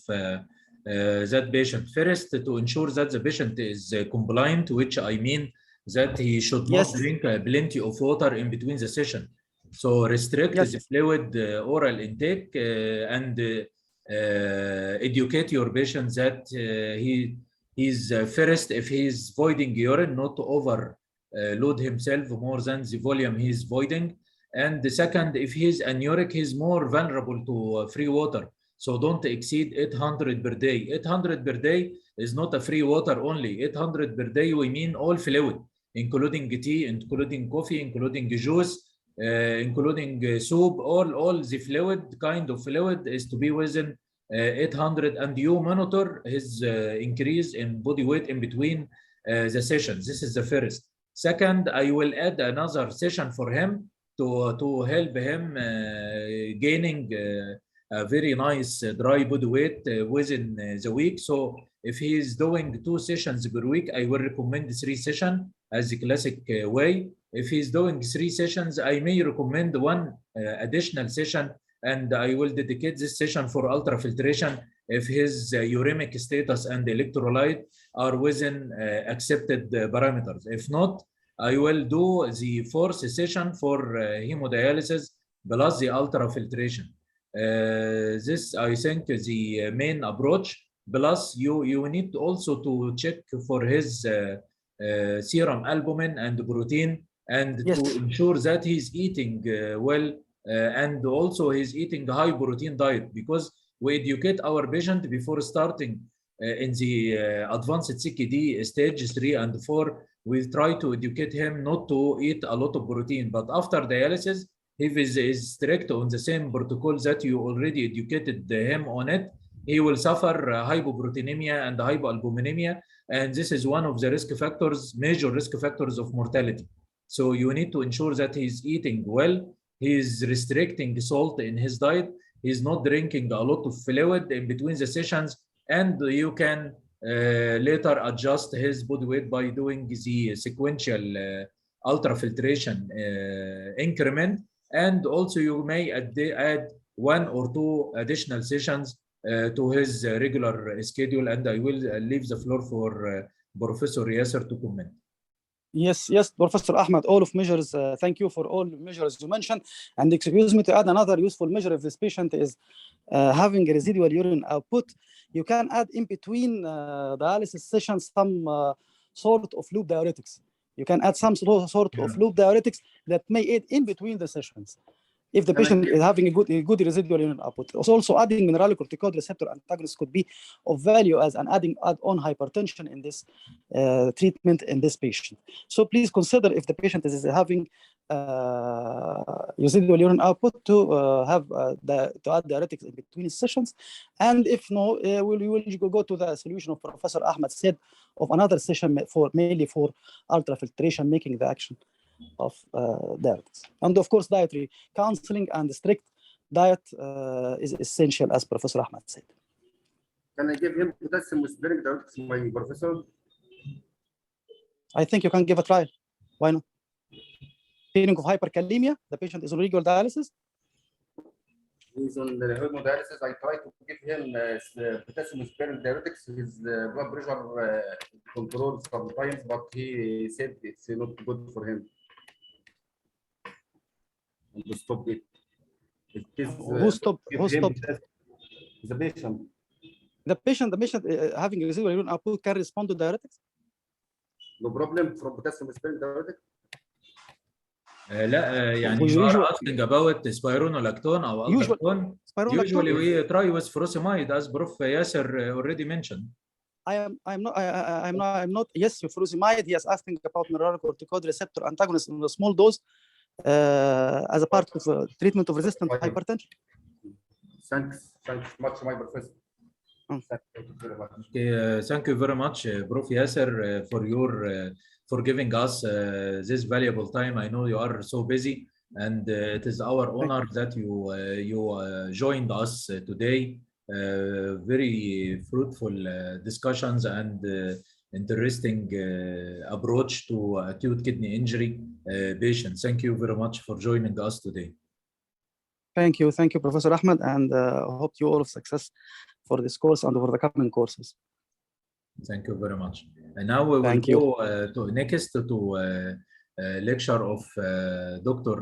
that patient. First, to ensure that the patient is compliant, which I mean that he should not drink plenty of water in between the session. So restrict the fluid oral intake and educate your patient that he's first, if he is voiding urine, not to overload himself more than the volume he is voiding. And the second, if he is anuric, he's more vulnerable to free water. So don't exceed 800 per day. 800 per day is not a free water only. 800 per day, we mean all fluid, including tea, including coffee, including juice, including soup. All the fluid, kind of fluid, is to be within 800, and you monitor his increase in body weight in between the sessions. This is the first. Second, I will add another session for him to help him gaining a very nice dry body weight within the week. So if he is doing 2 sessions per week, I will recommend 3 sessions as the classic way. If he's doing 3 sessions, I may recommend 1 additional session, and I will dedicate this session for ultrafiltration if his uremic status and electrolyte are within accepted parameters. If not, I will do the 4th session for hemodialysis plus the ultrafiltration. This, I think, the main approach. Plus, you need also to check for his serum albumin and protein, and Yes. to ensure that he's eating well, and also he's eating high protein diet, because we educate our patient before starting in the advanced CKD stage 3 and 4. We try to educate him not to eat a lot of protein, but after dialysis, if he is strict on the same protocol that you already educated him on it, he will suffer hypoproteinemia and hypoalbuminemia, and this is one of the risk factors, major risk factors of mortality. So you need to ensure that he's eating well, he's restricting salt in his diet, he's not drinking a lot of fluid in between the sessions, and you can later adjust his body weight by doing the sequential ultrafiltration increment. And also you may add 1 or 2 additional sessions to his regular schedule, and I will leave the floor for Professor Yasser to comment. Yes, Professor Ahmed, all of measures, thank you for all measures you mentioned. And excuse me to add another useful measure if this patient is having a residual urine output. You can add in between dialysis sessions some sort of loop diuretics. You can add some sort of loop diuretics that may aid in between the sessions if the patient is having a good residual urine output. Also adding mineralocorticoid receptor antagonist could be of value as an add-on hypertension in this treatment in this patient. So please consider if the patient is having residual urine output to to add diuretics in between sessions. And if no, we will go to the solution of Professor Ahmed said of another session mainly for ultrafiltration, making the action of diuretics. And of course, dietary counseling and strict diet is essential, as Professor Ahmed said. Can I give him potassium with sparing diuretics, my professor? I think you can give a try. Why not? Feeling of hyperkalemia, the patient is on regular dialysis. He's on the hemodialysis. I try to give him potassium sparing diuretics. His blood pressure controlled sometimes, but he said it's not good for him. And to stop it. Who stopped? The patient. The patient having residual urine output can respond to diuretics. No problem from potassium sparing diuretic. لا يعني you are asking about spironolactone or aldosterone. Usually we try with furosemide, as Prof. Yasser already mentioned. I'm not. Yes, furosemide. He is asking about mineralocorticoid receptor antagonist in a small dose as a part of treatment of resistant hypertension. Thanks much, my professor. Okay, thank you very much, Prof. Yasser, for giving us this valuable time. I know you are so busy, and it is our honor that you joined us today. Very fruitful discussions and interesting approach to acute kidney injury patients. Thank you very much for joining us today. Thank you, Professor Ahmed, and hope you all of success for this course and for the coming courses. Thank you very much. And now we will go to next to lecture of Dr.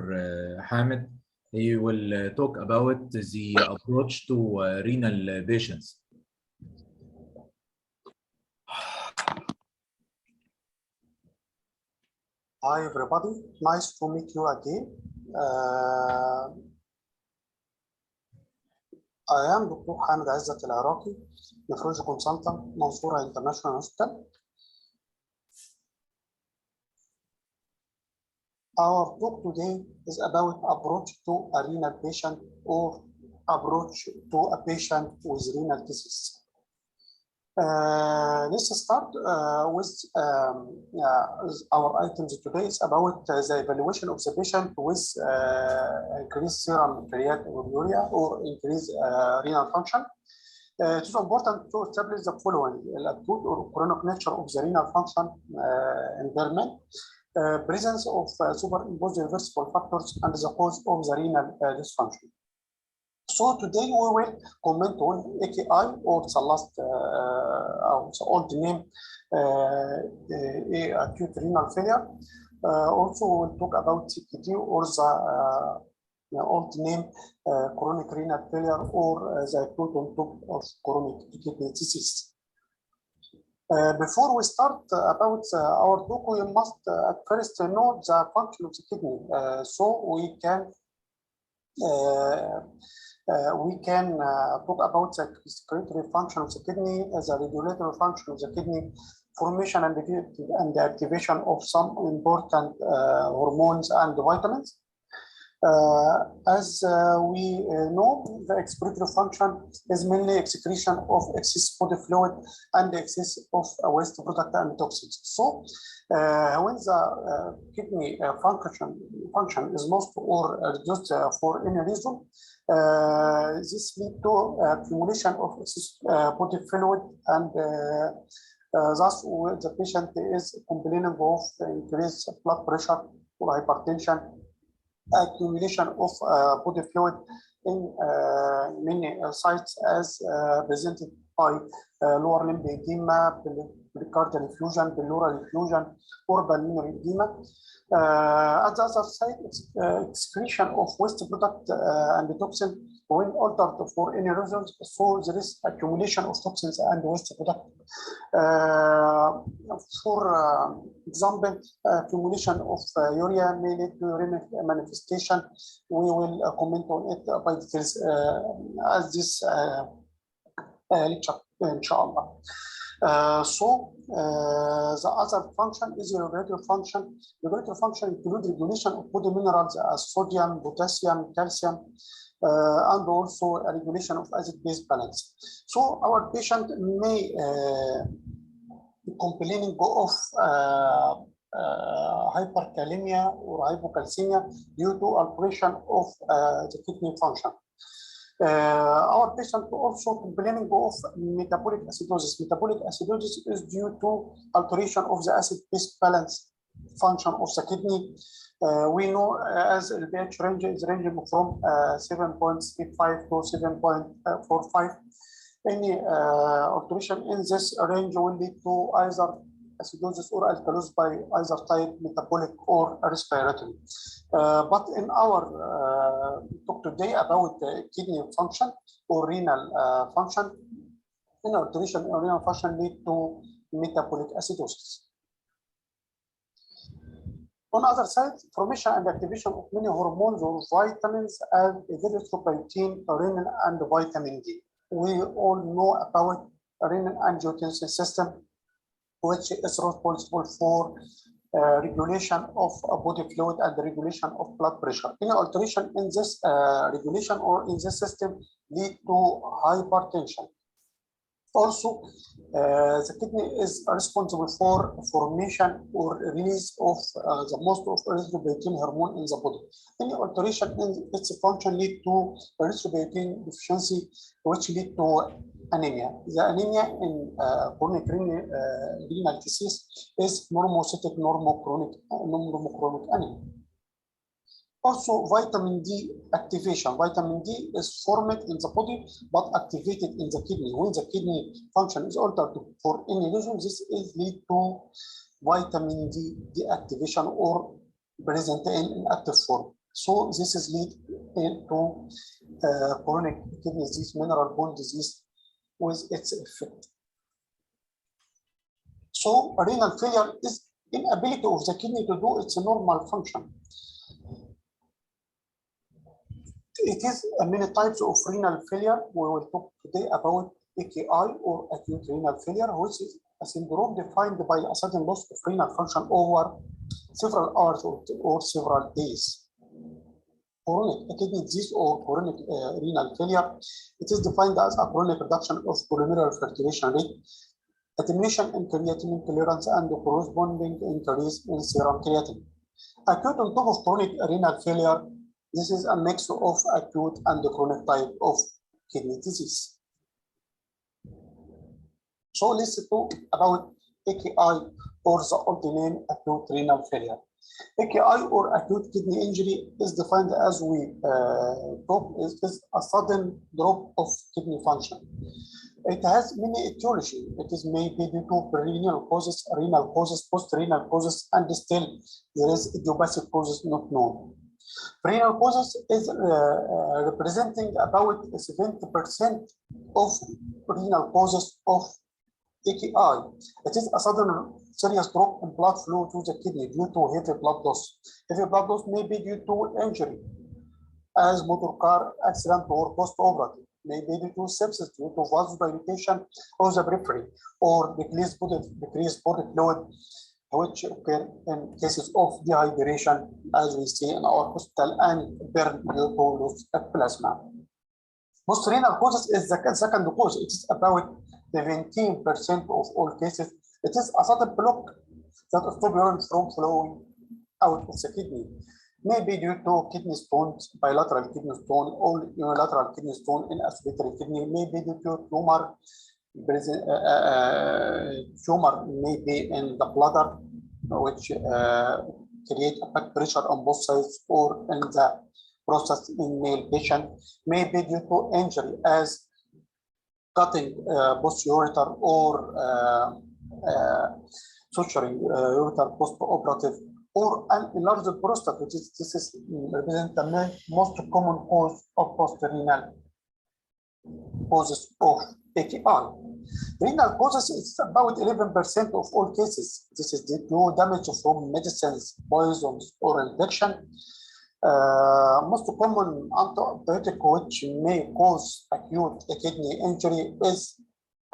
Hamid. He will talk about the approach to renal patients. Hi everybody, nice to meet you again. I am Dr. Hamid Azzat Al-Iraqi, nephrology consultant, Mansoura International Hospital. Our talk today is about approach to a renal patient or approach to a patient with renal disease. Let's start with our items today. It's about the evaluation of the patient with increased serum creatinine or increased renal function. It is important to establish the following: the acute or chronic nature of the renal function impairment, presence of superimposed reversible factors, and the cause of the renal dysfunction. So today we will comment on AKI, or the last the old name, acute renal failure. Also we will talk about CKD, or the old name chronic renal failure, or the acute on top of chronic kidney disease. Before we start about our talk, we must at first know the function of the kidney, so we can talk about the excretory function of the kidney, the regulatory function of the kidney, formation and the activation of some important hormones and vitamins. As we know, the excretory function is mainly excretion of excess body fluid and excess of waste product and toxins. So when the kidney function is lost or reduced for any reason, this leads to accumulation of excess body fluid, and thus the patient is complaining of increased blood pressure or hypertension, accumulation of body fluid in many sites, as presented by lower limb edema, pericardial effusion, pleural effusion, or pulmonary edema. At the other side, excretion of waste product and toxin when altered for any reason, so there is accumulation of toxins and waste product. For example, accumulation of urea may lead to uremic manifestation. We will comment on it by details as this lecture, inshallah. The other function is the regulatory function. Regulatory function includes regulation of body minerals as sodium, potassium, calcium, and also a regulation of acid-base balance. So our patient may be complaining of hyperkalemia or hypocalcemia due to alteration of the kidney function. Our patient also complaining of metabolic acidosis. Metabolic acidosis is due to alteration of the acid-base balance function of the kidney. We know as the pH range is ranging from 7.35 to 7.45. Any alteration in this range will lead to either acidosis or alkalosis by either type, metabolic or respiratory. But in our talk today about kidney function or renal function, an alteration in renal function lead to metabolic acidosis. On the other side, formation and activation of many hormones or vitamins as erythropoietin, renin, and vitamin D. We all know about renin-angiotensin system, which is responsible for regulation of body fluid and the regulation of blood pressure. Any alteration in this regulation or in this system lead to hypertension. Also, the kidney is responsible for formation or release of the most of erythropoietin hormone in the body. Any alteration in its function lead to erythropoietin deficiency, which lead to anemia. The anemia in chronic renal disease is normocytic normochronic anemia. Also, vitamin D activation. Vitamin D is formed in the body but activated in the kidney. When the kidney function is altered for any reason, this is lead to vitamin D deactivation or present in inactive form. So this is lead to chronic kidney disease, mineral bone disease with its effect. So renal failure is inability of the kidney to do its normal function. It is many types of renal failure. We will talk today about AKI, or acute renal failure, which is a syndrome defined by a sudden loss of renal function over several hours or several days. chronic kidney disease or chronic renal failure. It is defined as a chronic reduction of glomerular filtration rate, a diminution in creatinine clearance, and the corresponding increase in serum creatinine. Acute on top of chronic renal failure, this is a mix of acute and chronic type of kidney disease. So let's talk about AKI, or the old name acute renal failure. AKI, or acute kidney injury, is defined as we talk is a sudden drop of kidney function. It has many etiology. It is maybe due to renal causes, post-renal causes, and still there is idiopathic causes not known. Renal causes is representing about 70% of renal causes of AKI. It is a sudden serious drop in blood flow to the kidney due to heavy blood loss. Heavy blood loss may be due to injury, as motor car accident or post-operative, may be due to sepsis, due to vasodilation of the periphery, or decreased body fluid, which occur in cases of dehydration, as we see in our hospital, and burn due to loss of plasma. Post-renal causes is the second cause. It is about 17% of all cases. It is a sudden block that stops urine from flowing out of the kidney. Maybe due to kidney stones, bilateral kidney stone, or unilateral kidney stone in a solitary kidney. Maybe due to tumor, tumor maybe in the bladder, which create a back pressure on both sides, or in the process in male patient. Maybe due to injury, as cutting post-ureter or suturing ureter post-operative, or an enlarged prostate, which is represent the most common cause of post-renal causes of AKI. Renal causes is about 11% of all cases. This is due to damage from medicines, poisons, or infection. Most common antibiotic which may cause acute kidney injury is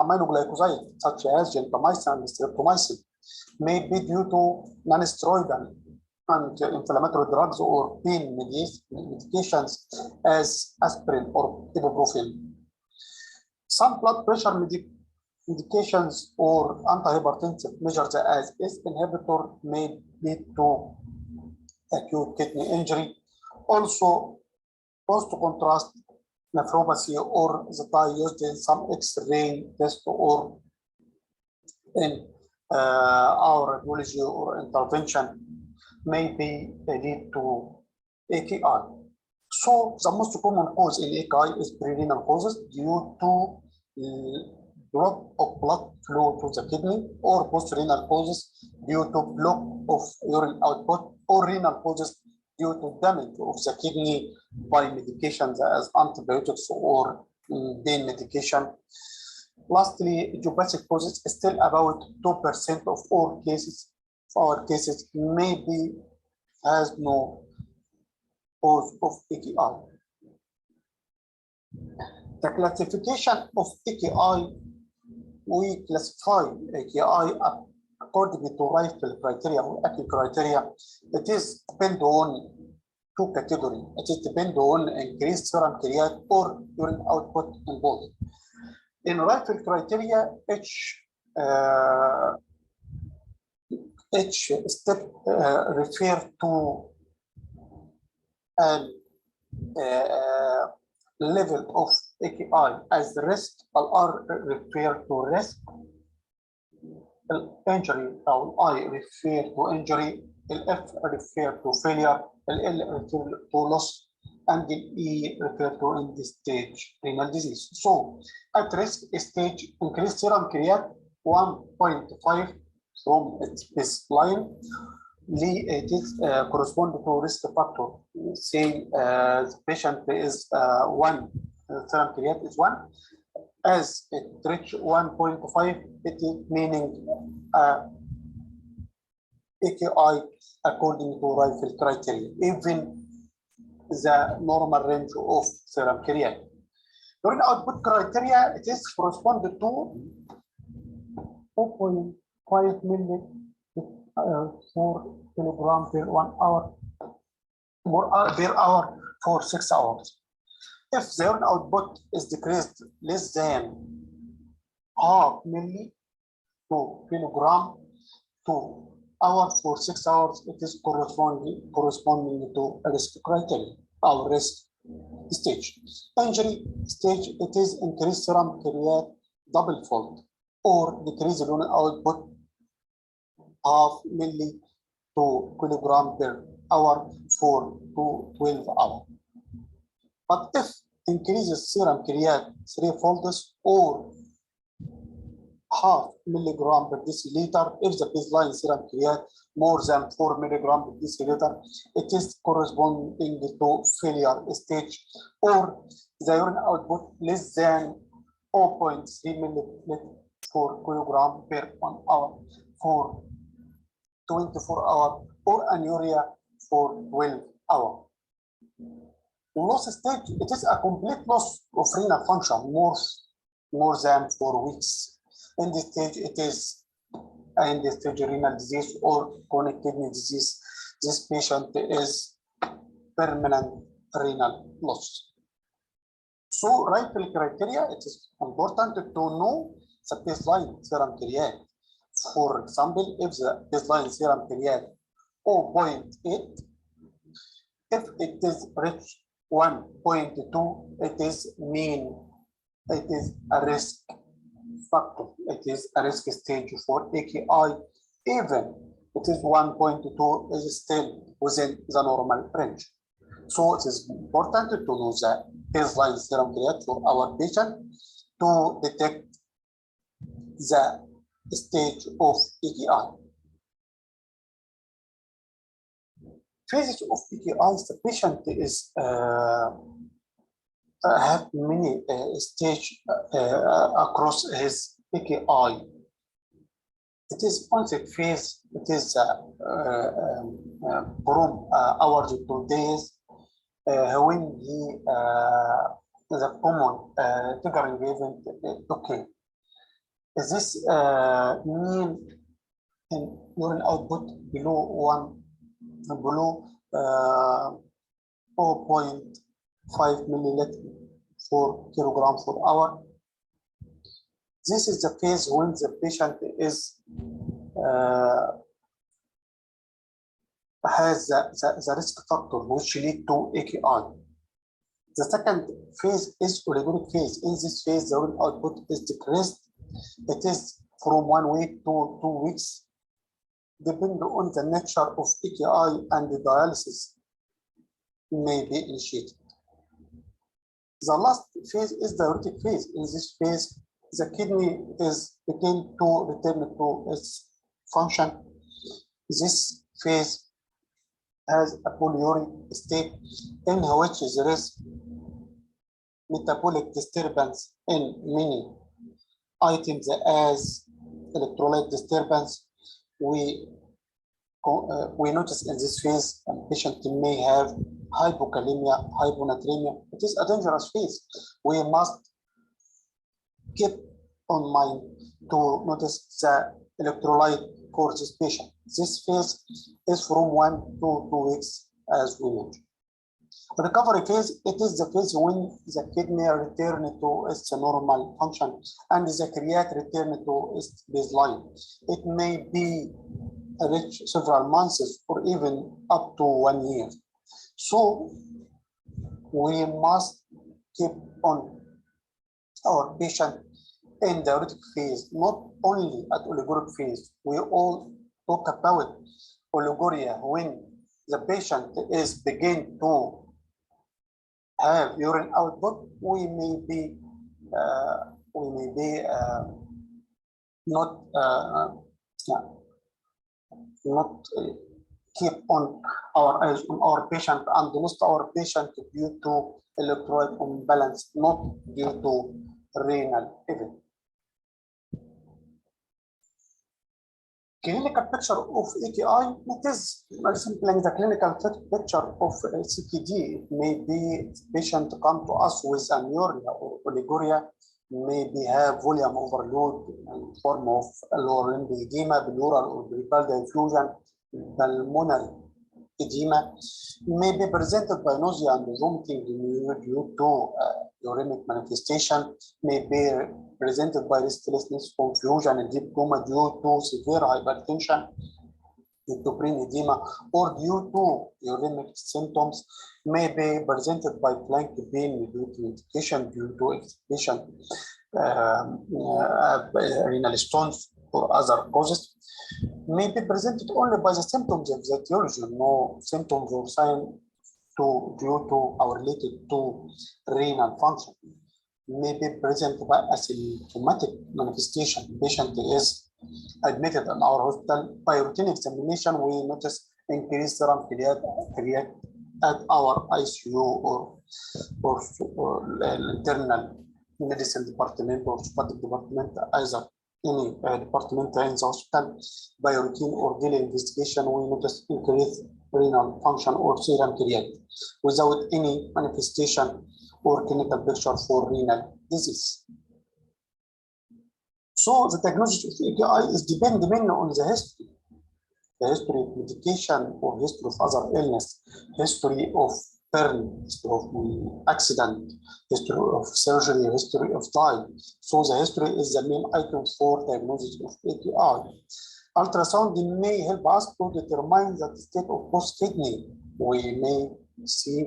aminoglycoside, such as gentamicin and streptomycin. May be due to non-steroidal anti-inflammatory drugs or pain medications as aspirin or ibuprofen. Some blood pressure medications or antihypertensive measures as ACE inhibitor may lead to acute kidney injury. Also, post-contrast nephropathy or the dye used in some X-ray test or in our radiology or intervention may be lead to AKI. So the most common cause in AKI is pre-renal causes due to block of blood flow to the kidney, or post-renal causes due to block of urine output, or renal causes due to damage of the kidney by medications as antibiotics or pain medication. Lastly, idiopathic causes is still about 2% of all cases. Our cases maybe has no cause of AKI. The classification of AKI, we classify AKI according to Rifle criteria or AKI criteria. It is depend on two categories. It is depend on increased serum creatinine or urine output in both. In Rifle criteria, each step refer to an level of AKI as the risk. LR refer to risk. Injury, I refer to injury. LF refer to failure. LL refer to loss. And the E refer to in this stage renal disease. So at risk stage, increased serum creatinine 1.5 from its baseline. It is correspond to risk factor. Say the patient is 1, serum creatinine is 1. As it reach 1.5, it is meaning AKI according to Rifle criteria, even the normal range of serum creatinine. During output criteria, it is corresponded to 4.5 milliliters 4 kilogram per 1 hour per hour for 6 hours. If the urine output is decreased less than half milli to kilogram to hour for 6 hours, it is corresponding to a risk criteria, our risk stage. Injury stage, it is increased serum creatinine double fold or decrease urine output half milli to kilogram per hour for 12 hours. But if increases serum creatinine 3 folds or half milligram per deciliter, if the baseline serum creatinine more than 4 milligram per deciliter, it is corresponding to failure stage, or the urine output less than 0.3 milliliter per kilogram per 1 hour for 24 hours, or anuria for 12 hours. Loss stage, it is a complete loss of renal function, more than 4 weeks. In this stage, it is end-stage renal disease or chronic kidney disease. This patient is permanent renal loss. So, right criteria, it is important to know the baseline serum creatinine. For example, if the baseline serum creatinine 0.8, if it is reached 1.2, it is mean, it is a risk factor. It is a risk stage for AKI. Even it is 1.2 is still within the normal range. So it is important to know the baseline serum creatinine for our patient to detect the stage of AKI. Phases of AKI, the patient is have many stages across his AKI. It is onset phase. It is from hours to days when he the common triggering event occur. This mean in urine output below 0.5 milliliter per kilogram per hour. This is the phase when the patient is has the risk factor which lead to AKI. The second phase is oliguric phase. In this phase, the urine output is decreased. It is from 1 week to 2 weeks, depending on the nature of AKI, and the dialysis may be initiated. The last phase is the diuretic phase. In this phase, the kidney is beginning to return to its function. This phase has a polyuric state in which there is metabolic disturbance in many items as electrolyte disturbance. We notice in this phase a patient may have hypokalemia, hyponatremia. It is a dangerous phase. We must keep on mind to notice the electrolyte for this patient. This phase is from 1 to 2 weeks, as we mentioned. The recovery phase, it is the phase when the kidney return to its normal function and the creatinine return to its baseline. It may be reach several months or even up to 1 year. So we must keep on our patient in the diuretic phase, not only at oliguric phase. We all talk about oliguria when the patient is begin to have urine output. We may be not keep on our eyes on our patient and lost our patient due to electrolyte imbalance, not due to renal event. Clinical picture of AKI, it is simply the clinical picture of CKD. It may be patient come to us with anuria or oliguria, maybe have volume overload in form of lower limb edema, pleural or pericardial effusion, pulmonary edema may be presented by nausea and vomiting due to uremic manifestation, may be presented by restlessness, confusion, and deep coma due to severe hypertension, due to brain edema, or due to uremic symptoms, may be presented by flank pain due to medication, due to exhalation, renal stones, or other causes, may be presented only by the symptoms of the etiology, no symptoms or sign due to or related to renal function, may be present by asymptomatic manifestation. Patient is admitted in our hospital. By routine examination, we notice increased serum creatinine at our ICU or internal medicine department or spot department, either any department in the hospital. By routine or daily investigation, we notice increased renal function or serum creatinine without any manifestation or clinical picture for renal disease. So the diagnosis of AKI is dependent on the history of medication or history of other illness, history of burn, history of accident, history of surgery, history of die. So the history is the main item for diagnosis of AKI. Ultrasound may help us to determine the state of both kidney. We may see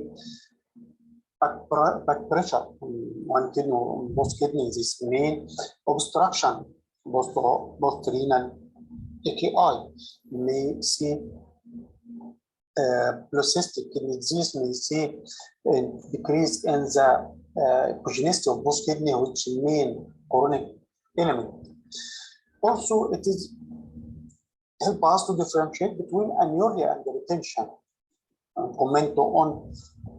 back pressure on one kidney or on both kidneys. This means obstruction, both renal AKI. May see polycystic kidney disease, may see decrease in the echogenicity of both kidney, which mean chronic element. Also, it is help us to differentiate between anuria and retention. Comment on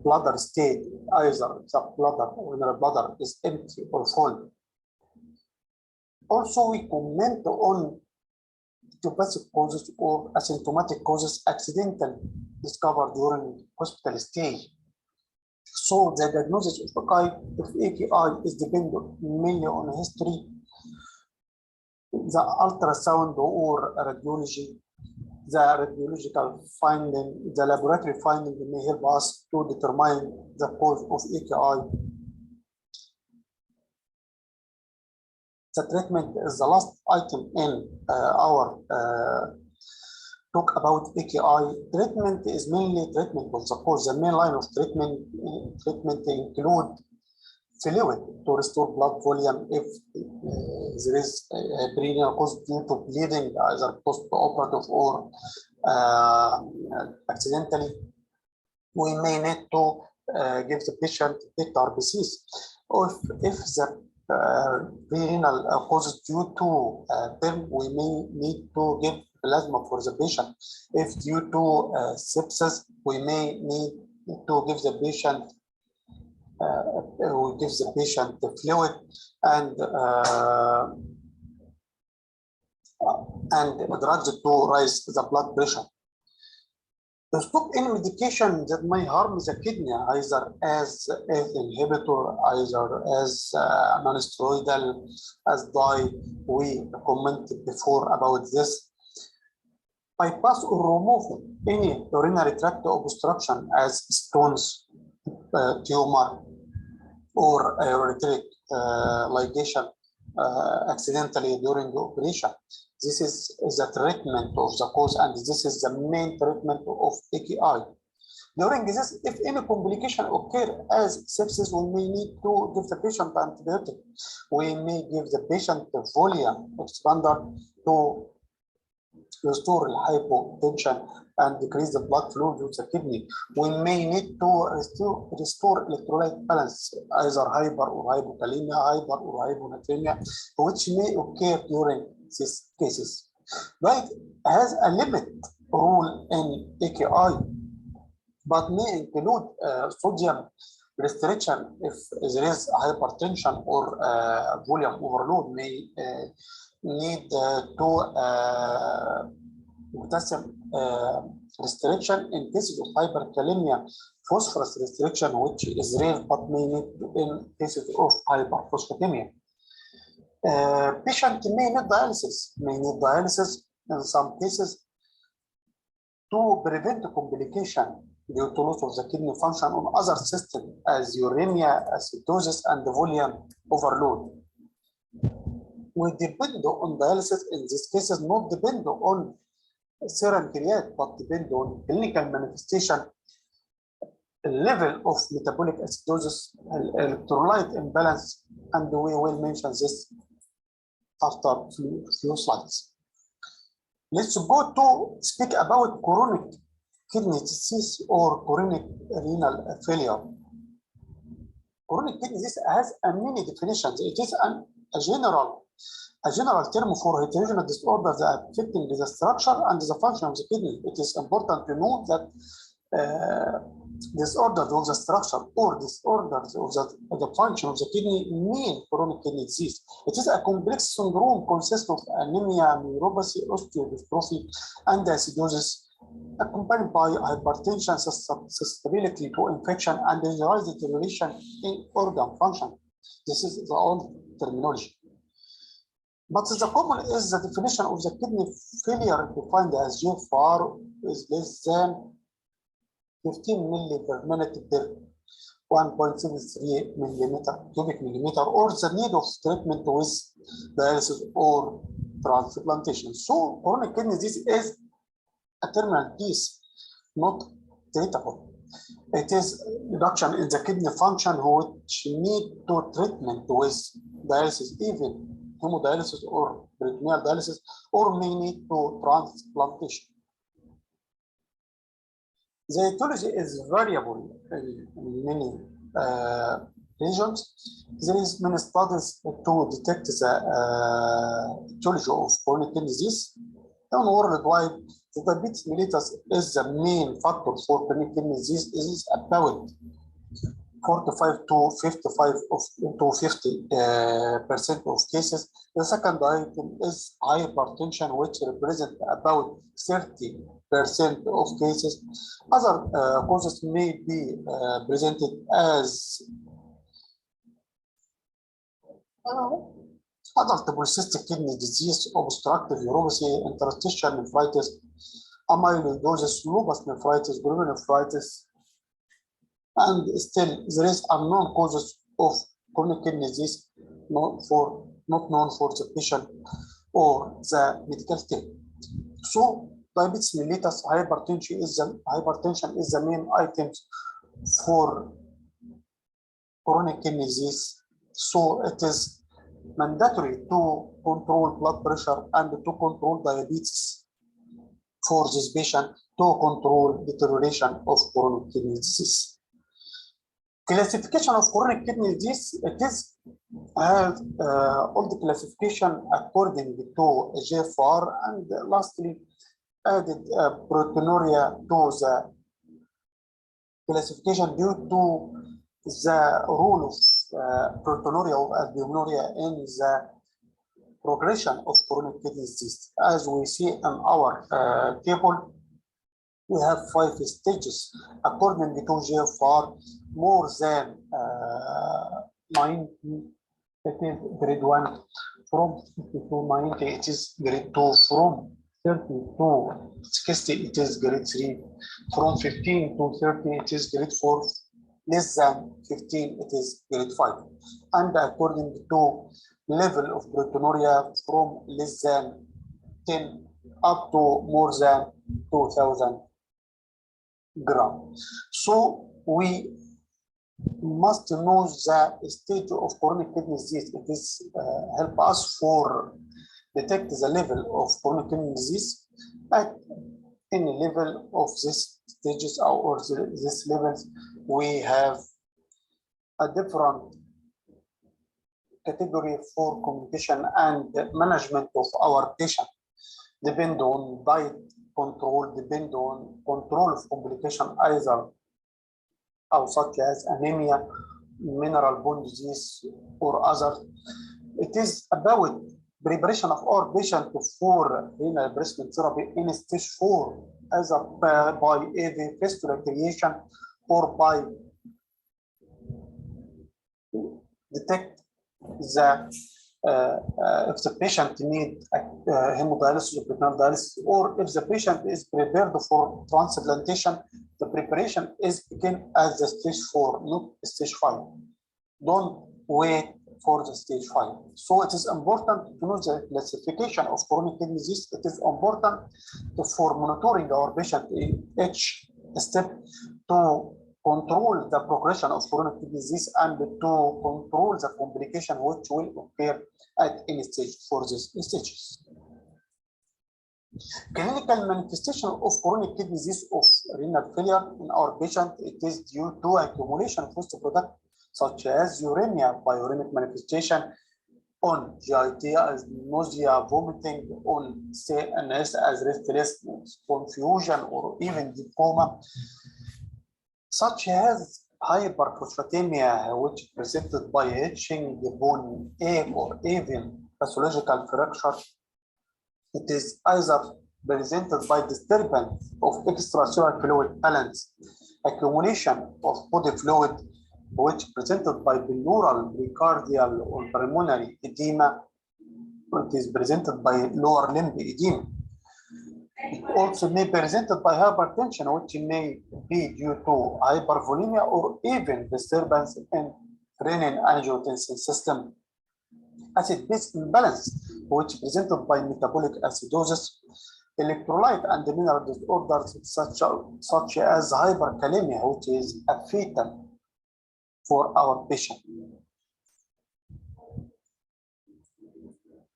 bladder state, either the bladder or the bladder is empty or full. Also, we comment on idiopathic causes or asymptomatic causes accidentally discovered during hospital stay. So the diagnosis of AKI is dependent mainly on history, the ultrasound or radiology, the radiological finding, the laboratory finding may help us to determine the cause of AKI. The treatment is the last item in our talk about AKI. Treatment is mainly treatment of the cause. The main line of treatment include fluid to restore blood volume if there is a perineal cause due to bleeding, either post-operative or accidentally. We may need to give the patient RBCs. Or if the perineal causes due to burn, we may need to give plasma for the patient. If due to sepsis, we may need to give the patient the fluid and drugs to raise the blood pressure. To stop any medication that may harm the kidney, either as an inhibitor, either as non-steroidal, as dye, we commented before about this. Bypass or remove any urinary tract obstruction as stones, tumor, or ureteric ligation accidentally during the operation. This is the treatment of the cause, and this is the main treatment of AKI. During this, if any complication occur as sepsis, we may need to give the patient antibiotic. We may give the patient the volume expander to restore hypotension and decrease the blood flow to the kidney. We may need to restore electrolyte balance, either hyper or hypokalemia, hyper or hyponatremia, which may occur during these cases. Diet has a limit role in AKI, but may include sodium restriction if there is hypertension or volume overload. May need to potassium restriction in cases of hyperkalemia, phosphorus restriction, which is rare but may need in cases of hyperphosphatemia. Patient may need dialysis in some cases to prevent complication due to loss of the kidney function on other systems as uremia, acidosis, and volume overload. We depend on dialysis in these cases, not depend on serum create, but depend on clinical manifestation, level of metabolic acidosis, electrolyte imbalance, and we will mention this after a few slides. Let's go to speak about chronic kidney disease or chronic renal failure. Chronic kidney disease has many definitions. It is a general term for heterogeneous disorders affecting the structure and the function of the kidney. It is important to know that disorders of the structure or disorders of the function of the kidney mean chronic kidney disease. It is a complex syndrome consisting of anemia, neuropathy, osteodystrophy, and acidosis, accompanied by hypertension, susceptibility to infection, and generalized deterioration in organ function. This is the old terminology. But the common is the definition of the kidney failure defined as GFR is less than 15 milli per minute per 1.73 cubic millimeter, or the need of treatment with dialysis or transplantation. So chronic kidney disease is a terminal disease, not treatable. It is reduction in the kidney function which need to treatment with dialysis, even hemodialysis or peritoneal dialysis, or may need to transplantation. The etiology is variable in many regions. There is many studies to detect the etiology of chronic kidney disease. And worldwide, the diabetes mellitus is the main factor for chronic kidney disease. It is about 45 to 55 to 50% of cases. The second item is hypertension, which represents about 30% of cases. Other causes may be presented as adult polycystic kidney disease, obstructive neuropathy, interstitial nephritis, amyloidosis, lupus nephritis, glomerulonephritis, and still there is unknown causes of chronic kidney disease not known for the patient or the medical team. So diabetes mellitus, hypertension is the main items for chronic kidney disease. So it is mandatory to control blood pressure and to control diabetes for this patient to control deterioration of chronic kidney disease. Classification of chronic kidney disease, it is all the classification according to GFR, and lastly added proteinuria to the classification due to the role of proteinuria or albuminuria in the progression of chronic kidney disease. As we see in our table, we have 5 stages according to GFR. More than 90, it is grade 1. From 50 to 90, it is grade 2. From 30 to 60, it is grade 3. From 15 to 30, it is grade 4. Less than 15, it is grade 5. And according to level of proteinuria, from less than 10 up to more than 2,000 grams. So we must know the stage of chronic kidney disease. It is help us for detect the level of chronic kidney disease at any level of this stages or this levels. We have a different category for communication and management of our patient. Depend on diet control, depend on control of complication either such as anemia, mineral bone disease, or other. It is about preparation of our patient for renal replacement therapy in stage 4, either by AV fistula creation or by detect the if the patient need hemodialysis or peritoneal dialysis, or if the patient is prepared for transplantation, the preparation is again at the stage 4, not stage 5. Don't wait for the stage 5. So it is important to know the classification of chronic kidney disease. It is important for monitoring our patient in each step to control the progression of chronic kidney disease and to control the complication which will occur at any stage for these stages. Clinical manifestation of chronic kidney disease of renal failure in our patient, it is due to accumulation of waste product such as uremia by uremic manifestation on GIT as nausea, vomiting, on CNS as restlessness, confusion, or even deep coma, such as hyperphosphatemia, which is presented by itching, bone ache, or even pathological fracture. It is either presented by disturbance of extracellular fluid balance, accumulation of body fluid, which is presented by pleural, precardial, or pulmonary edema. It is presented by lower limb edema. It also may be presented by hypertension, which may be due to hypervolemia or even disturbance in renin-angiotensin system. Acid-base imbalance, which is presented by metabolic acidosis, electrolyte and mineral disorders such as hyperkalemia, which is a fatal for our patient.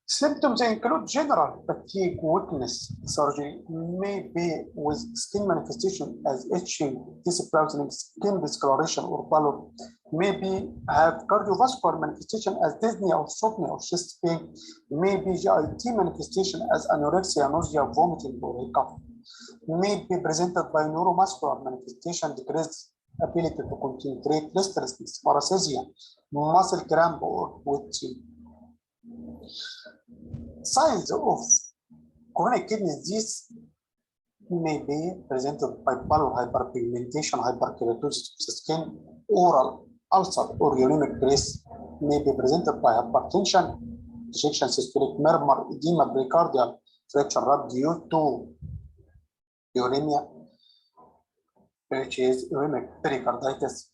Symptoms include general fatigue, weakness, surgery, may be with skin manifestation as itching, displacing, skin discoloration, or pallor, maybe have cardiovascular manifestation as dyspnea or softening or chest pain, maybe GIT manifestation as anorexia, nausea, vomiting, or hiccup, may be presented by neuromuscular manifestation, decreased ability to concentrate, restlessness, paresthesia, muscle cramp, or twitching. Signs of chronic kidney disease may be presented by pallor, hyperpigmentation, hyperkeratosis of the skin, oral ulcer, or uremic trace, may be presented by hypertension, ejection, systolic murmur, edema, precardial fracture rupture due to uremia, which is uremic pericarditis,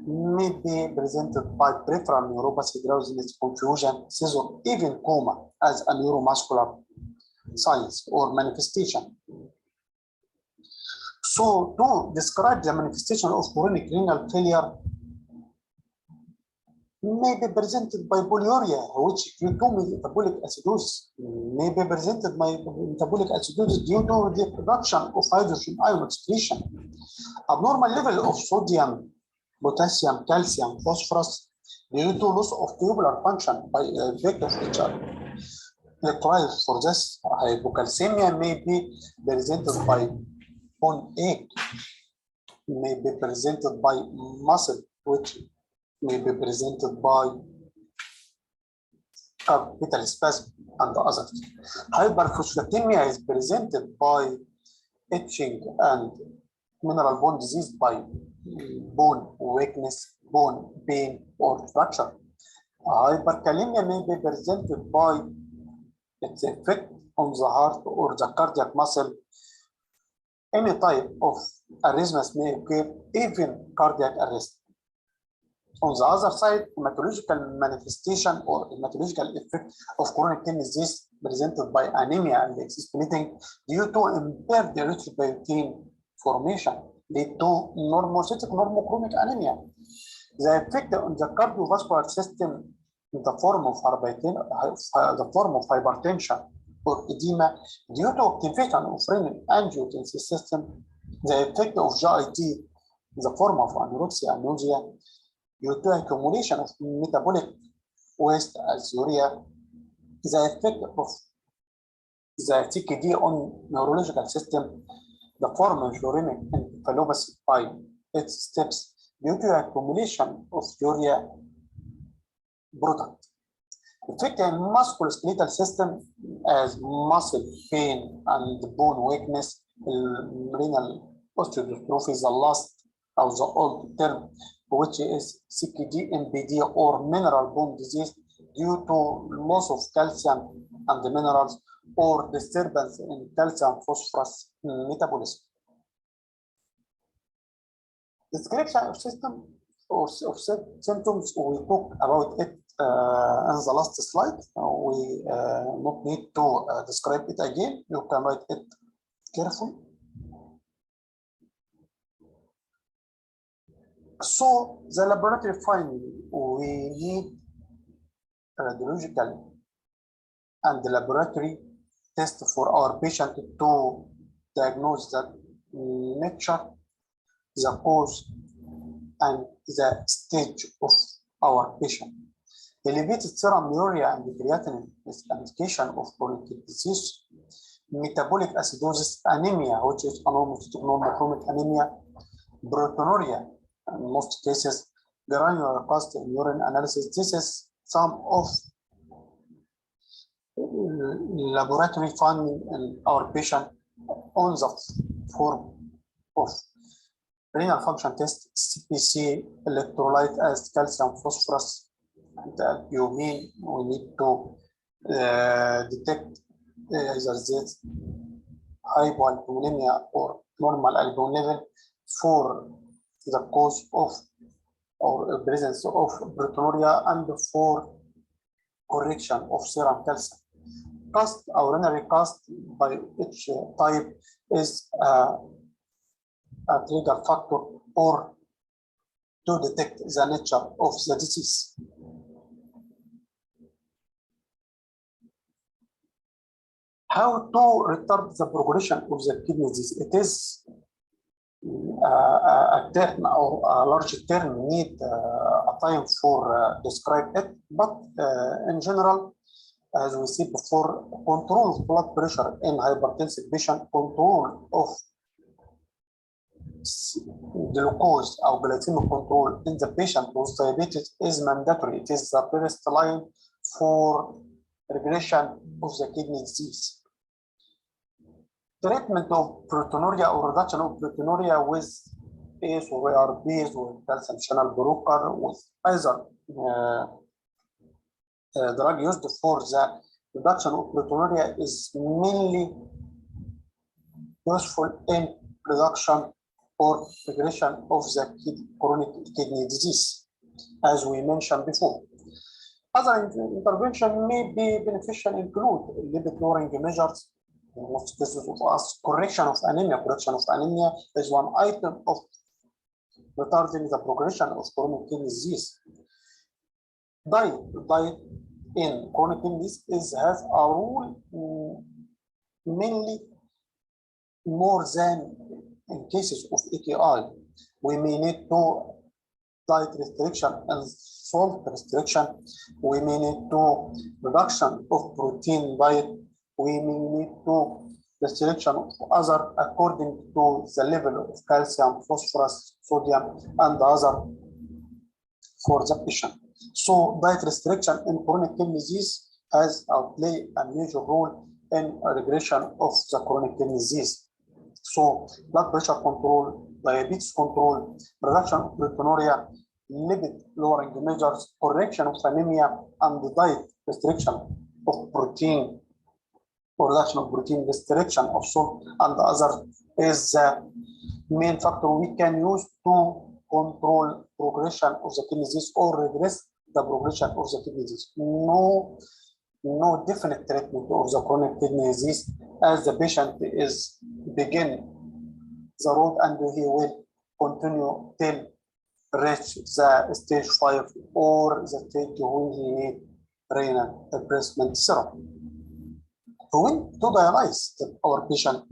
may be presented by peripheral neuropathy, drowsiness, confusion, seizure, even coma as a neuromuscular signs or manifestation. So to describe the manifestation of chronic renal failure, may be presented by polyuria, which due to metabolic acidosis, may be presented by metabolic acidosis due to the production of hydrogen ion excretion, abnormal level of sodium, potassium, calcium, phosphorus due to loss of tubular function by effect of electrolytes. For this, hypocalcemia may be presented by bone ache, may be presented by muscle twitch, may be presented by capital spasm and others. Hyperphosphatemia is presented by itching and mineral bone disease by bone weakness, bone pain, or fracture. Hyperkalemia may be presented by its effect on the heart or the cardiac muscle. Any type of arrhythmias may occur, even cardiac arrest. On the other side, hematological manifestation or hematological effect of chronic kidney disease presented by anemia and excess bleeding due to impaired erythropoietin formation lead to normocytic normochromic anemia. The effect on the cardiovascular system in the form of hypertension or edema due to activation of renin-angiotensin system. The effect of GIT in the form of anorexia and nausea due to accumulation of metabolic waste as urea. The effect of the CKD on neurological system, the form of uremic encephalopathy by its steps due to accumulation of urea product. Effect in musculoskeletal system as muscle pain and bone weakness, renal osteodystrophy is the last of the old term, which is CKD, MBD, or mineral bone disease due to loss of calcium and the minerals, or disturbance in calcium phosphorus metabolism. Description of system or of symptoms, we talked about it in the last slide. We not need to describe it again. You can write it carefully. So the laboratory finding, we need radiological and the laboratory test for our patient to diagnose the nature, the cause, and the stage of our patient. Elevated serum urea and creatinine is an indication of chronic disease. Metabolic acidosis, anemia, which is normochromic anemia, proteinuria, in most cases, granular cost in urine analysis. This is some of laboratory finding in our patient on the form of renal function test, CPC, electrolyte as calcium, phosphorus, and albumin. We need to detect either this hypoalbuminemia or normal albumin level for the cause of or presence of proteinuria and for correction of serum calcium. Cast, urinary cast by each type is a trigger factor or to detect the nature of the disease. How to retard the progression of the kidney disease? It is a term or a large term, need a time for describe it, but in general, as we see before, control of blood pressure in hypertensive patient, control of glucose or glycemic control in the patient with diabetes is mandatory. It is the first line for regression of the kidney disease. Treatment of proteinuria or reduction of proteinuria with ACE or ARBs or calcium channel blocker with either drug used for the reduction of proteinuria is mainly useful in reduction or regression of the chronic kidney disease, as we mentioned before. Other intervention may be beneficial include lipid-lowering measures. In most cases of us, correction of anemia. Correction of anemia is one item of retarding the progression of chronic kidney disease. Diet in chronic kidney disease has a rule mainly more than in cases of AKI. We may need to diet restriction and salt restriction. We may need to reduction of protein diet. We may need to restriction of other according to the level of calcium, phosphorus, sodium, and other for the patient. So diet restriction in chronic kidney disease has play a major role in regression of the chronic kidney disease. So blood pressure control, diabetes control, reduction of proteinuria, lipid lowering measures, correction of anemia, and diet restriction of protein, or reduction of protein, restriction of salt, and other is the main factor we can use to control progression of the kidney disease or regress the progression of the kidney disease. No definite treatment of the chronic kidney disease as the patient is begin the road and he will continue till reach the stage 5 or the stage when he need renal replacement therapy. When to dialyze our patient,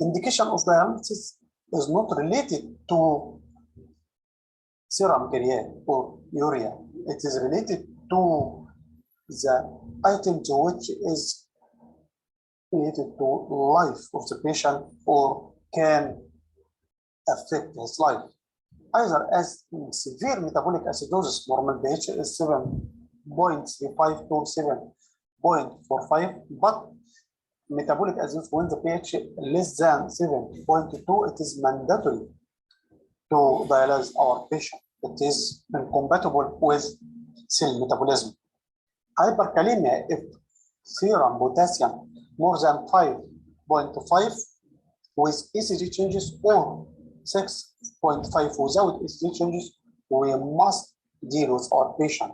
indication of dialysis is not related to serum creatinine or urea. It is related to the item to which is related to life of the patient or can affect his life. Either as severe metabolic acidosis, normal pH is 7.35 to 7.45, but metabolic acidosis when the pH less than 7.2, it is mandatory to dialyze our patient. It is incompatible with cell metabolism. Hyperkalemia, if serum potassium more than 5.5 with ECG changes or 6.5 without ECG changes, we must deal with our patient.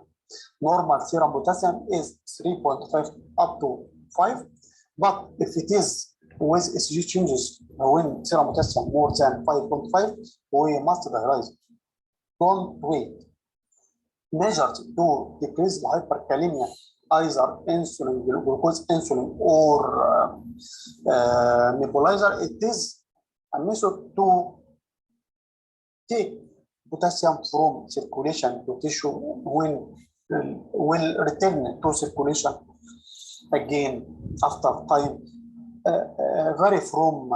Normal serum potassium is 3.5 up to 5, but if it is with ECG changes when serum potassium more than 5.5, we must dialyze. Don't wait. Measures to decrease the hyperkalemia, either insulin, glucose insulin, or nebulizer. It is a method to take potassium from circulation to tissue when will return to circulation again after time. Vary from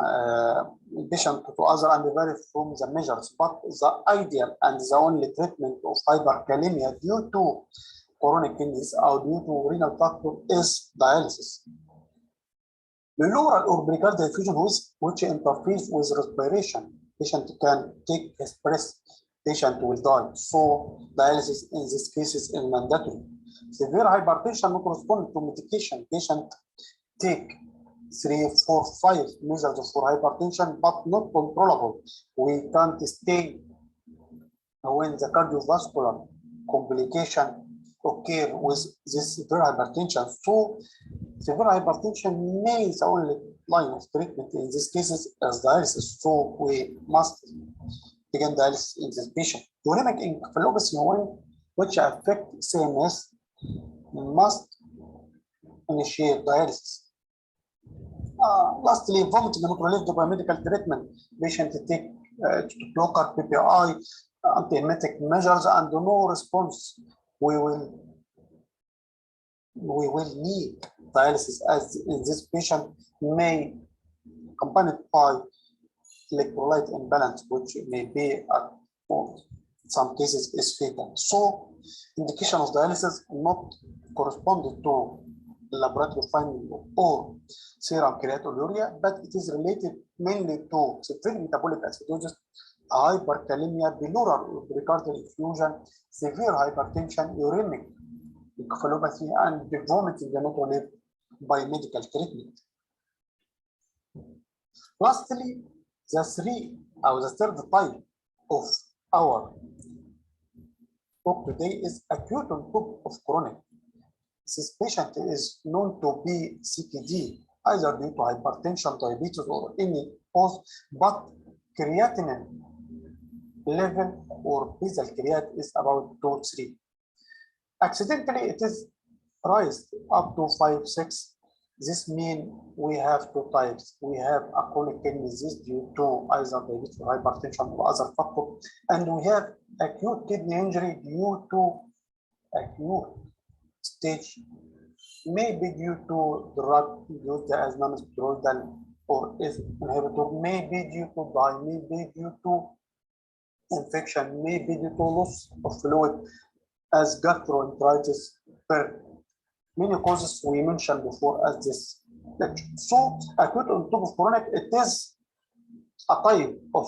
patient to other and vary from the measures, but the ideal and the only treatment of hyperkalemia due to chronic kidney disease or due to renal factor is dialysis. Pleural or pericardial effusion which interferes with respiration, patient can take his breath, patient will die. So dialysis in this case is mandatory. Severe hypertension not respond to medication, patient take 3, 4, 5 measures for hypertension, but not controllable. We can't stay when the cardiovascular complication occur with this severe hypertension. So severe hypertension may be the only line of treatment in this case is dialysis. So we must begin dialysis in this patient. Uremic encephalopathy, which affect CNS, must initiate dialysis. Lastly, vomiting not related by medical treatment. Patient take blocker, PPI, antiemetic measures, and no response. We will need dialysis, as in this patient may accompanied by electrolyte imbalance, which may be at some cases is fatal. So, indication of dialysis not corresponded to laboratory finding or serum creatinine, but it is related mainly to severe metabolic acidosis, hyperkalemia, pleural or pericardial effusion, severe hypertension, uremic encephalopathy, and vomiting not relieved by medical treatment. Lastly, the third type of our talk today is acute on top of chronic. This patient is known to be CKD, either due to hypertension, diabetes, or any cause, but creatinine level or basal creat is about 2, 3. Accidentally, it is raised up to 5, 6. This means we have two types. We have a chronic kidney disease due to either diabetes or hypertension or other factors, and we have acute kidney injury due to acute stage, maybe due to drug used as non-steroidal or if inhibitor, maybe due to dye, maybe due to infection, maybe due to loss of fluid as gastroenteritis. Many causes we mentioned before as this lecture. So acute on top of chronic, it is a type of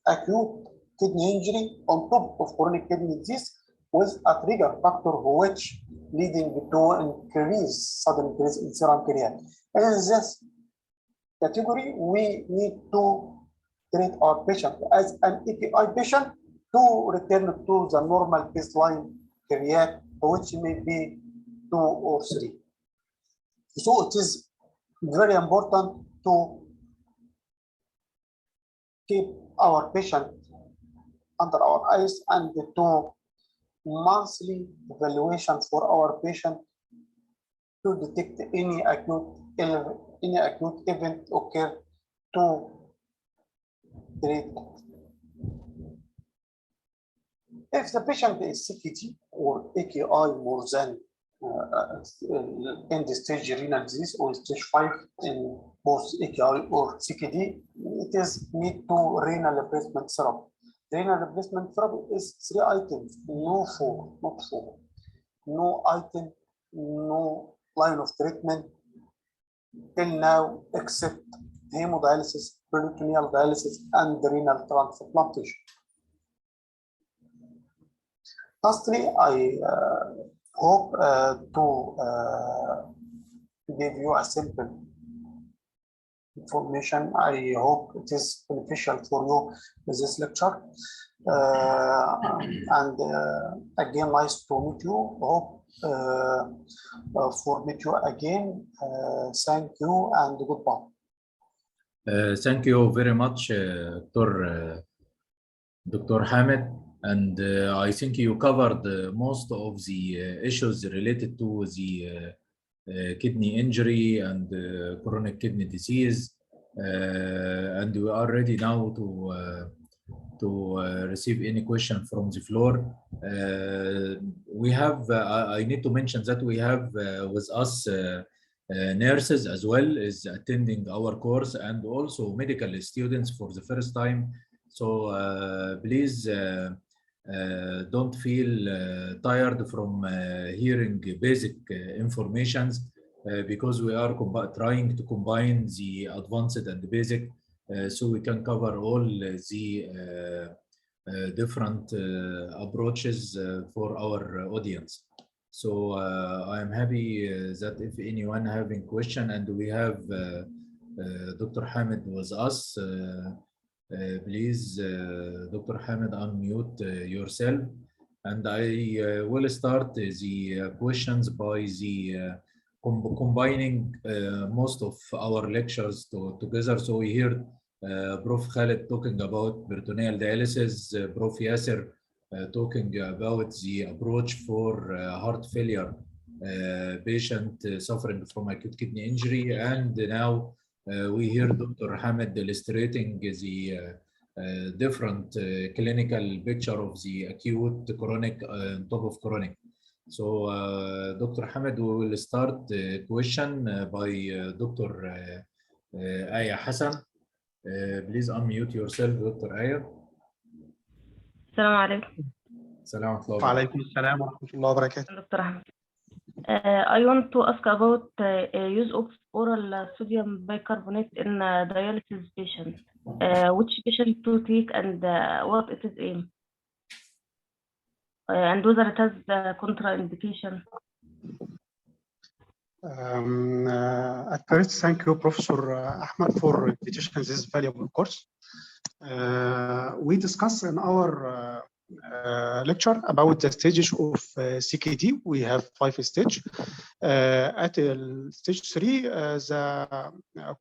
acute kidney injury on top of chronic kidney disease with a trigger factor which leading to sudden increase in serum creatinine. In this category, we need to treat our patient as an EPI patient to return to the normal baseline creatinine, which may be 2 or 3. So it is very important to keep our patient under our eyes and to monthly evaluation for our patient to detect any acute event occur to treat it. If the patient is CKD or AKI more than end stage renal disease or stage 5 in both AKI or CKD, it is need to renal replacement therapy. Renal replacement therapy is 3 items, no 4, not 4. No item, no line of treatment till now except hemodialysis, peritoneal dialysis, and renal transplantation. Lastly, I hope to give you a simple information. I hope it is beneficial for you with this lecture. Again, nice to meet you. Hope for meet you again. Thank you and goodbye. Thank you very much, Dr. Hamid. And I think you covered most of the issues related to the kidney injury and chronic kidney disease. And we are ready now to receive any question from the floor. We have, I need to mention that we have with us nurses as well is attending our course, and also medical students for the first time. So please don't feel tired from hearing basic informations, because we are trying to combine the advanced and the basic, so we can cover all the different approaches for our audience. So I am happy that if anyone having question, and we have Dr. Hamid with us. Please, Dr. Hamid, unmute yourself. And I will start the questions by the combining most of our lectures together. So we heard Prof. Khaled talking about peritoneal dialysis, Prof. Yasser talking about the approach for heart failure patient suffering from acute kidney injury, and now we hear Dr. Hamid illustrating the different clinical picture of the acute, chronic, on top of chronic. So Dr. Hamid, we will start the question by Dr. Aya Hassan. Please unmute yourself, Dr. Aya. السلام عليكم. السلام ورحمة الله وبركاته. وعليكم السلام ورحمة الله وبركاته. Dr. Ahmed. I want to ask about use of oral sodium bicarbonate in dialysis patients. Which patient to take and what it is aim? And whether it has contraindication. At first, thank you, Professor Ahmed, for invitation to this valuable course. We discussed in our lecture about the stages of CKD. We have 5 stages. At stage 3, the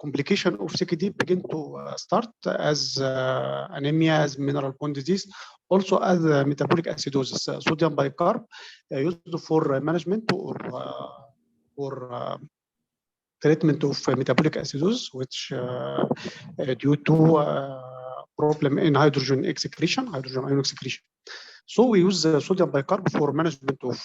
complication of CKD begin to start as anemia, as mineral bone disease, also as metabolic acidosis. Sodium bicarb used for management or treatment of metabolic acidosis, which due to problem in hydrogen ion excretion. So we use sodium bicarb for management of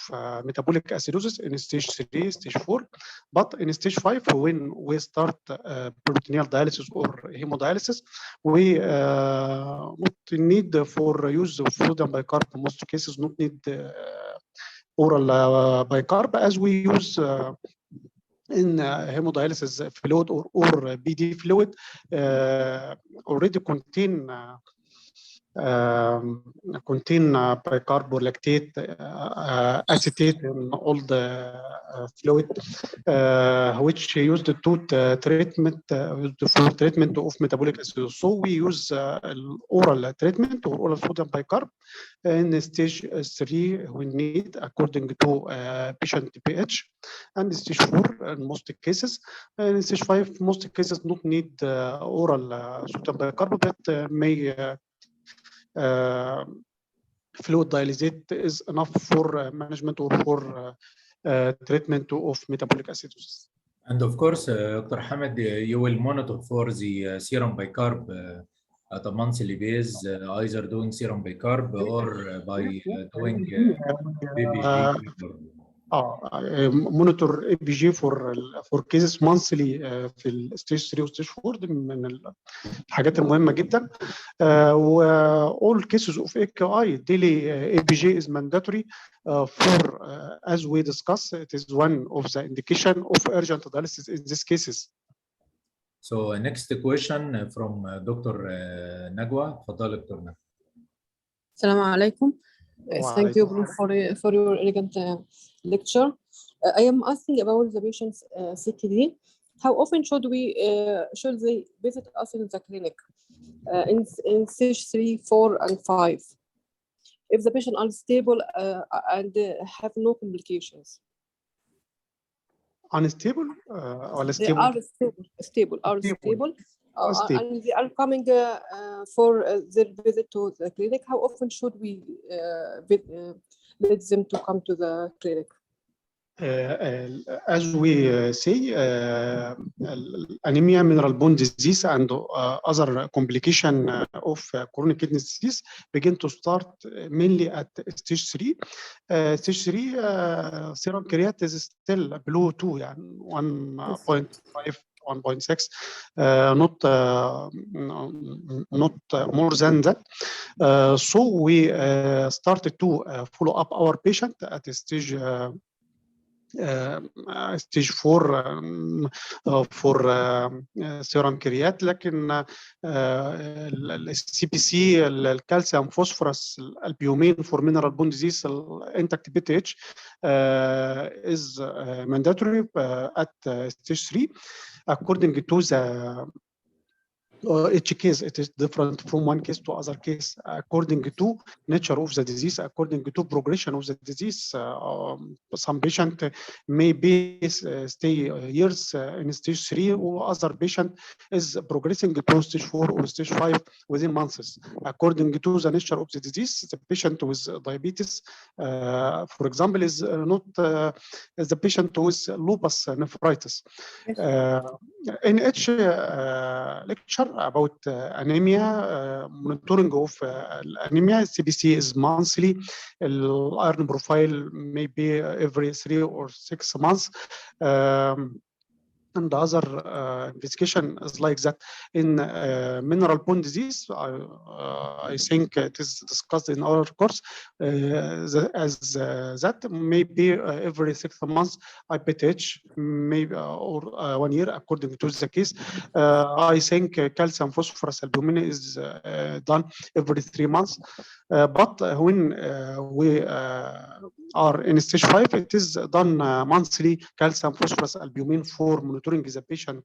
metabolic acidosis in stage 3, stage 4. But in stage 5, when we start peritoneal dialysis or hemodialysis, we not need for use of sodium bicarb. In most cases, not need oral bicarb, as we use in hemodialysis fluid or BD fluid already contain bicarb or lactate, acetate in all the fluid, which used to treatment for treatment of metabolic acidosis. So we use oral treatment or oral sodium bicarb in stage 3 we need according to patient pH, and stage 4 in most cases. In stage 5, most cases not need oral sodium bicarb, but may fluid dialysate is enough for management or for treatment of metabolic acidosis. And of course, Dr. Hamid, you will monitor for the serum bicarb at a monthly basis, either doing serum bicarb or by doing BBG. monitor ABG for cases monthly في الستيج 3 وستيج 4. دي من الحاجات المهمه جدا. All cases of AKI daily ABG is mandatory for as we discussed, it is one of the indication of urgent dialysis in these cases. So next question from Dr. Nagwa. تفضل دكتور نجوى. السلام عليكم. Thank you for your elegant lecture. I am asking about the patient's CKD. how often should they visit us in the clinic in stage 3, 4, and 5 if the patient are stable and have no complications? Unstable or They stable? are stable. And they are coming for their visit to the clinic. How often should we let them to come to the clinic? As we say, anemia, mineral bone disease, and other complication of chronic kidney disease begin to start mainly at stage 3. Stage 3 serum creatinine is still below 2, يعني 1.5, 1.6, not more than that. So we started to follow up our patient at stage stage 4 for serum كريات، لكن السي بي سي الكالسيوم فوسفورس البيومين for mineral bone disease intact PTH is mandatory at stage 3 according to the each case. It is different from one case to other case according to nature of the disease, according to progression of the disease. Some patient may be stay years in stage 3, or other patient is progressing to stage 4 or stage 5 within months. According to the nature of the disease, the patient with diabetes, for example, is not the patient with lupus nephritis. In each lecture about anemia, monitoring of anemia, CBC is monthly. Iron profile may be every 3 or 6 months. And other investigation is like that. In mineral bone disease, I think it is discussed in our course as that maybe every 6 months IPTH, maybe or 1 year according to the case. I think calcium phosphorus albumin is done every 3 months. But when we are in stage 5, it is done monthly calcium phosphorus albumin for monitoring the patient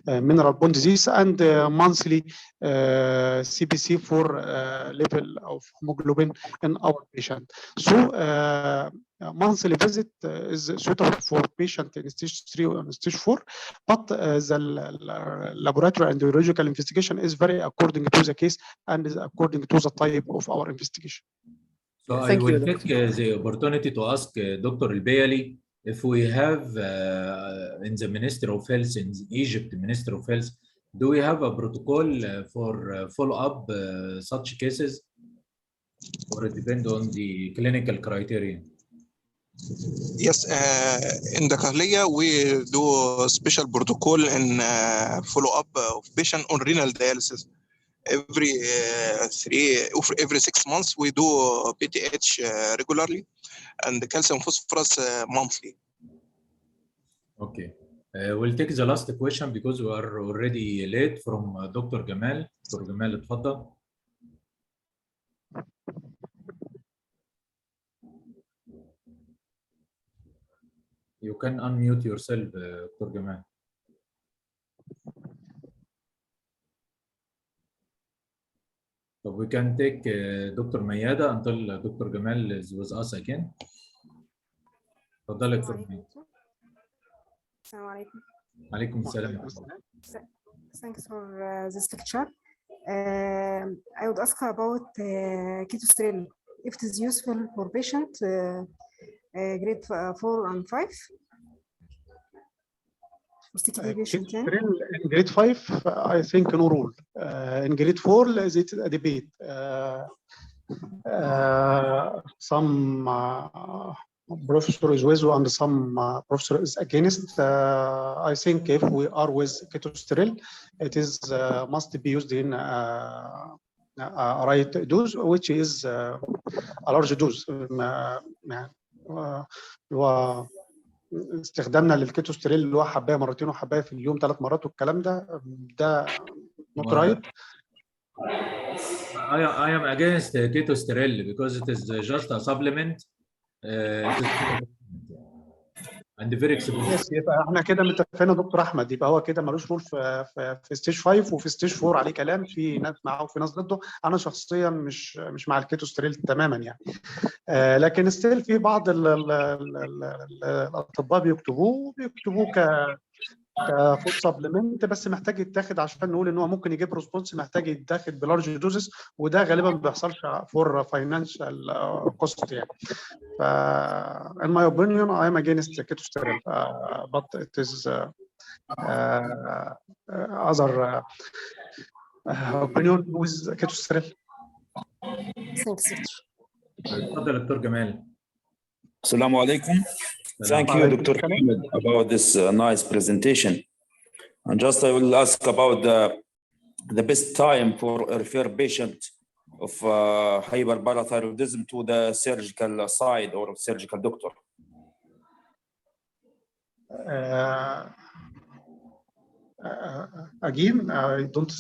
mineral bone disease, and monthly CBC for level of hemoglobin in our patient. So monthly visit is suitable for patient in stage 3 and stage 4, but the laboratory and urological investigation is very according to the case and is according to the type of our investigation. So I will take the opportunity to ask Dr. Elbayali if we have in the Ministry of Health, in Egypt, Ministry of Health, do we have a protocol for follow up such cases, or it depends on the clinical criteria? Yes, in the Kahliya, we do a special protocol and follow up of patient on renal dialysis. Every 6 months, we do PTH regularly and the calcium phosphorus monthly. Okay. We'll take the last question because we are already late from Dr. Gamal. Dr. Gamal, اتفضل. You can unmute yourself, Dr. Gamal. So we can take Dr. Mayada until Dr. Gamal is with us again. اتفضل دكتور ميادة. السلام عليكم. عليكم السلام. Thanks for this lecture. I would ask about ketostrel, if it is useful for patient grade 4 and 5. In grade 5, I think no rule. In grade 4, it is a debate. Some professor is with and some professor is against. I think if we are with ketostrel, it is must be used in a right dose, which is a large dose. استخدامنا للكيتوستريل اللي هو حبايه مرتين وحبايه في اليوم 3 مرات والكلام ده not right. I am against ketostrel because it is just a supplement. and very expensive. يس، يبقى احنا كده متفقين يا دكتور احمد، يبقى هو كده ملوش رول في ستيج 5 وفي ستيج 4 عليه كلام، في ناس معاه وفي ناس ضده. انا شخصيا مش مع الكيتوستريل تماما يعني. لكن ستيل في بعض الاطباء بيكتبوه كفود سبلمنت، بس محتاج يتاخد عشان نقول ان هو ممكن يجيب ريسبونس، محتاج يتاخد بلارج دوزز، وده غالبا ما بيحصلش فور فاينانشال كوست يعني. ف in my opinion I am against ketosterol, but it is other opinion with ketosterol. Thanks, Doctor. اتفضل دكتور جمال. Assalamu alaikum. Thank you, Dr. Ahmed, about this nice presentation. And just I will ask about the best time for a refer patient of hyperparathyroidism to the surgical side or surgical doctor. Again, I don't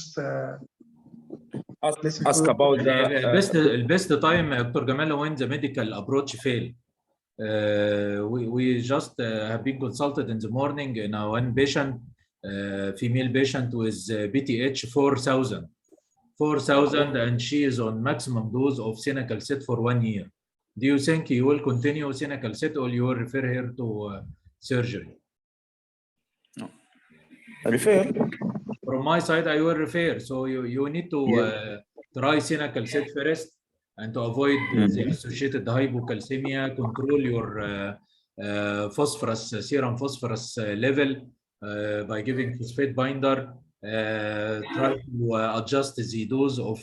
ask about the best time, Dr. Gamal, when the medical approach fail. We just have been consulted in the morning in one patient, female patient with BTH 4,000, and she is on maximum dose of Cinacalcet for 1 year. Do you think you will continue Cinacalcet or you will refer her to surgery? No. Refer. From my side, I will refer. So you need to try Cinacalcet first, and to avoid the associated hypocalcemia, control your phosphorus, serum phosphorus level by giving phosphate binder. Try to adjust the dose of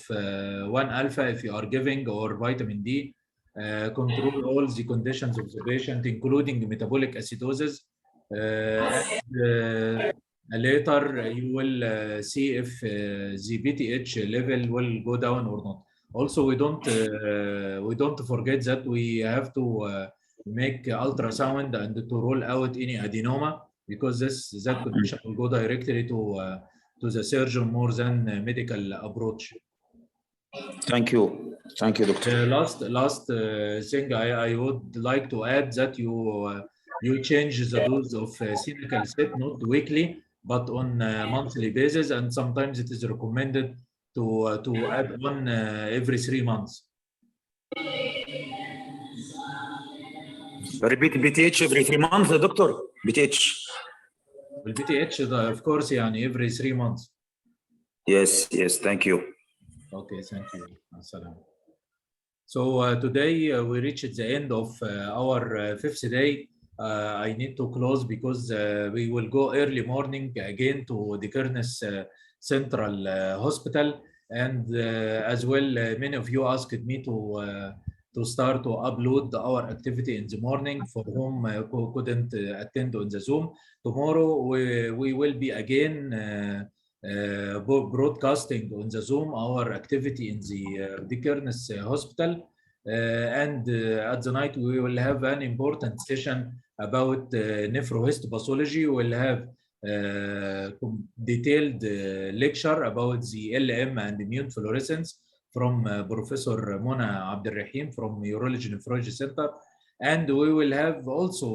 1-alpha if you are giving, or vitamin D. Control all the conditions of the patient, including metabolic acidosis. Later, you will see if the BTH level will go down or not. Also, we don't forget that we have to make ultrasound and to rule out any adenoma, because that condition will go directly to the surgeon more than medical approach. Thank you, doctor. Last thing I would like to add that you change the dose of Cinacalcet not weekly, but on a monthly basis, and sometimes it is recommended to add on every 3 months. Repeat BTH every 3 months, doctor. BTH. BTH, of course, يعني every 3 months. Yes, thank you. Okay, thank you. Assalamu. So today we reached the end of our 5th day. I need to close because we will go early morning again to the Kernes Central Hospital, and as well many of you asked me to start to upload our activity in the morning for whom who couldn't attend on the Zoom. Tomorrow we will be again broadcasting on the Zoom our activity in the Kernes Hospital. And at the night we will have an important session about nephrohistopathology. We'll have detailed lecture about the LM and immune fluorescence from Professor Mona Abdelrahim from Urology Nephrology Center. And we will have also,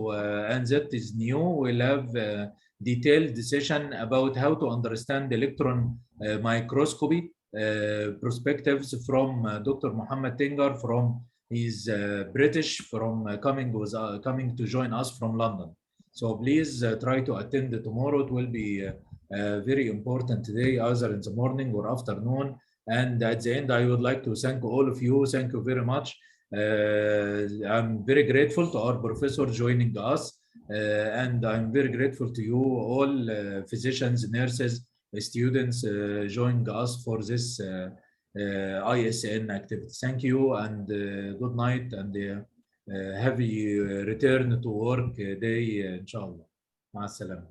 and that is new, we'll have detailed session about how to understand electron microscopy perspectives from Dr. Mohammed Tengar from he's British, from coming to join us from London. So please try to attend tomorrow. It will be a very important day, either in the morning or afternoon. And at the end, I would like to thank all of you. Thank you very much. I'm very grateful to our professor joining us. And I'm very grateful to you all, physicians, nurses, students joining us for this ISN activity. Thank you, and good night, and happy return to work day, inshallah. مع السلامة.